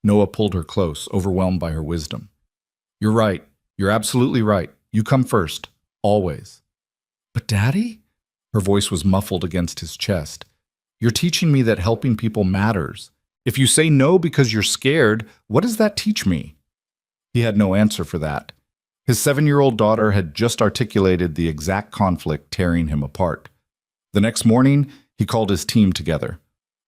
Noah pulled her close, overwhelmed by her wisdom. "You're right. You're absolutely right. You come first. Always." "But Daddy?" Her voice was muffled against his chest. "You're teaching me that helping people matters. If you say no because you're scared, what does that teach me?" He had no answer for that. His 7-year-old daughter had just articulated the exact conflict tearing him apart. The next morning, he called his team together.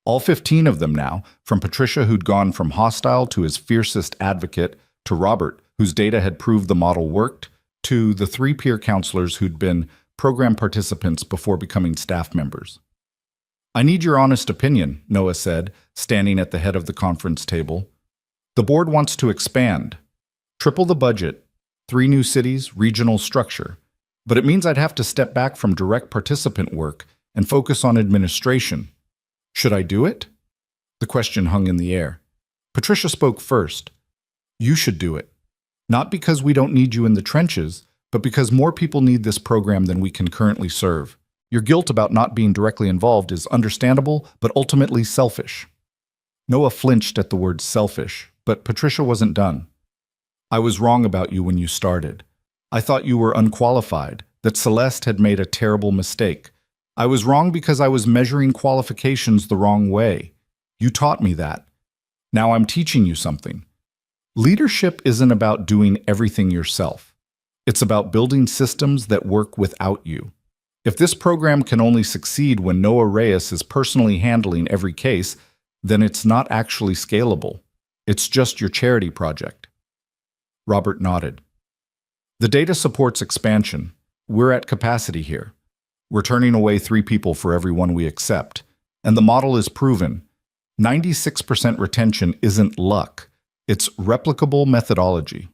All 15 of them now, from Patricia, who'd gone from hostile to his fiercest advocate, to Robert, whose data had proved the model worked, to the 3 peer counselors who'd been program participants before becoming staff members. "I need your honest opinion," Noah said, standing at the head of the conference table. "The board wants to expand. Triple the budget, 3 new cities, regional structure. But it means I'd have to step back from direct participant work and focus on administration. Should I do it?" The question hung in the air. Patricia spoke first. "You should do it. Not because we don't need you in the trenches, but because more people need this program than we can currently serve. Your guilt about not being directly involved is understandable, but ultimately selfish." Noah flinched at the word selfish, but Patricia wasn't done. "I was wrong about you when you started. I thought you were unqualified, that Celeste had made a terrible mistake. I was wrong because I was measuring qualifications the wrong way. You taught me that. Now I'm teaching you something. Leadership isn't about doing everything yourself. It's about building systems that work without you. If this program can only succeed when Noah Reyes is personally handling every case, then it's not actually scalable. It's just your charity project." Robert nodded. "The data supports expansion. We're at capacity here. We're turning away 3 people for every one we accept. And the model is proven. 96% retention isn't luck. It's replicable methodology."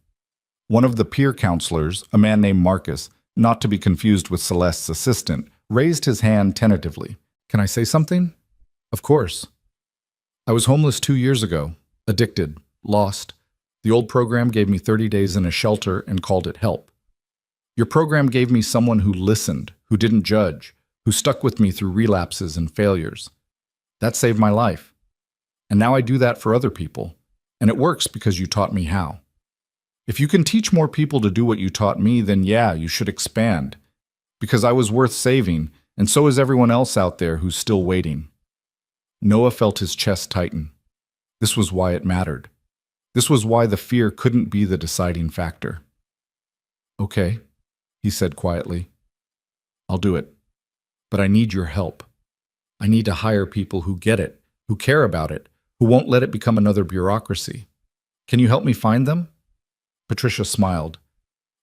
One of the peer counselors, a man named Marcus, not to be confused with Celeste's assistant, raised his hand tentatively. Can I say something? Of course. I was homeless 2 years ago, addicted, lost. The old program gave me 30 days in a shelter and called it help. Your program gave me someone who listened, who didn't judge, who stuck with me through relapses and failures. That saved my life. And now I do that for other people. And it works because you taught me how. If you can teach more people to do what you taught me, then yeah, you should expand. Because I was worth saving, and so is everyone else out there who's still waiting. Noah felt his chest tighten. This was why it mattered. This was why the fear couldn't be the deciding factor. Okay, he said quietly. I'll do it. But I need your help. I need to hire people who get it, who care about it, who won't let it become another bureaucracy. Can you help me find them? Patricia smiled.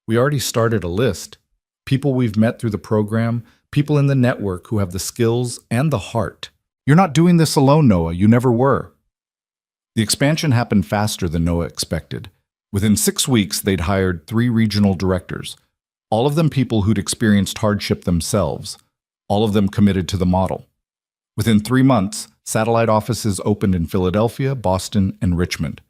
We already started a list. People we've met through the program, people in the network who have the skills and the heart. You're not doing this alone, Noah. You never were. The expansion happened faster than Noah expected. Within 6 weeks, they'd hired 3 regional directors, all of them people who'd experienced hardship themselves, all of them committed to the model. Within 3 months, satellite offices opened in Philadelphia, Boston, and Richmond.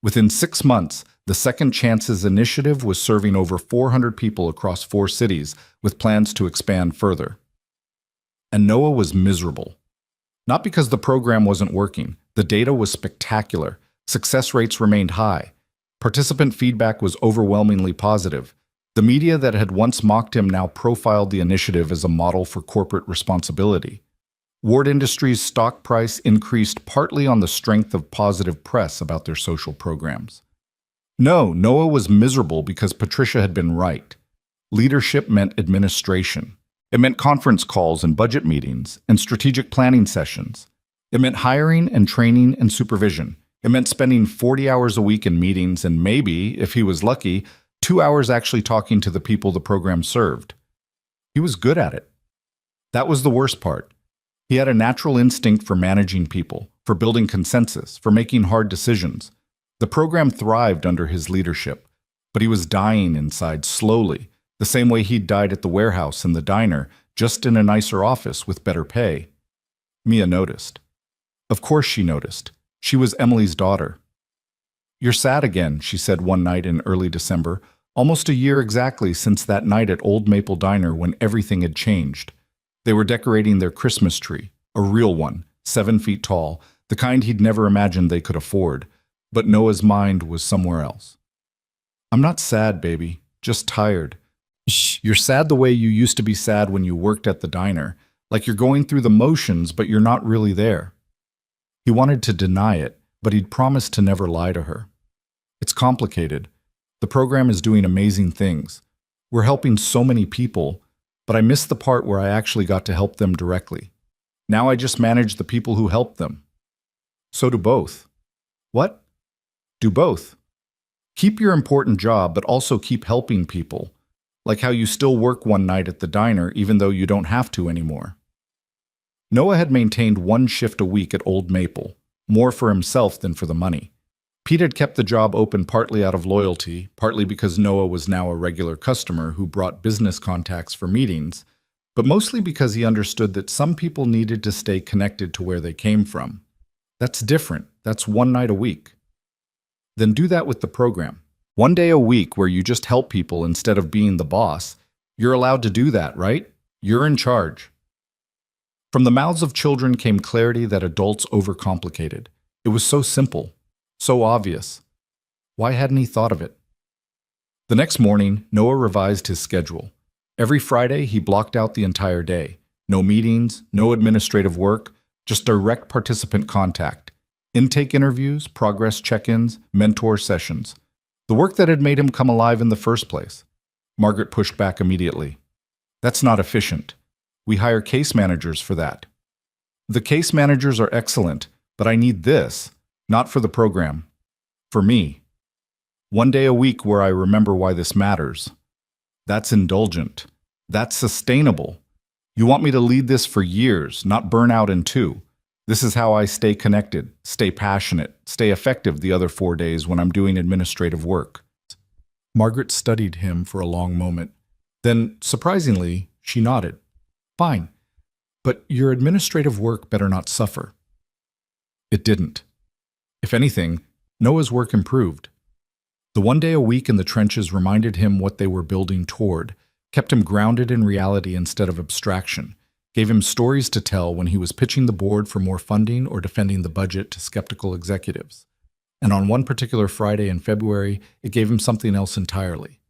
Within 6 months, the Second Chances Initiative was serving over 400 people across 4 cities, with plans to expand further. And Noah was miserable. Not because the program wasn't working. The data was spectacular. Success rates remained high. Participant feedback was overwhelmingly positive. The media that had once mocked him now profiled the initiative as a model for corporate responsibility. Ward Industries' stock price increased partly on the strength of positive press about their social programs. No, Noah was miserable because Patricia had been right. Leadership meant administration. It meant conference calls and budget meetings and strategic planning sessions. It meant hiring and training and supervision. It meant spending 40 hours a week in meetings and maybe, if he was lucky, 2 hours actually talking to the people the program served. He was good at it. That was the worst part. He had a natural instinct for managing people, for building consensus, for making hard decisions. The program thrived under his leadership, but he was dying inside slowly, the same way he'd died at the warehouse and the diner, just in a nicer office with better pay. Mia noticed. Of course she noticed. She was Emily's daughter. You're sad again, she said one night in early December, almost a year exactly since that night at Old Maple Diner when everything had changed. They were decorating their Christmas tree, a real one, 7 feet tall, the kind he'd never imagined they could afford. But Noah's mind was somewhere else. I'm not sad, baby, just tired. Shh, you're sad the way you used to be sad when you worked at the diner, like you're going through the motions, but you're not really there. He wanted to deny it, but he'd promised to never lie to her. It's complicated. The program is doing amazing things. We're helping so many people, but I missed the part where I actually got to help them directly. Now I just manage the people who help them. So do both. What? Do both. Keep your important job, but also keep helping people, like how you still work one night at the diner even though you don't have to anymore. Noah had maintained 1 shift a week at Old Maple, more for himself than for the money. Pete had kept the job open partly out of loyalty, partly because Noah was now a regular customer who brought business contacts for meetings, but mostly because he understood that some people needed to stay connected to where they came from. That's different. That's 1 night a week. Then do that with the program. 1 day a week where you just help people instead of being the boss. You're allowed to do that, right? You're in charge. From the mouths of children came clarity that adults overcomplicated. It was so simple, so obvious. Why hadn't he thought of it? The next morning, Noah revised his schedule. Every Friday, he blocked out the entire day. No meetings, no administrative work, just direct participant contact. Intake interviews, progress check-ins, mentor sessions. The work that had made him come alive in the first place. Margaret pushed back immediately. That's not efficient. We hire case managers for that. The case managers are excellent, but I need this, not for the program. For me. 1 day a week where I remember why this matters. That's indulgent. That's sustainable. You want me to lead this for years, not burn out in 2. This is how I stay connected, stay passionate, stay effective the other 4 days when I'm doing administrative work. Margaret studied him for a long moment. Then, surprisingly, she nodded. Fine, but your administrative work better not suffer. It didn't. If anything, Noah's work improved. The 1 day a week in the trenches reminded him what they were building toward, kept him grounded in reality instead of abstraction, gave him stories to tell when he was pitching the board for more funding or defending the budget to skeptical executives. And on one particular Friday in February, it gave him something else entirely.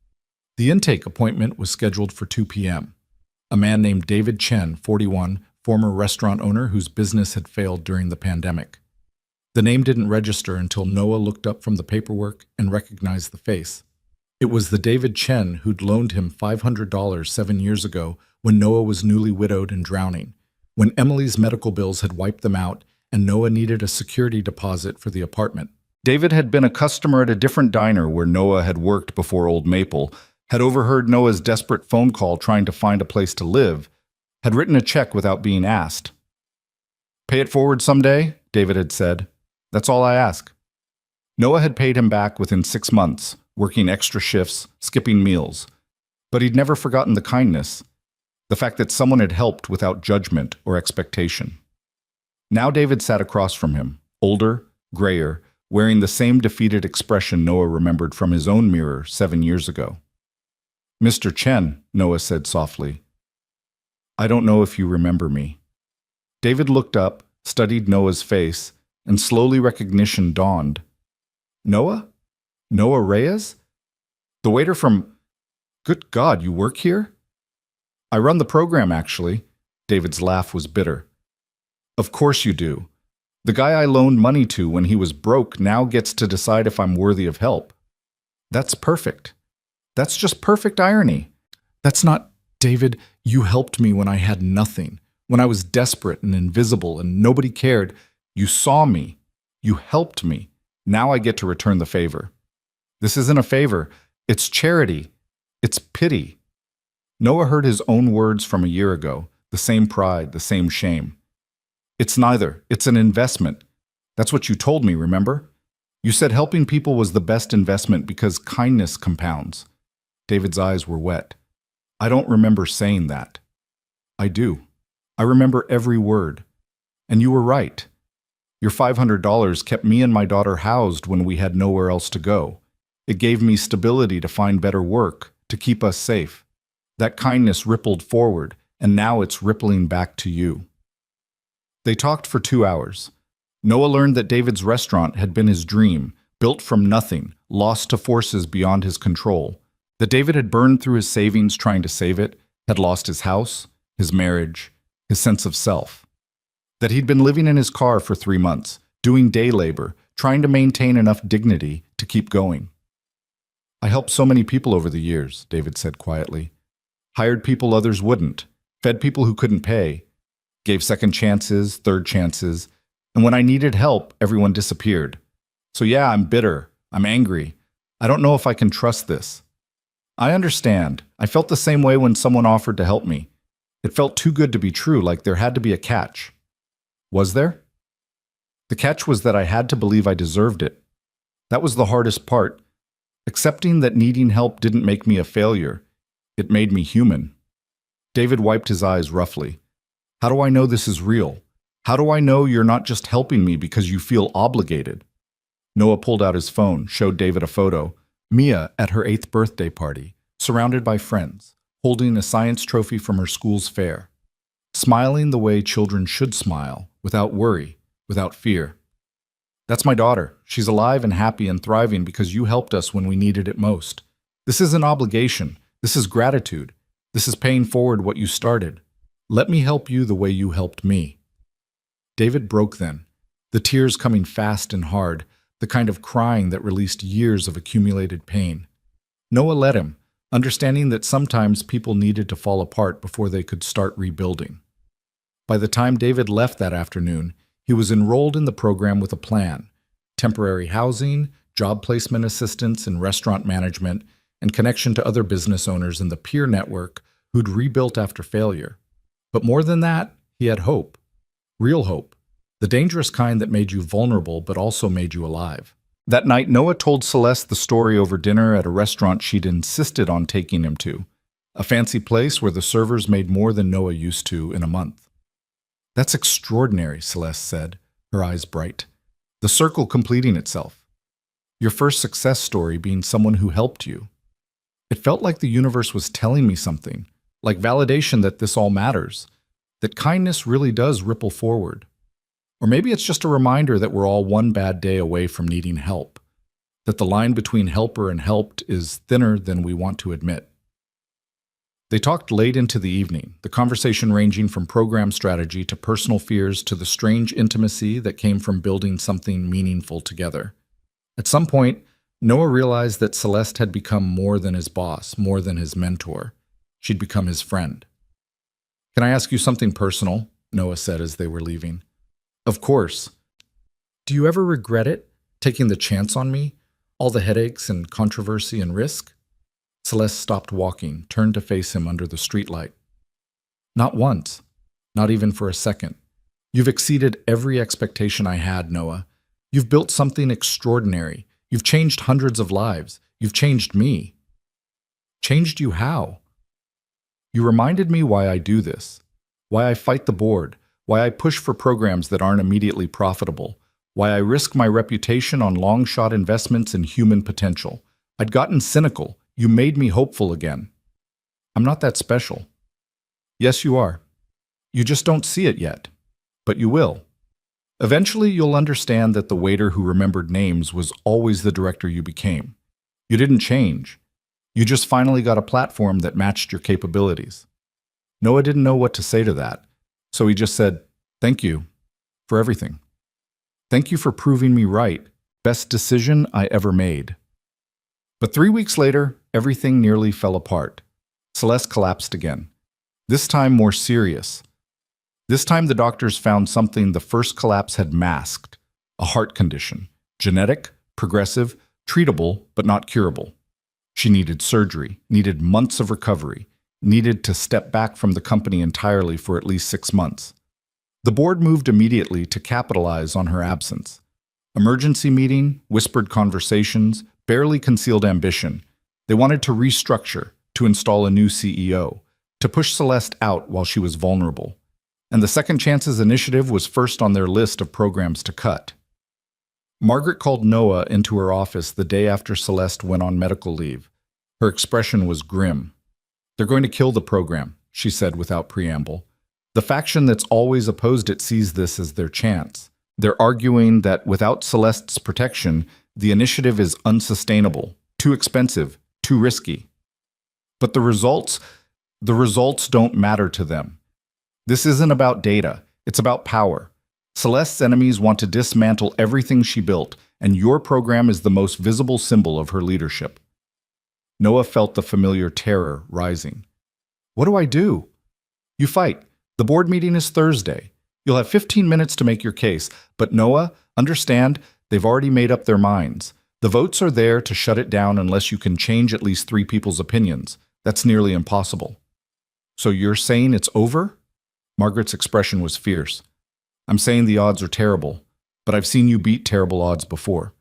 The intake appointment was scheduled for 2 p.m. A man named David Chen, 41, former restaurant owner whose business had failed during the pandemic. The name didn't register until Noah looked up from the paperwork and recognized the face. It was the David Chen who'd loaned him $500 7 years ago when Noah was newly widowed and drowning, when Emily's medical bills had wiped them out and Noah needed a security deposit for the apartment. David had been a customer at a different diner where Noah had worked before Old Maple, had overheard Noah's desperate phone call trying to find a place to live, had written a check without being asked. "Pay it forward someday," David had said. "That's all I ask." Noah had paid him back within 6 months, working extra shifts, skipping meals. But he'd never forgotten the kindness, the fact that someone had helped without judgment or expectation. Now David sat across from him, older, grayer, wearing the same defeated expression Noah remembered from his own mirror 7 years ago. "Mr. Chen," Noah said softly, "I don't know if you remember me." David looked up, studied Noah's face, and slowly recognition dawned. "Noah? Noah Reyes? The waiter from... Good God, you work here?" "I run the program, actually." David's laugh was bitter. "Of course you do. The guy I loaned money to when he was broke now gets to decide if I'm worthy of help. That's perfect. That's just perfect irony." "That's not... David, you helped me when I had nothing, when I was desperate and invisible and nobody cared. You saw me. You helped me. Now I get to return the favor. This isn't a favor. It's charity. It's pity." Noah heard his own words from a year ago, the same pride, the same shame. "It's neither. It's an investment. That's what you told me, remember? You said helping people was the best investment because kindness compounds." David's eyes were wet. "I don't remember saying that." "I do. I remember every word. And you were right. Your $500 kept me and my daughter housed when we had nowhere else to go. It gave me stability to find better work, to keep us safe. That kindness rippled forward, and now it's rippling back to you." They talked for 2 hours. Noah learned that David's restaurant had been his dream, built from nothing, lost to forces beyond his control. That David had burned through his savings trying to save it, had lost his house, his marriage, his sense of self. That he'd been living in his car for 3 months, doing day labor, trying to maintain enough dignity to keep going. "I helped so many people over the years," David said quietly. "Hired people others wouldn't, fed people who couldn't pay, gave second chances, third chances, and when I needed help, everyone disappeared. So yeah, I'm bitter, I'm angry. I don't know if I can trust this. I understand. I felt the same way when someone offered to help me. It felt too good to be true, like there had to be a catch. Was there? The catch was that I had to believe I deserved it. That was the hardest part. Accepting that needing help didn't make me a failure. It made me human." David wiped his eyes roughly. "How do I know this is real? How do I know you're not just helping me because you feel obligated?" Noah pulled out his phone, showed David a photo. Mia at her 8th birthday party, surrounded by friends, holding a science trophy from her school's fair. Smiling the way children should smile, without worry, without fear. "That's my daughter. She's alive and happy and thriving because you helped us when we needed it most. This isn't obligation. This is gratitude. This is paying forward what you started. Let me help you the way you helped me." David broke then, the tears coming fast and hard, the kind of crying that released years of accumulated pain. Noah let him, understanding that sometimes people needed to fall apart before they could start rebuilding. By the time David left that afternoon, he was enrolled in the program with a plan: temporary housing, job placement assistance in restaurant management, and connection to other business owners in the peer network who'd rebuilt after failure. But more than that, he had hope. Real hope. The dangerous kind that made you vulnerable but also made you alive. That night, Noah told Celeste the story over dinner at a restaurant she'd insisted on taking him to, a fancy place where the servers made more than Noah used to in a month. "That's extraordinary," Celeste said, her eyes bright. "The circle completing itself. Your first success story being someone who helped you. It felt like the universe was telling me something, like validation that this all matters, that kindness really does ripple forward. Or maybe it's just a reminder that we're all one bad day away from needing help, that the line between helper and helped is thinner than we want to admit." They talked late into the evening, the conversation ranging from program strategy to personal fears to the strange intimacy that came from building something meaningful together. At some point, Noah realized that Celeste had become more than his boss, more than his mentor. She'd become his friend. "Can I ask you something personal?" Noah said as they were leaving. "Of course. Do you ever regret it, taking the chance on me? All the headaches and controversy and risk?" Celeste stopped walking, turned to face him under the streetlight. "Not once. Not even for a second. You've exceeded every expectation I had, Noah. You've built something extraordinary. You've changed hundreds of lives. You've changed me." "Changed you how?" "You reminded me why I do this, why I fight the board, why I push for programs that aren't immediately profitable, why I risk my reputation on long-shot investments in human potential. I'd gotten cynical. You made me hopeful again. I'm not that special." "Yes, you are. You just don't see it yet. But you will. Eventually, you'll understand that the waiter who remembered names was always the director you became. You didn't change. You just finally got a platform that matched your capabilities." Noah didn't know what to say to that, so he just said, "Thank you for everything. Thank you for proving me right. Best decision I ever made." But 3 weeks later, everything nearly fell apart. Celeste collapsed again. This time more serious. This time the doctors found something the first collapse had masked: a heart condition. Genetic, progressive, treatable, but not curable. She needed surgery, needed months of recovery, needed to step back from the company entirely for at least 6 months. The board moved immediately to capitalize on her absence. Emergency meeting, whispered conversations, barely concealed ambition. They wanted to restructure, to install a new CEO, to push Celeste out while she was vulnerable. And the Second Chances initiative was first on their list of programs to cut. Margaret called Noah into her office the day after Celeste went on medical leave. Her expression was grim. "They're going to kill the program," she said without preamble. "The faction that's always opposed it sees this as their chance. They're arguing that without Celeste's protection, the initiative is unsustainable, too expensive, too risky. But the results don't matter to them. This isn't about data, it's about power. Celeste's enemies want to dismantle everything she built, and your program is the most visible symbol of her leadership." Noah felt the familiar terror rising. "What do I do?" "You fight. The board meeting is Thursday. You'll have 15 minutes to make your case. But Noah, understand, they've already made up their minds. The votes are there to shut it down unless you can change at least 3 people's opinions. That's nearly impossible." "So you're saying it's over?" Margaret's expression was fierce. "I'm saying the odds are terrible, but I've seen you beat terrible odds before.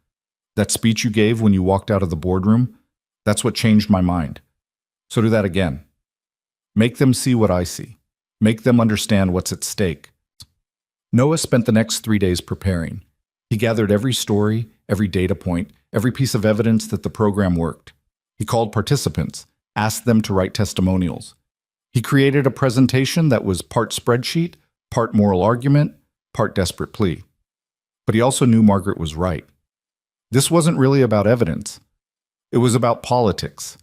That speech you gave when you walked out of the boardroom, that's what changed my mind. So do that again. Make them see what I see. Make them understand what's at stake." Noah spent the next 3 days preparing. He gathered every story, every data point, every piece of evidence that the program worked. He called participants, asked them to write testimonials. He created a presentation that was part spreadsheet, part moral argument, part desperate plea. But he also knew Margaret was right. This wasn't really about evidence. It was about politics.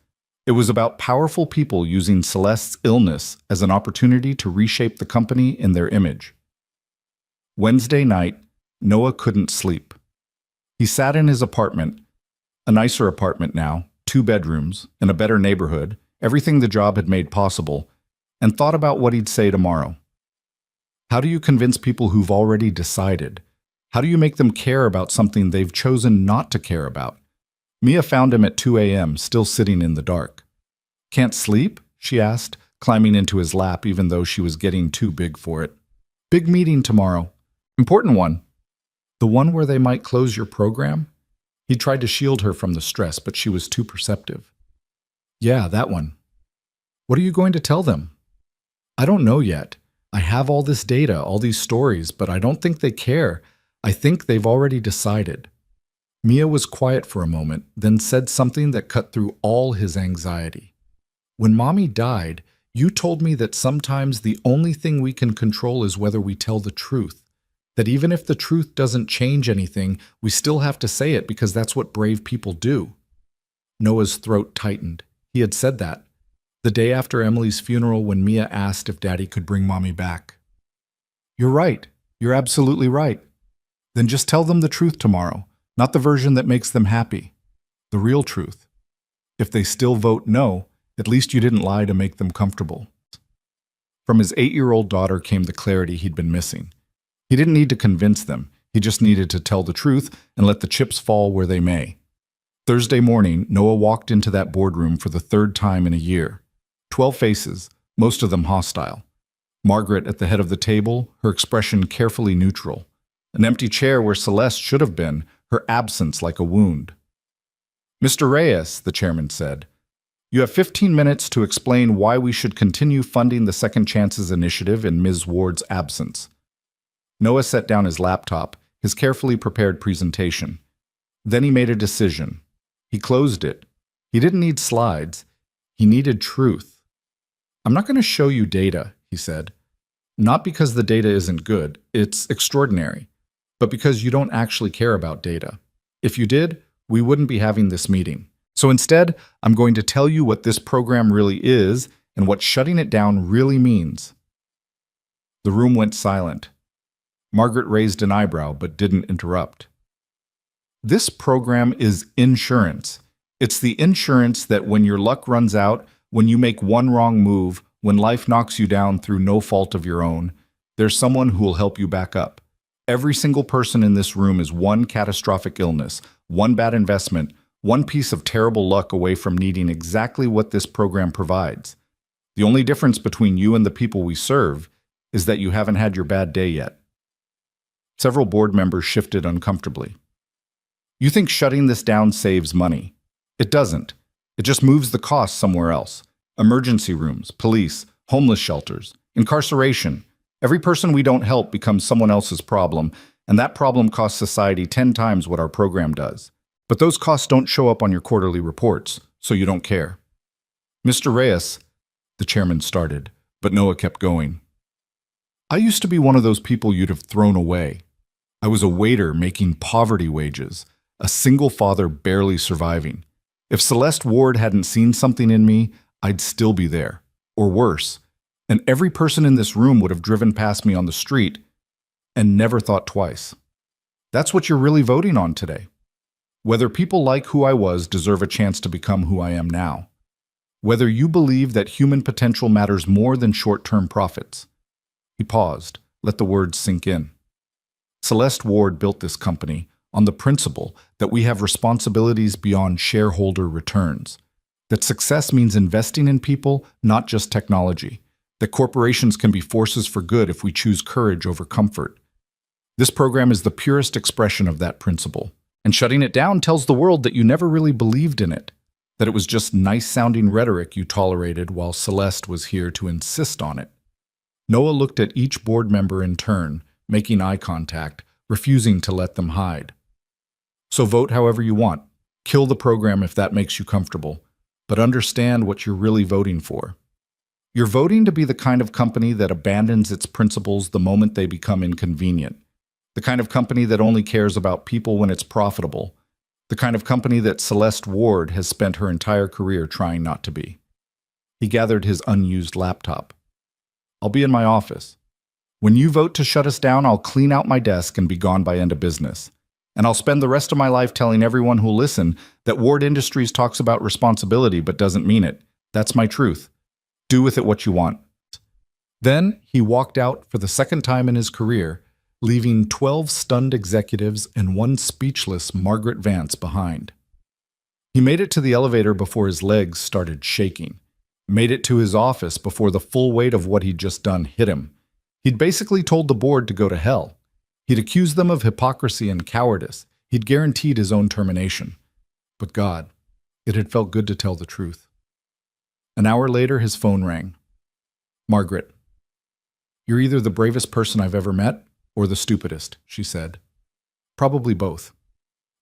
It was about powerful people using Celeste's illness as an opportunity to reshape the company in their image. Wednesday night, Noah couldn't sleep. He sat in his apartment, a nicer apartment now, 2 bedrooms, in a better neighborhood, everything the job had made possible, and thought about what he'd say tomorrow. How do you convince people who've already decided? How do you make them care about something they've chosen not to care about? Mia found him at 2 a.m., still sitting in the dark. "Can't sleep?" she asked, climbing into his lap even though she was getting too big for it. "Big meeting tomorrow. Important one." "The one where they might close your program?" He tried to shield her from the stress, but she was too perceptive. Yeah, that one. What are you going to tell them? I don't know yet. I have all this data, all these stories, but I don't think they care. I think they've already decided. Mia was quiet for a moment, then said something that cut through all his anxiety. When Mommy died, you told me that sometimes the only thing we can control is whether we tell the truth. That even if the truth doesn't change anything, we still have to say it because that's what brave people do. Noah's throat tightened. He had said that the day after Emily's funeral when Mia asked if Daddy could bring Mommy back. You're right. You're absolutely right. Then just tell them the truth tomorrow, not the version that makes them happy. The real truth. If they still vote no, at least you didn't lie to make them comfortable. From his 8-year-old daughter came the clarity he'd been missing. He didn't need to convince them. He just needed to tell the truth and let the chips fall where they may. Thursday morning, Noah walked into that boardroom for the 3rd time in a year. 12 faces, most of them hostile. Margaret at the head of the table, her expression carefully neutral. An empty chair where Celeste should have been, her absence like a wound. Mr. Reyes, the chairman said, you have 15 minutes to explain why we should continue funding the Second Chances Initiative in Ms. Ward's absence. Noah set down his laptop, his carefully prepared presentation. Then he made a decision. He closed it. He didn't need slides. He needed truth. I'm not going to show you data, he said. Not because the data isn't good, it's extraordinary, but because you don't actually care about data. If you did, we wouldn't be having this meeting. So instead, I'm going to tell you what this program really is and what shutting it down really means. The room went silent. Margaret raised an eyebrow but didn't interrupt. This program is insurance. It's the insurance that when your luck runs out, when you make one wrong move, when life knocks you down through no fault of your own, there's someone who will help you back up. Every single person in this room is one catastrophic illness, one bad investment, one piece of terrible luck away from needing exactly what this program provides. The only difference between you and the people we serve is that you haven't had your bad day yet. Several board members shifted uncomfortably. You think shutting this down saves money. It doesn't. It just moves the cost somewhere else. Emergency rooms, police, homeless shelters, incarceration. Every person we don't help becomes someone else's problem, and that problem costs society 10 times what our program does. But those costs don't show up on your quarterly reports, so you don't care. Mr. Reyes, the chairman started, but Noah kept going. I used to be one of those people you'd have thrown away. I was a waiter making poverty wages, a single father barely surviving. If Celeste Ward hadn't seen something in me, I'd still be there, or worse, and every person in this room would have driven past me on the street and never thought twice. That's what you're really voting on today. Whether people like who I was deserve a chance to become who I am now. Whether you believe that human potential matters more than short-term profits. He paused, let the words sink in. Celeste Ward built this company on the principle that we have responsibilities beyond shareholder returns, that success means investing in people, not just technology, that corporations can be forces for good if we choose courage over comfort. This program is the purest expression of that principle, and shutting it down tells the world that you never really believed in it, that it was just nice-sounding rhetoric you tolerated while Celeste was here to insist on it. Noah looked at each board member in turn, making eye contact, refusing to let them hide. So vote however you want. Kill the program if that makes you comfortable, but understand what you're really voting for. You're voting to be the kind of company that abandons its principles the moment they become inconvenient, the kind of company that only cares about people when it's profitable, the kind of company that Celeste Ward has spent her entire career trying not to be. He gathered his unused laptop. I'll be in my office. When you vote to shut us down, I'll clean out my desk and be gone by end of business. And I'll spend the rest of my life telling everyone who'll listen that Ward Industries talks about responsibility but doesn't mean it. That's my truth. Do with it what you want. Then he walked out for the second time in his career, leaving 12 stunned executives and one speechless Margaret Vance behind. He made it to the elevator before his legs started shaking, made it to his office before the full weight of what he'd just done hit him. He'd basically told the board to go to hell. He'd accused them of hypocrisy and cowardice. He'd guaranteed his own termination. But God, it had felt good to tell the truth. An hour later, his phone rang. "Margaret, you're either the bravest person I've ever met or the stupidest," she said. "Probably both."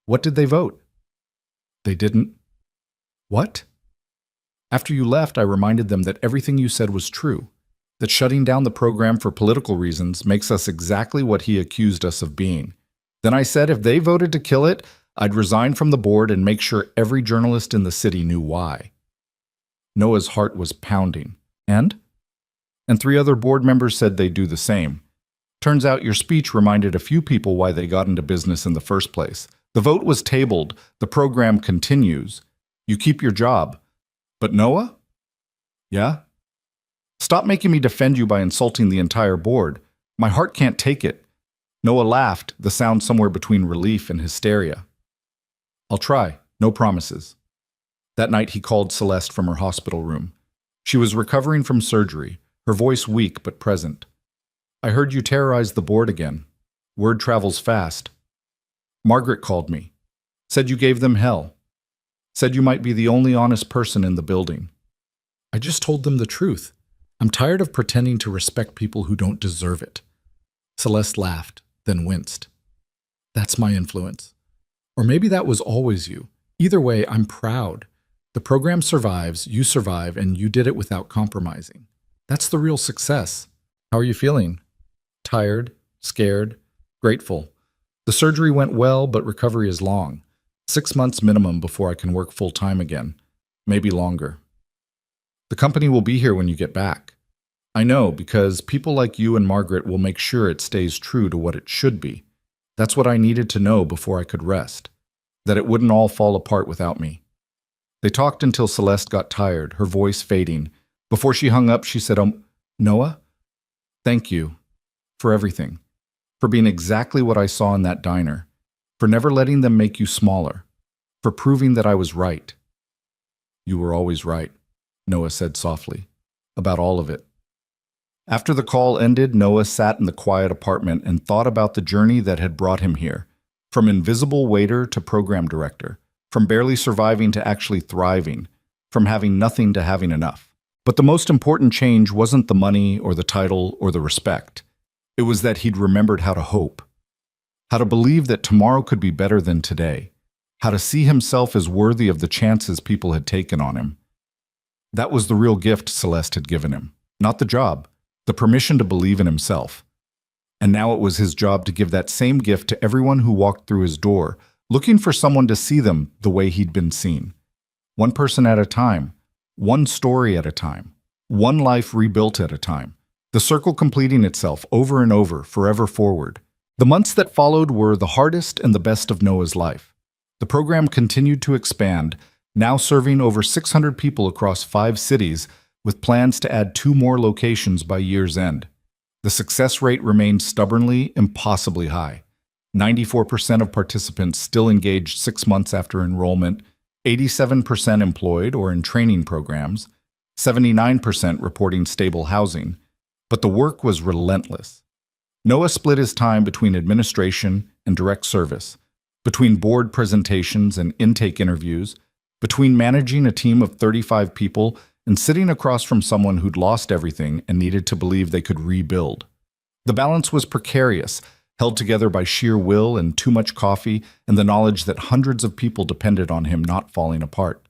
"What did they vote?" "They didn't." "What?" "After you left, I reminded them that everything you said was true, that shutting down the program for political reasons makes us exactly what he accused us of being. Then I said if they voted to kill it, I'd resign from the board and make sure every journalist in the city knew why." Noah's heart was pounding. And 3 other board members said they'd do the same. Turns out your speech reminded a few people why they got into business in the first place. The vote was tabled. The program continues. You keep your job. But Noah? Yeah? Stop making me defend you by insulting the entire board. My heart can't take it. Noah laughed, the sound somewhere between relief and hysteria. "I'll try. No promises." That night he called Celeste from her hospital room. She was recovering from surgery, her voice weak but present. "I heard you terrorized the board again. Word travels fast. Margaret called me. Said you gave them hell. Said you might be the only honest person in the building." "I just told them the truth. I'm tired of pretending to respect people who don't deserve it." Celeste laughed, then winced. "That's my influence. Or maybe that was always you. Either way, I'm proud. The program survives, you survive, and you did it without compromising. That's the real success. How are you feeling?" "Tired, scared, grateful. The surgery went well, but recovery is long. 6 months minimum before I can work full-time again. Maybe longer. The company will be here when you get back. I know, because people like you and Margaret will make sure it stays true to what it should be. That's what I needed to know before I could rest. That it wouldn't all fall apart without me." They talked until Celeste got tired, her voice fading. Before she hung up, she said, "Noah, thank you for everything. For being exactly what I saw in that diner. For never letting them make you smaller. For proving that I was right." "You were always right," Noah said softly. "About all of it." After the call ended, Noah sat in the quiet apartment and thought about the journey that had brought him here. From invisible waiter to program director. From barely surviving to actually thriving. From having nothing to having enough. But the most important change wasn't the money or the title or the respect. It was that he'd remembered how to hope. How to believe that tomorrow could be better than today. How to see himself as worthy of the chances people had taken on him. That was the real gift Celeste had given him. Not the job. The permission to believe in himself. And now it was his job to give that same gift to everyone who walked through his door, looking for someone to see them the way he'd been seen. One person at a time. One story at a time. One life rebuilt at a time. The circle completing itself over and over, forever forward. The months that followed were the hardest and the best of Noah's life. The program continued to expand, now serving over 600 people across 5 cities, with plans to add 2 more locations by year's end. The success rate remained stubbornly, impossibly high. 94% of participants still engaged 6 months after enrollment, 87% employed or in training programs, 79% reporting stable housing. But the work was relentless. Noah split his time between administration and direct service, between board presentations and intake interviews, between managing a team of 35 people and sitting across from someone who'd lost everything and needed to believe they could rebuild. The balance was precarious, held together by sheer will and too much coffee and the knowledge that hundreds of people depended on him not falling apart.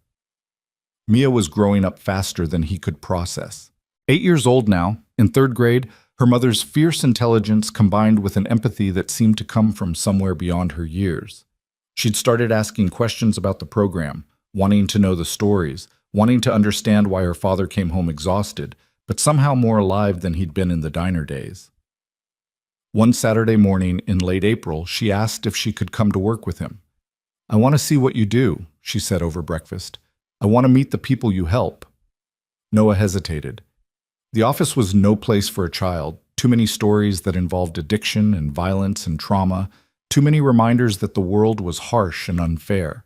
Mia was growing up faster than he could process. 8 years old now, in 3rd grade, her mother's fierce intelligence combined with an empathy that seemed to come from somewhere beyond her years. She'd started asking questions about the program, wanting to know the stories, wanting to understand why her father came home exhausted, but somehow more alive than he'd been in the diner days. One Saturday morning in late April, she asked if she could come to work with him. "I want to see what you do," she said over breakfast. "I want to meet the people you help." Noah hesitated. The office was no place for a child. Too many stories that involved addiction and violence and trauma. Too many reminders that the world was harsh and unfair.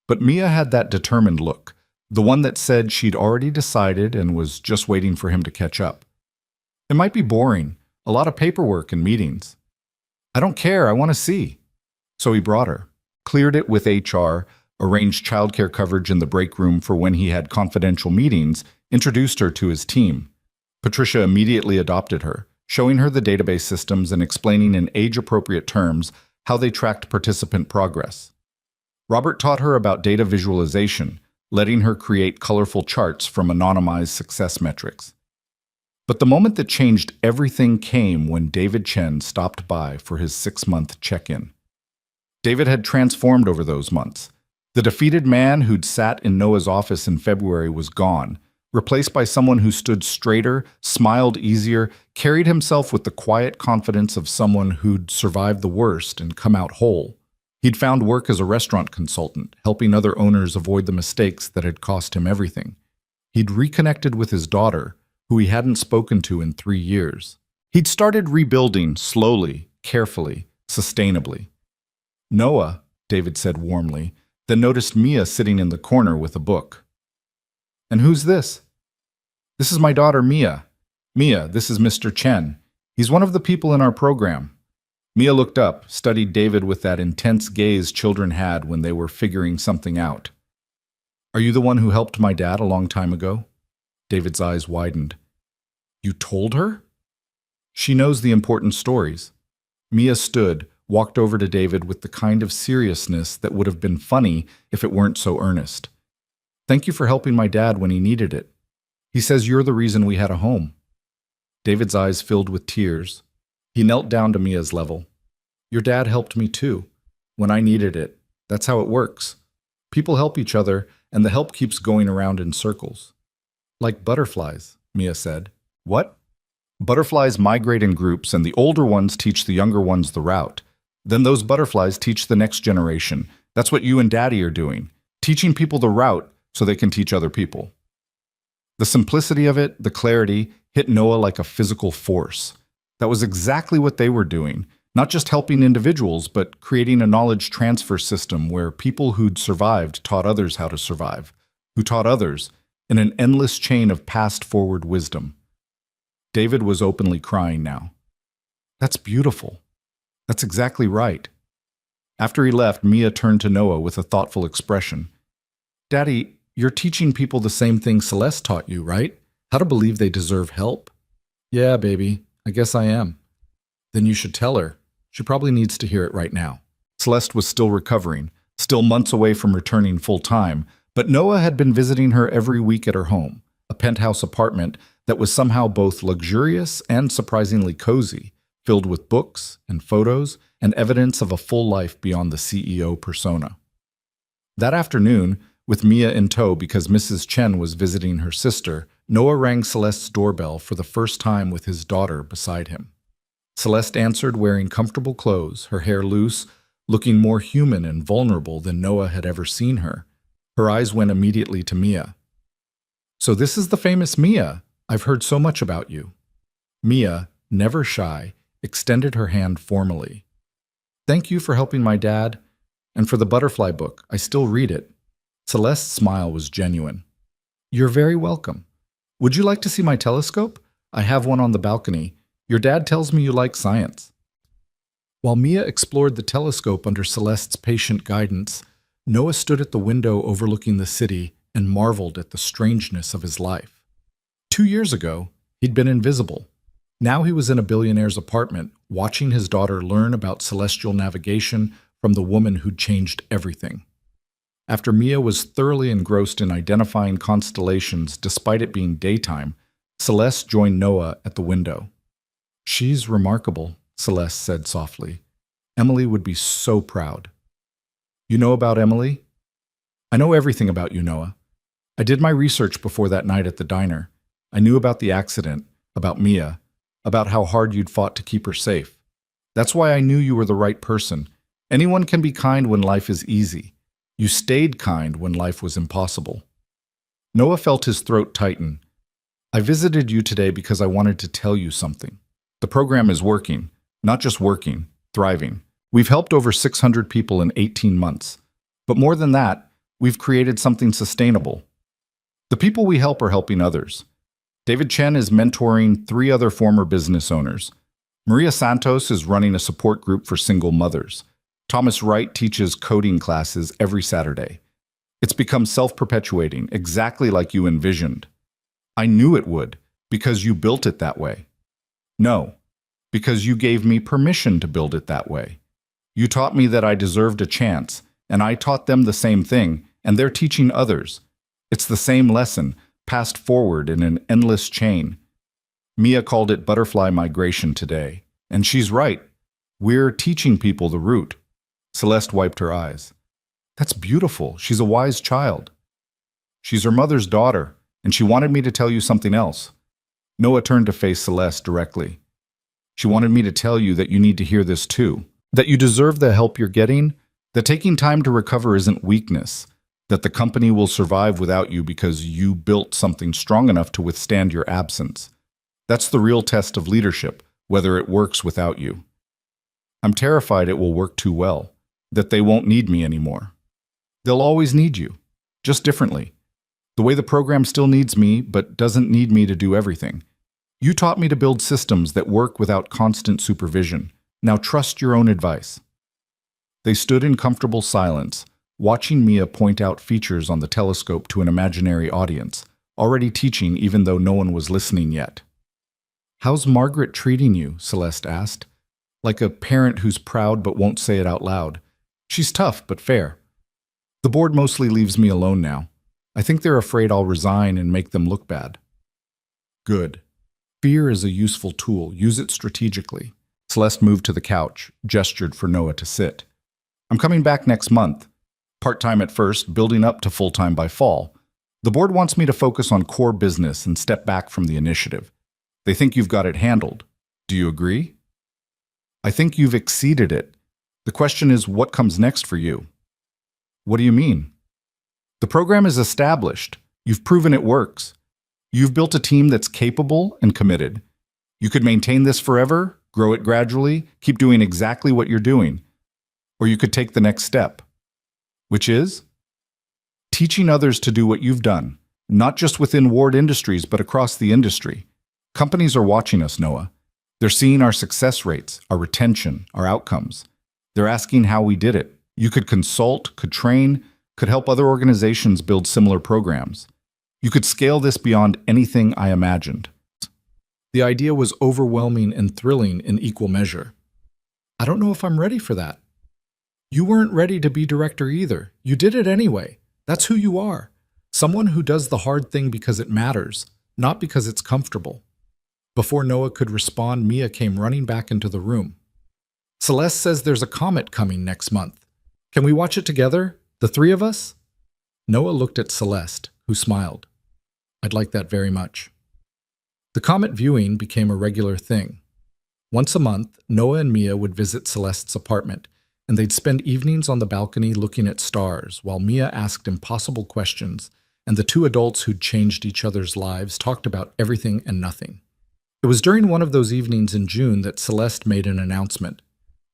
But Mia had that determined look, the one that said she'd already decided and was just waiting for him to catch up. "It might be boring, a lot of paperwork and meetings." "I don't care, I want to see." So he brought her. cleared it with HR, arranged childcare coverage in the break room for when he had confidential meetings, introduced her to his team. Patricia immediately adopted her, showing her the database systems and explaining in age-appropriate terms how they tracked participant progress. Robert taught her about data visualization, letting her create colorful charts from anonymized success metrics. But the moment that changed everything came when David Chen stopped by for his 6-month check-in. David had transformed over those months. The defeated man who'd sat in Noah's office in February was gone, replaced by someone who stood straighter, smiled easier, carried himself with the quiet confidence of someone who'd survived the worst and come out whole. He'd found work as a restaurant consultant, helping other owners avoid the mistakes that had cost him everything. He'd reconnected with his daughter, who he hadn't spoken to in 3 years. He'd started rebuilding slowly, carefully, sustainably. "Noah," David said warmly, then noticed Mia sitting in the corner with a book. "And who's this?" "This is my daughter, Mia. Mia, this is Mr. Chen. He's one of the people in our program." Mia looked up, studied David with that intense gaze children had when they were figuring something out. "Are you the one who helped my dad a long time ago?" David's eyes widened. "You told her?" "She knows the important stories." Mia stood, walked over to David with the kind of seriousness that would have been funny if it weren't so earnest. "Thank you for helping my dad when he needed it. He says you're the reason we had a home." David's eyes filled with tears. He knelt down to Mia's level. "Your dad helped me too, when I needed it. That's how it works. People help each other, and the help keeps going around in circles." "Like butterflies," Mia said. "What?" "Butterflies migrate in groups, and the older ones teach the younger ones the route. Then those butterflies teach the next generation. That's what you and Daddy are doing, teaching people the route so they can teach other people." The simplicity of it, the clarity, hit Noah like a physical force. That was exactly what they were doing, not just helping individuals, but creating a knowledge transfer system where people who'd survived taught others how to survive, who taught others, in an endless chain of past-forward wisdom. David was openly crying now. "That's beautiful. That's exactly right." After he left, Mia turned to Noah with a thoughtful expression. "Daddy, you're teaching people the same thing Celeste taught you, right? How to believe they deserve help." "Yeah, baby. I guess I am." "Then you should tell her. She probably needs to hear it right now." Celeste was still recovering, still months away from returning full-time, but Noah had been visiting her every week at her home, a penthouse apartment that was somehow both luxurious and surprisingly cozy, filled with books and photos and evidence of a full life beyond the CEO persona. That afternoon, with Mia in tow because Mrs. Chen was visiting her sister, Noah rang Celeste's doorbell for the first time with his daughter beside him. Celeste answered wearing comfortable clothes, her hair loose, looking more human and vulnerable than Noah had ever seen her. Her eyes went immediately to Mia. "So this is the famous Mia. I've heard so much about you." Mia, never shy, extended her hand formally. "Thank you for helping my dad, and for the butterfly book. I still read it." Celeste's smile was genuine. "You're very welcome. Would you like to see my telescope? I have one on the balcony. Your dad tells me you like science." While Mia explored the telescope under Celeste's patient guidance, Noah stood at the window overlooking the city and marveled at the strangeness of his life. 2 years ago, he'd been invisible. Now he was in a billionaire's apartment, watching his daughter learn about celestial navigation from the woman who'd changed everything. After Mia was thoroughly engrossed in identifying constellations despite it being daytime, Celeste joined Noah at the window. "She's remarkable," Celeste said softly. "Emily would be so proud." "You know about Emily?" "I know everything about you, Noah. I did my research before that night at the diner. I knew about the accident, about Mia, about how hard you'd fought to keep her safe. That's why I knew you were the right person. Anyone can be kind when life is easy. You stayed kind when life was impossible." Noah felt his throat tighten. "I visited you today because I wanted to tell you something. The program is working, not just working, thriving. We've helped over 600 people in 18 months. But more than that, we've created something sustainable. The people we help are helping others. David Chen is mentoring 3 other former business owners. Maria Santos is running a support group for single mothers. Thomas Wright teaches coding classes every Saturday. It's become self-perpetuating, exactly like you envisioned. I knew it would, because you built it that way. No, because you gave me permission to build it that way. You taught me that I deserved a chance, and I taught them the same thing, and they're teaching others. It's the same lesson, passed forward in an endless chain. Mia called it butterfly migration today, and she's right. We're teaching people the route. Celeste wiped her eyes. That's beautiful. She's a wise child. She's her mother's daughter, and she wanted me to tell you something else. Noah turned to face Celeste directly. She wanted me to tell you that you need to hear this too. That you deserve the help you're getting, that taking time to recover isn't weakness, that the company will survive without you because you built something strong enough to withstand your absence. That's the real test of leadership, whether it works without you. I'm terrified it will work too well, that they won't need me anymore. They'll always need you, just differently. The way the program still needs me, but doesn't need me to do everything. You taught me to build systems that work without constant supervision. Now trust your own advice. They stood in comfortable silence, watching Mia point out features on the telescope to an imaginary audience, already teaching even though no one was listening yet. How's Margaret treating you? Celeste asked, like a parent who's proud but won't say it out loud. She's tough but fair. The board mostly leaves me alone now. I think they're afraid I'll resign and make them look bad. Good. Fear is a useful tool. Use it strategically. Celeste moved to the couch, gestured for Noah to sit. I'm coming back next month. Part-time at first, building up to full-time by fall. The board wants me to focus on core business and step back from the initiative. They think you've got it handled. Do you agree? I think you've exceeded it. The question is, what comes next for you? What do you mean? The program is established. You've proven it works. You've built a team that's capable and committed. You could maintain this forever, grow it gradually, keep doing exactly what you're doing. Or you could take the next step, which is teaching others to do what you've done, not just within Ward Industries, but across the industry. Companies are watching us, Noah. They're seeing our success rates, our retention, our outcomes. They're asking how we did it. You could consult, could train, could help other organizations build similar programs. You could scale this beyond anything I imagined. The idea was overwhelming and thrilling in equal measure. I don't know if I'm ready for that. You weren't ready to be director either. You did it anyway. That's who you are. Someone who does the hard thing because it matters, not because it's comfortable. Before Noah could respond, Mia came running back into the room. Celeste says there's a comet coming next month. Can we watch it together? The three of us? Noah looked at Celeste, who smiled. I'd like that very much. The comet viewing became a regular thing. Once a month, Noah and Mia would visit Celeste's apartment, and they'd spend evenings on the balcony looking at stars while Mia asked impossible questions, and the two adults who'd changed each other's lives talked about everything and nothing. It was during one of those evenings in June that Celeste made an announcement.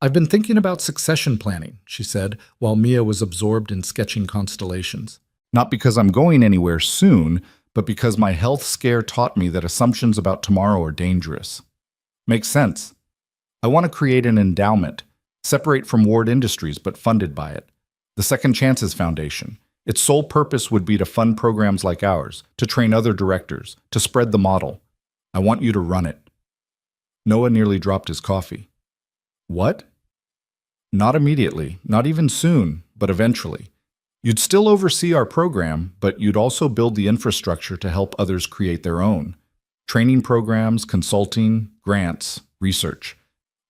I've been thinking about succession planning, she said, while Mia was absorbed in sketching constellations. Not because I'm going anywhere soon, but because my health scare taught me that assumptions about tomorrow are dangerous. Makes sense. I want to create an endowment, separate from Ward Industries but funded by it. The Second Chances Foundation. Its sole purpose would be to fund programs like ours, to train other directors, to spread the model. I want you to run it. Noah nearly dropped his coffee. What? Not immediately, not even soon, but eventually. You'd still oversee our program, but you'd also build the infrastructure to help others create their own. Training programs, consulting, grants, research.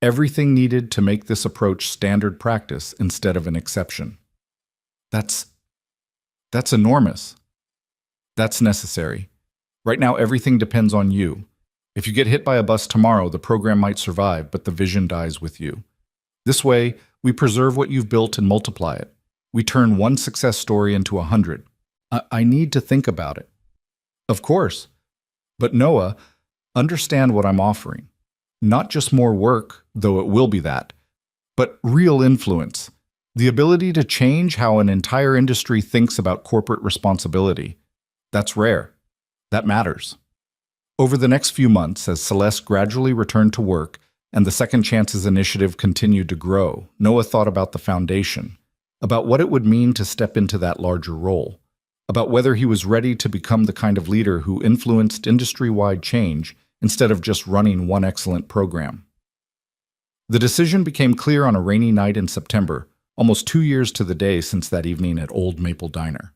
Everything needed to make this approach standard practice instead of an exception. That's enormous. That's necessary. Right now, everything depends on you. If you get hit by a bus tomorrow, the program might survive, but the vision dies with you. This way, we preserve what you've built and multiply it. We turn one success story into 100. I need to think about it. Of course. But Noah, understand what I'm offering. Not just more work, though it will be that, but real influence. The ability to change how an entire industry thinks about corporate responsibility. That's rare. That matters. Over the next few months, as Celeste gradually returned to work, and the Second Chances initiative continued to grow, Noah thought about the foundation, about what it would mean to step into that larger role, about whether he was ready to become the kind of leader who influenced industry-wide change instead of just running one excellent program. The decision became clear on a rainy night in September, almost 2 years to the day since that evening at Old Maple Diner.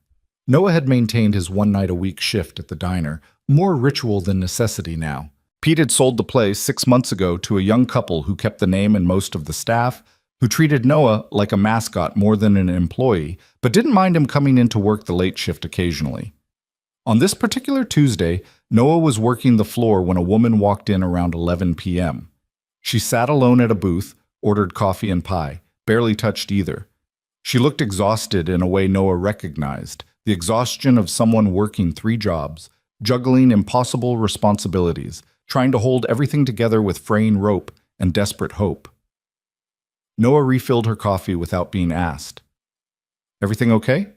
Noah had maintained his one-night-a-week shift at the diner, more ritual than necessity now. Pete had sold the place 6 months ago to a young couple who kept the name and most of the staff, who treated Noah like a mascot more than an employee, but didn't mind him coming in to work the late shift occasionally. On this particular Tuesday, Noah was working the floor when a woman walked in around 11 p.m. She sat alone at a booth, ordered coffee and pie, barely touched either. She looked exhausted in a way Noah recognized, the exhaustion of someone working 3 jobs, juggling impossible responsibilities, trying to hold everything together with fraying rope and desperate hope. Noah refilled her coffee without being asked. "Everything okay?"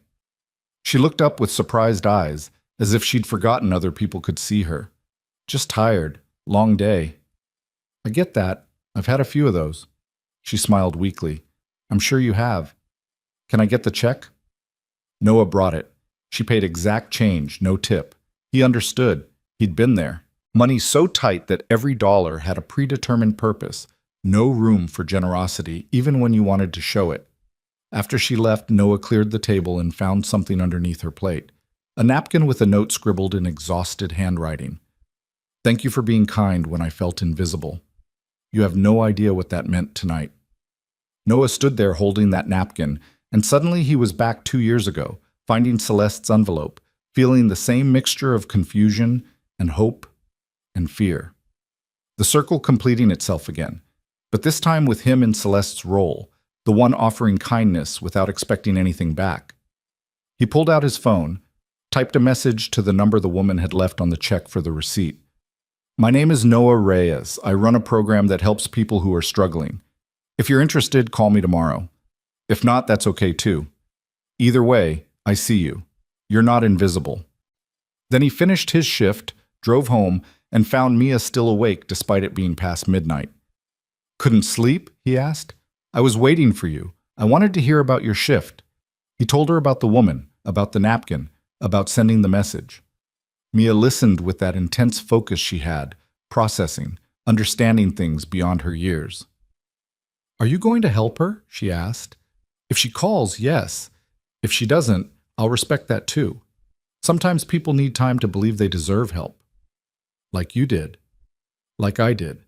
She looked up with surprised eyes, as if she'd forgotten other people could see her. "Just tired. Long day." "I get that. I've had a few of those." She smiled weakly. "I'm sure you have. Can I get the check?" Noah brought it. She paid exact change, no tip. He understood. He'd been there. Money so tight that every dollar had a predetermined purpose, no room for generosity, even when you wanted to show it. After she left, Noah cleared the table and found something underneath her plate. A napkin with a note scribbled in exhausted handwriting. "Thank you for being kind when I felt invisible. You have no idea what that meant tonight." Noah stood there holding that napkin, and suddenly he was back 2 years ago, finding Celeste's envelope, feeling the same mixture of confusion and hope and fear. The circle completing itself again, but this time with him in Celeste's role, the one offering kindness without expecting anything back. He pulled out his phone, typed a message to the number the woman had left on the check for the receipt. "My name is Noah Reyes. I run a program that helps people who are struggling. If you're interested, call me tomorrow. If not, that's okay too. Either way, I see you. You're not invisible." Then he finished his shift, drove home, and found Mia still awake despite it being past midnight. "Couldn't sleep?" he asked. "I was waiting for you. I wanted to hear about your shift." He told her about the woman, about the napkin, about sending the message. Mia listened with that intense focus she had, processing, understanding things beyond her years. "Are you going to help her?" she asked. "If she calls, yes. If she doesn't, I'll respect that too. Sometimes people need time to believe they deserve help. Like you did. Like I did."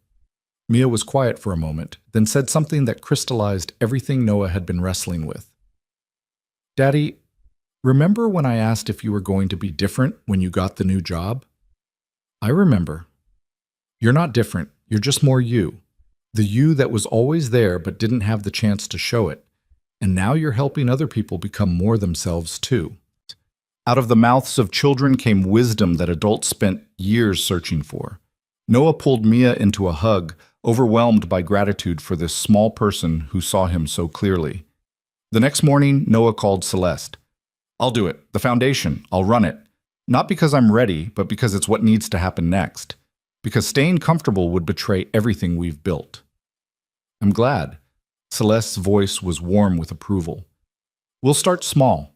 Mia was quiet for a moment, then said something that crystallized everything Noah had been wrestling with. "Daddy, remember when I asked if you were going to be different when you got the new job?" "I remember. You're not different. You're just more you. The you that was always there but didn't have the chance to show it. And now you're helping other people become more themselves too." Out of the mouths of children came wisdom that adults spent years searching for. Noah pulled Mia into a hug, overwhelmed by gratitude for this small person who saw him so clearly. The next morning, Noah called Celeste. "I'll do it. The foundation. I'll run it. Not because I'm ready, but because it's what needs to happen next. Because staying comfortable would betray everything we've built." "I'm glad." Celeste's voice was warm with approval. "We'll start small.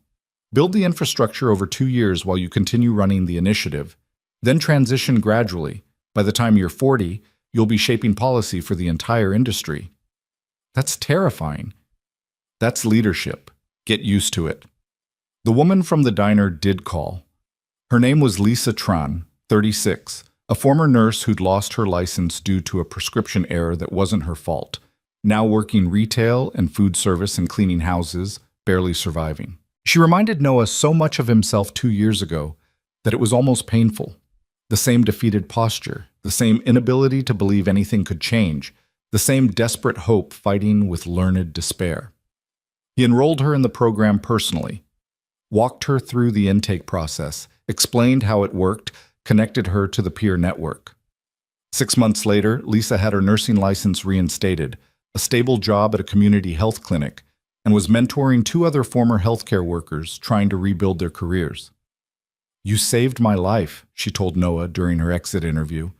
Build the infrastructure over 2 years while you continue running the initiative. Then transition gradually. By the time you're 40, you'll be shaping policy for the entire industry." "That's terrifying." "That's leadership. Get used to it." The woman from the diner did call. Her name was Lisa Tran, 36, a former nurse who'd lost her license due to a prescription error that wasn't her fault, now working retail and food service and cleaning houses, barely surviving. She reminded Noah so much of himself 2 years ago that it was almost painful. The same defeated posture, the same inability to believe anything could change, the same desperate hope fighting with learned despair. He enrolled her in the program personally, walked her through the intake process, explained how it worked, connected her to the peer network. 6 months later, Lisa had her nursing license reinstated, a stable job at a community health clinic, and was mentoring 2 other former healthcare workers trying to rebuild their careers. "You saved my life," she told Noah during her exit interview.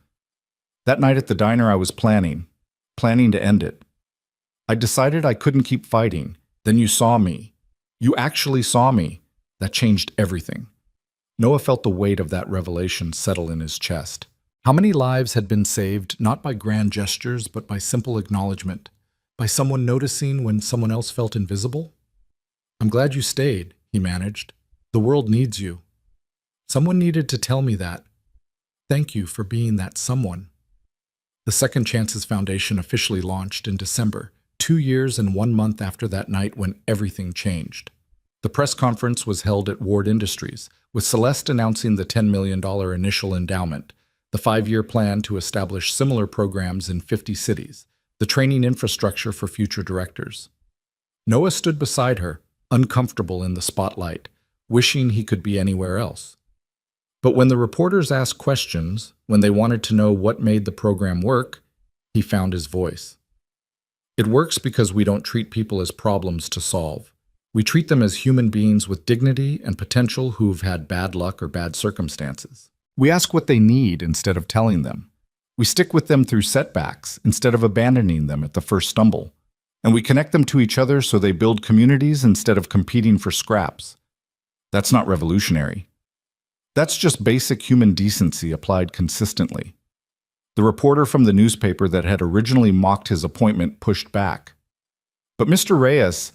"That night at the diner I was planning. planning to end it. I decided I couldn't keep fighting. Then you saw me. You actually saw me. That changed everything. Noah felt the weight of that revelation settle in his chest. How many lives had been saved not by grand gestures, but by simple acknowledgement? By someone noticing when someone else felt invisible? I'm glad you stayed, he managed. The world needs you. Someone needed to tell me that. Thank you for being that someone. The Second Chances Foundation officially launched in December, 2 years and 1 month after that night when everything changed. The press conference was held at Ward Industries, with Celeste announcing the $10 million initial endowment, the 5-year plan to establish similar programs in 50 cities, the training infrastructure for future directors. Noah stood beside her, uncomfortable in the spotlight, wishing he could be anywhere else. But when the reporters asked questions, when they wanted to know what made the program work, he found his voice. It works because we don't treat people as problems to solve. We treat them as human beings with dignity and potential who've had bad luck or bad circumstances. We ask what they need instead of telling them. We stick with them through setbacks instead of abandoning them at the first stumble. And we connect them to each other so they build communities instead of competing for scraps. That's not revolutionary. That's just basic human decency applied consistently. The reporter from the newspaper that had originally mocked his appointment pushed back. But Mr. Reyes,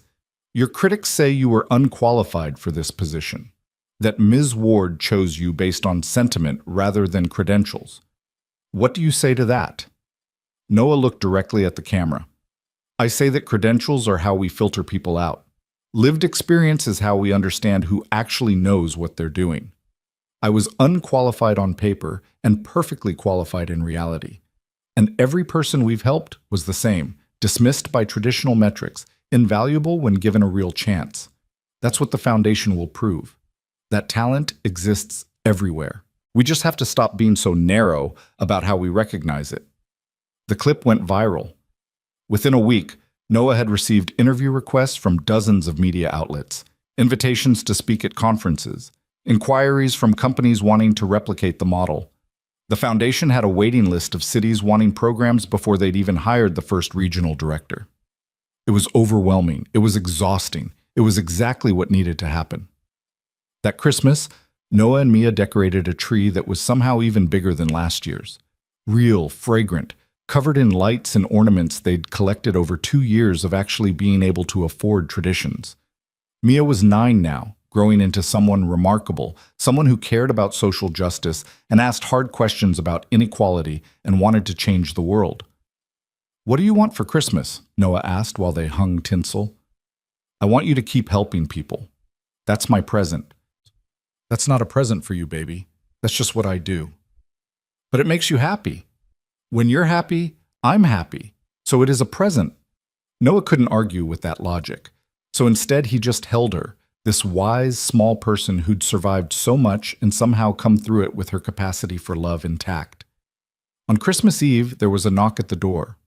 your critics say you were unqualified for this position, that Ms. Ward chose you based on sentiment rather than credentials. What do you say to that? Noah looked directly at the camera. I say that credentials are how we filter people out. Lived experience is how we understand who actually knows what they're doing. I was unqualified on paper and perfectly qualified in reality. And every person we've helped was the same, dismissed by traditional metrics, invaluable when given a real chance. That's what the foundation will prove. That talent exists everywhere. We just have to stop being so narrow about how we recognize it. The clip went viral. Within a week, Noah had received interview requests from dozens of media outlets, invitations to speak at conferences, inquiries from companies wanting to replicate the model. The foundation had a waiting list of cities wanting programs before they'd even hired the first regional director. It was overwhelming. It was exhausting. It was exactly what needed to happen. That Christmas, Noah and Mia decorated a tree that was somehow even bigger than last year's. Real, fragrant, covered in lights and ornaments they'd collected over 2 years of actually being able to afford traditions. Mia was 9 now, growing into someone remarkable, someone who cared about social justice and asked hard questions about inequality and wanted to change the world. What do you want for Christmas? Noah asked while they hung tinsel. I want you to keep helping people. That's my present. That's not a present for you, baby. That's just what I do. But it makes you happy. When you're happy, I'm happy. So it is a present. Noah couldn't argue with that logic. So instead, he just held her, this wise, small person who'd survived so much and somehow come through it with her capacity for love intact. On Christmas Eve, there was a knock at the door.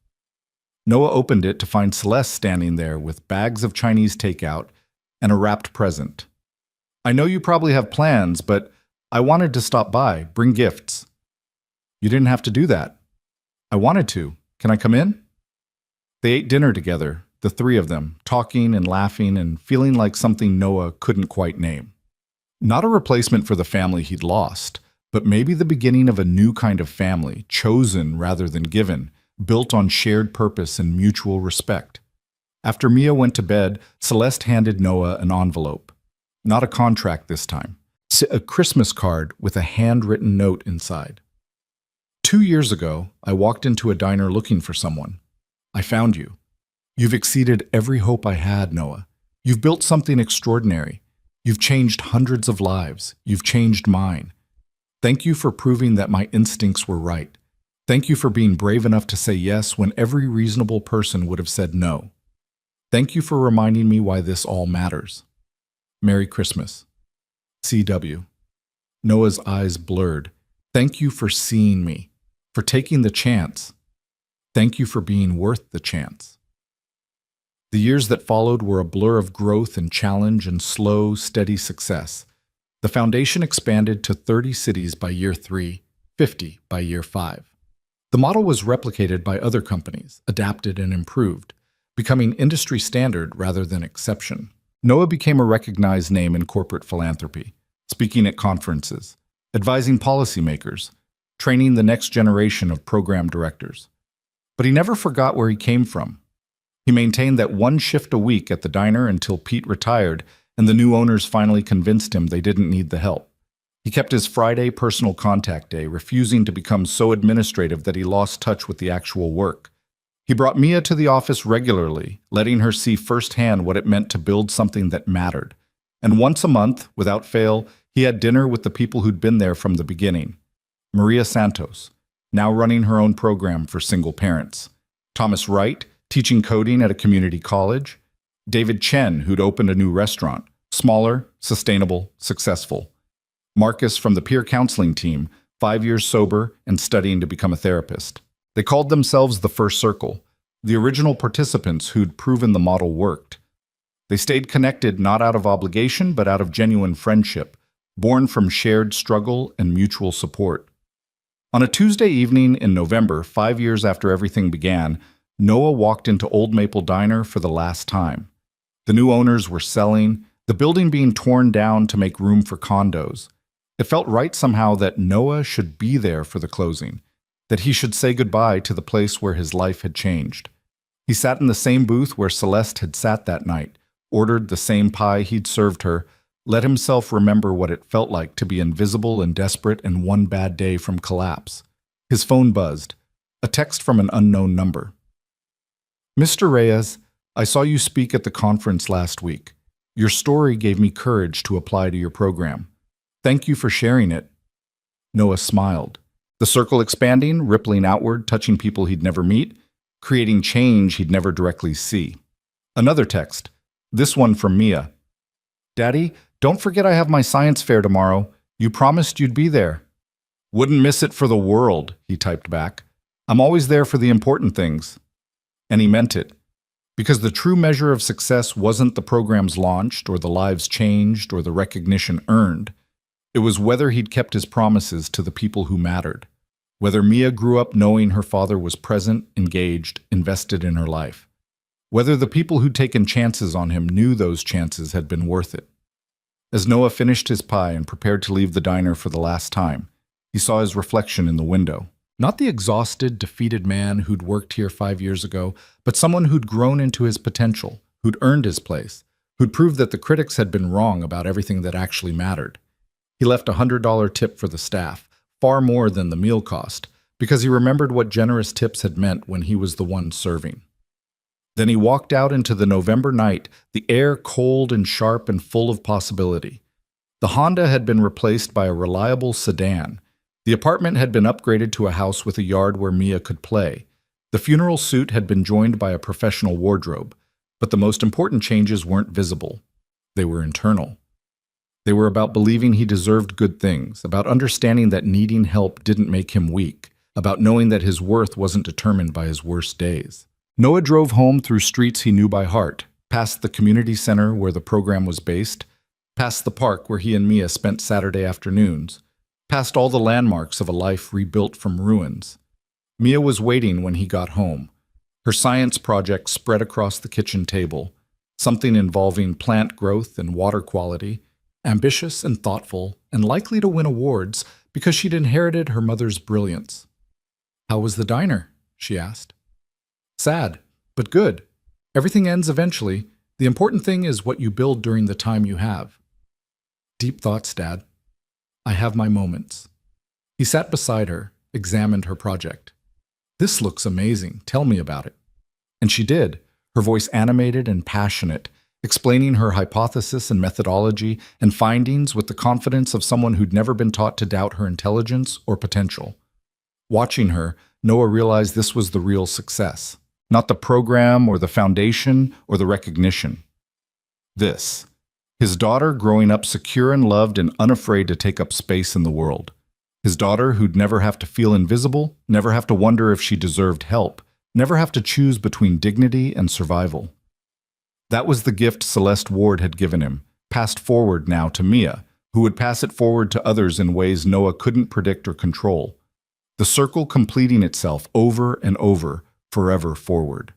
Noah opened it to find Celeste standing there with bags of Chinese takeout and a wrapped present. I know you probably have plans, but I wanted to stop by, bring gifts. You didn't have to do that. I wanted to. Can I come in? They ate dinner together, the 3 of them, talking and laughing and feeling like something Noah couldn't quite name. Not a replacement for the family he'd lost, but maybe the beginning of a new kind of family, chosen rather than given, built on shared purpose and mutual respect. After Mia went to bed, Celeste handed Noah an envelope. Not a contract this time. A Christmas card with a handwritten note inside. 2 years ago, I walked into a diner looking for someone. I found you. You've exceeded every hope I had, Noah. You've built something extraordinary. You've changed hundreds of lives. You've changed mine. Thank you for proving that my instincts were right. Thank you for being brave enough to say yes when every reasonable person would have said no. Thank you for reminding me why this all matters. Merry Christmas. C.W. Noah's eyes blurred. Thank you for seeing me, for taking the chance. Thank you for being worth the chance. The years that followed were a blur of growth and challenge and slow, steady success. The foundation expanded to 30 cities by year 3, 50 by year 5. The model was replicated by other companies, adapted and improved, becoming industry standard rather than exception. Noah became a recognized name in corporate philanthropy, speaking at conferences, advising policymakers, training the next generation of program directors. But he never forgot where he came from. He maintained that one shift a week at the diner until Pete retired and the new owners finally convinced him they didn't need the help. He kept his Friday personal contact day, refusing to become so administrative that he lost touch with the actual work. He brought Mia to the office regularly, letting her see firsthand what it meant to build something that mattered. And once a month, without fail, he had dinner with the people who'd been there from the beginning. Maria Santos, now running her own program for single parents. Thomas Wright, teaching coding at a community college. David Chen, who'd opened a new restaurant, smaller, sustainable, successful. Marcus from the peer counseling team, 5 years sober and studying to become a therapist. They called themselves the First Circle, the original participants who'd proven the model worked. They stayed connected not out of obligation but out of genuine friendship, born from shared struggle and mutual support. On a Tuesday evening in November, 5 years after everything began, Noah walked into Old Maple Diner for the last time. The new owners were selling, the building being torn down to make room for condos. It felt right somehow that Noah should be there for the closing, that he should say goodbye to the place where his life had changed. He sat in the same booth where Celeste had sat that night, ordered the same pie he'd served her, let himself remember what it felt like to be invisible and desperate and one bad day from collapse. His phone buzzed, a text from an unknown number. Mr. Reyes, I saw you speak at the conference last week. Your story gave me courage to apply to your program. Thank you for sharing it. Noah smiled. The circle expanding, rippling outward, touching people he'd never meet, creating change he'd never directly see. Another text, this one from Mia. Daddy, don't forget I have my science fair tomorrow. You promised you'd be there. Wouldn't miss it for the world, he typed back. I'm always there for the important things. And he meant it. Because the true measure of success wasn't the programs launched or the lives changed or the recognition earned. It was whether he'd kept his promises to the people who mattered. Whether Mia grew up knowing her father was present, engaged, invested in her life. Whether the people who'd taken chances on him knew those chances had been worth it. As Noah finished his pie and prepared to leave the diner for the last time, he saw his reflection in the window. Not the exhausted, defeated man who'd worked here 5 years ago, but someone who'd grown into his potential, who'd earned his place, who'd proved that the critics had been wrong about everything that actually mattered. He left a $100 tip for the staff, far more than the meal cost, because he remembered what generous tips had meant when he was the one serving. Then he walked out into the November night, the air cold and sharp and full of possibility. The Honda had been replaced by a reliable sedan. The apartment had been upgraded to a house with a yard where Mia could play. The funeral suit had been joined by a professional wardrobe, but the most important changes weren't visible. They were internal. They were about believing he deserved good things, about understanding that needing help didn't make him weak, about knowing that his worth wasn't determined by his worst days. Noah drove home through streets he knew by heart, past the community center where the program was based, past the park where he and Mia spent Saturday afternoons, past all the landmarks of a life rebuilt from ruins. Mia was waiting when he got home. Her science project spread across the kitchen table, something involving plant growth and water quality, ambitious and thoughtful, and likely to win awards because she'd inherited her mother's brilliance. How was the diner? She asked. Sad, but good. Everything ends eventually. The important thing is what you build during the time you have. Deep thoughts, Dad. I have my moments. He sat beside her, examined her project. This looks amazing. Tell me about it. And she did, her voice animated and passionate, explaining her hypothesis and methodology and findings with the confidence of someone who'd never been taught to doubt her intelligence or potential. Watching her, Noah realized this was the real success, not the program or the foundation or the recognition. This. His daughter growing up secure and loved and unafraid to take up space in the world. His daughter who'd never have to feel invisible, never have to wonder if she deserved help, never have to choose between dignity and survival. That was the gift Celeste Ward had given him, passed forward now to Mia, who would pass it forward to others in ways Noah couldn't predict or control. The circle completing itself over and over, forever forward.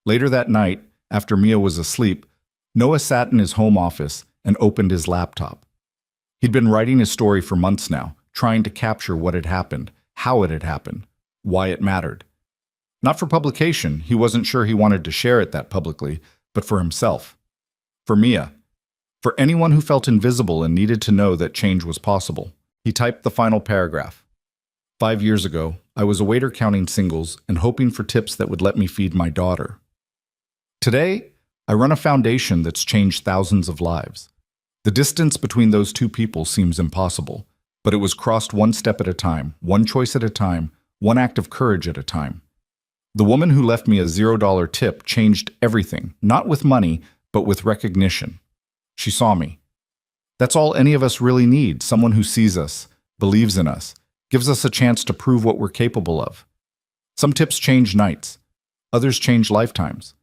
Later that night, after Mia was asleep, Noah sat in his home office and opened his laptop. He'd been writing his story for months now, trying to capture what had happened, how it had happened, why it mattered. Not for publication, he wasn't sure he wanted to share it that publicly, but for himself. For Mia. For anyone who felt invisible and needed to know that change was possible. He typed the final paragraph. 5 years ago, I was a waiter counting singles and hoping for tips that would let me feed my daughter. Today, I run a foundation that's changed thousands of lives. The distance between those two people seems impossible, but it was crossed one step at a time, one choice at a time, one act of courage at a time. The woman who left me a $0 tip changed everything, not with money, but with recognition. She saw me. That's all any of us really need, someone who sees us, believes in us, gives us a chance to prove what we're capable of. Some tips change nights. Others change lifetimes.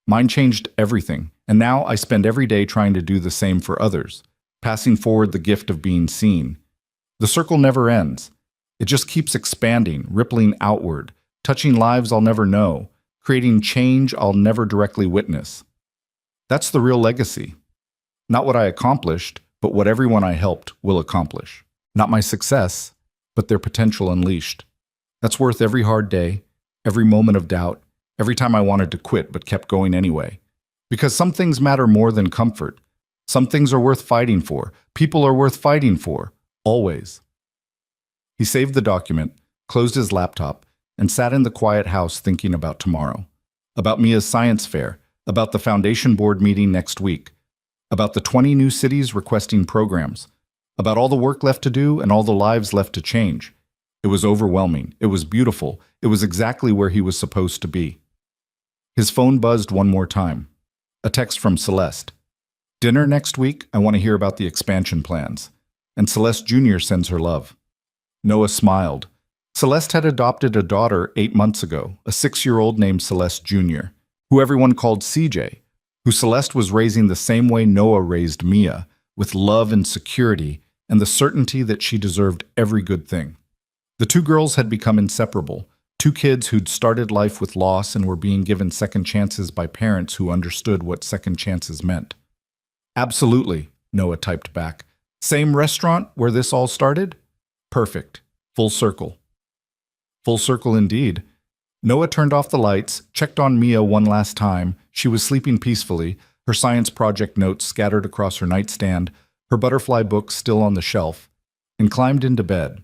Mine changed everything, and now I spend every day trying to do the same for others, passing forward the gift of being seen. The circle never ends. It just keeps expanding, rippling outward, touching lives I'll never know, creating change I'll never directly witness. That's the real legacy. Not what I accomplished, but what everyone I helped will accomplish. Not my success, but their potential unleashed. That's worth every hard day, every moment of doubt, every time I wanted to quit but kept going anyway. Because some things matter more than comfort. Some things are worth fighting for. People are worth fighting for. Always. He saved the document, closed his laptop, and sat in the quiet house thinking about tomorrow. About Mia's science fair, about the foundation board meeting next week, about the 20 new cities requesting programs, about all the work left to do and all the lives left to change. It was overwhelming. It was beautiful. It was exactly where he was supposed to be. His phone buzzed one more time. A text from Celeste. Dinner next week? I want to hear about the expansion plans. And Celeste Jr. sends her love. Noah smiled. Celeste had adopted a daughter 8 months ago, a 6-year-old named Celeste Jr., who everyone called CJ, who Celeste was raising the same way Noah raised Mia, with love and security and the certainty that she deserved every good thing. The two girls had become inseparable, two kids who'd started life with loss and were being given second chances by parents who understood what second chances meant. Absolutely, Noah typed back. Same restaurant where this all started? Perfect. Full circle. Full circle indeed. Noah turned off the lights, checked on Mia one last time. She was sleeping peacefully, her science project notes scattered across her nightstand, her butterfly book still on the shelf, and climbed into bed.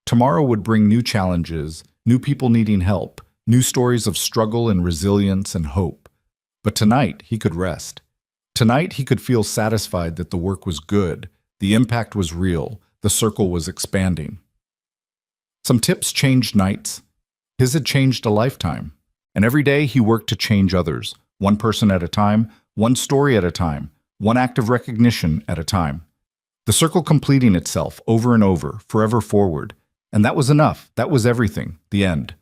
Tomorrow would bring new challenges, new people needing help, new stories of struggle and resilience and hope. But tonight he could rest. Tonight he could feel satisfied that the work was good, the impact was real, the circle was expanding. Some tips changed nights. His had changed a lifetime. And every day he worked to change others, one person at a time, one story at a time, one act of recognition at a time. The circle completing itself over and over, forever forward. And that was enough. That was everything. The end.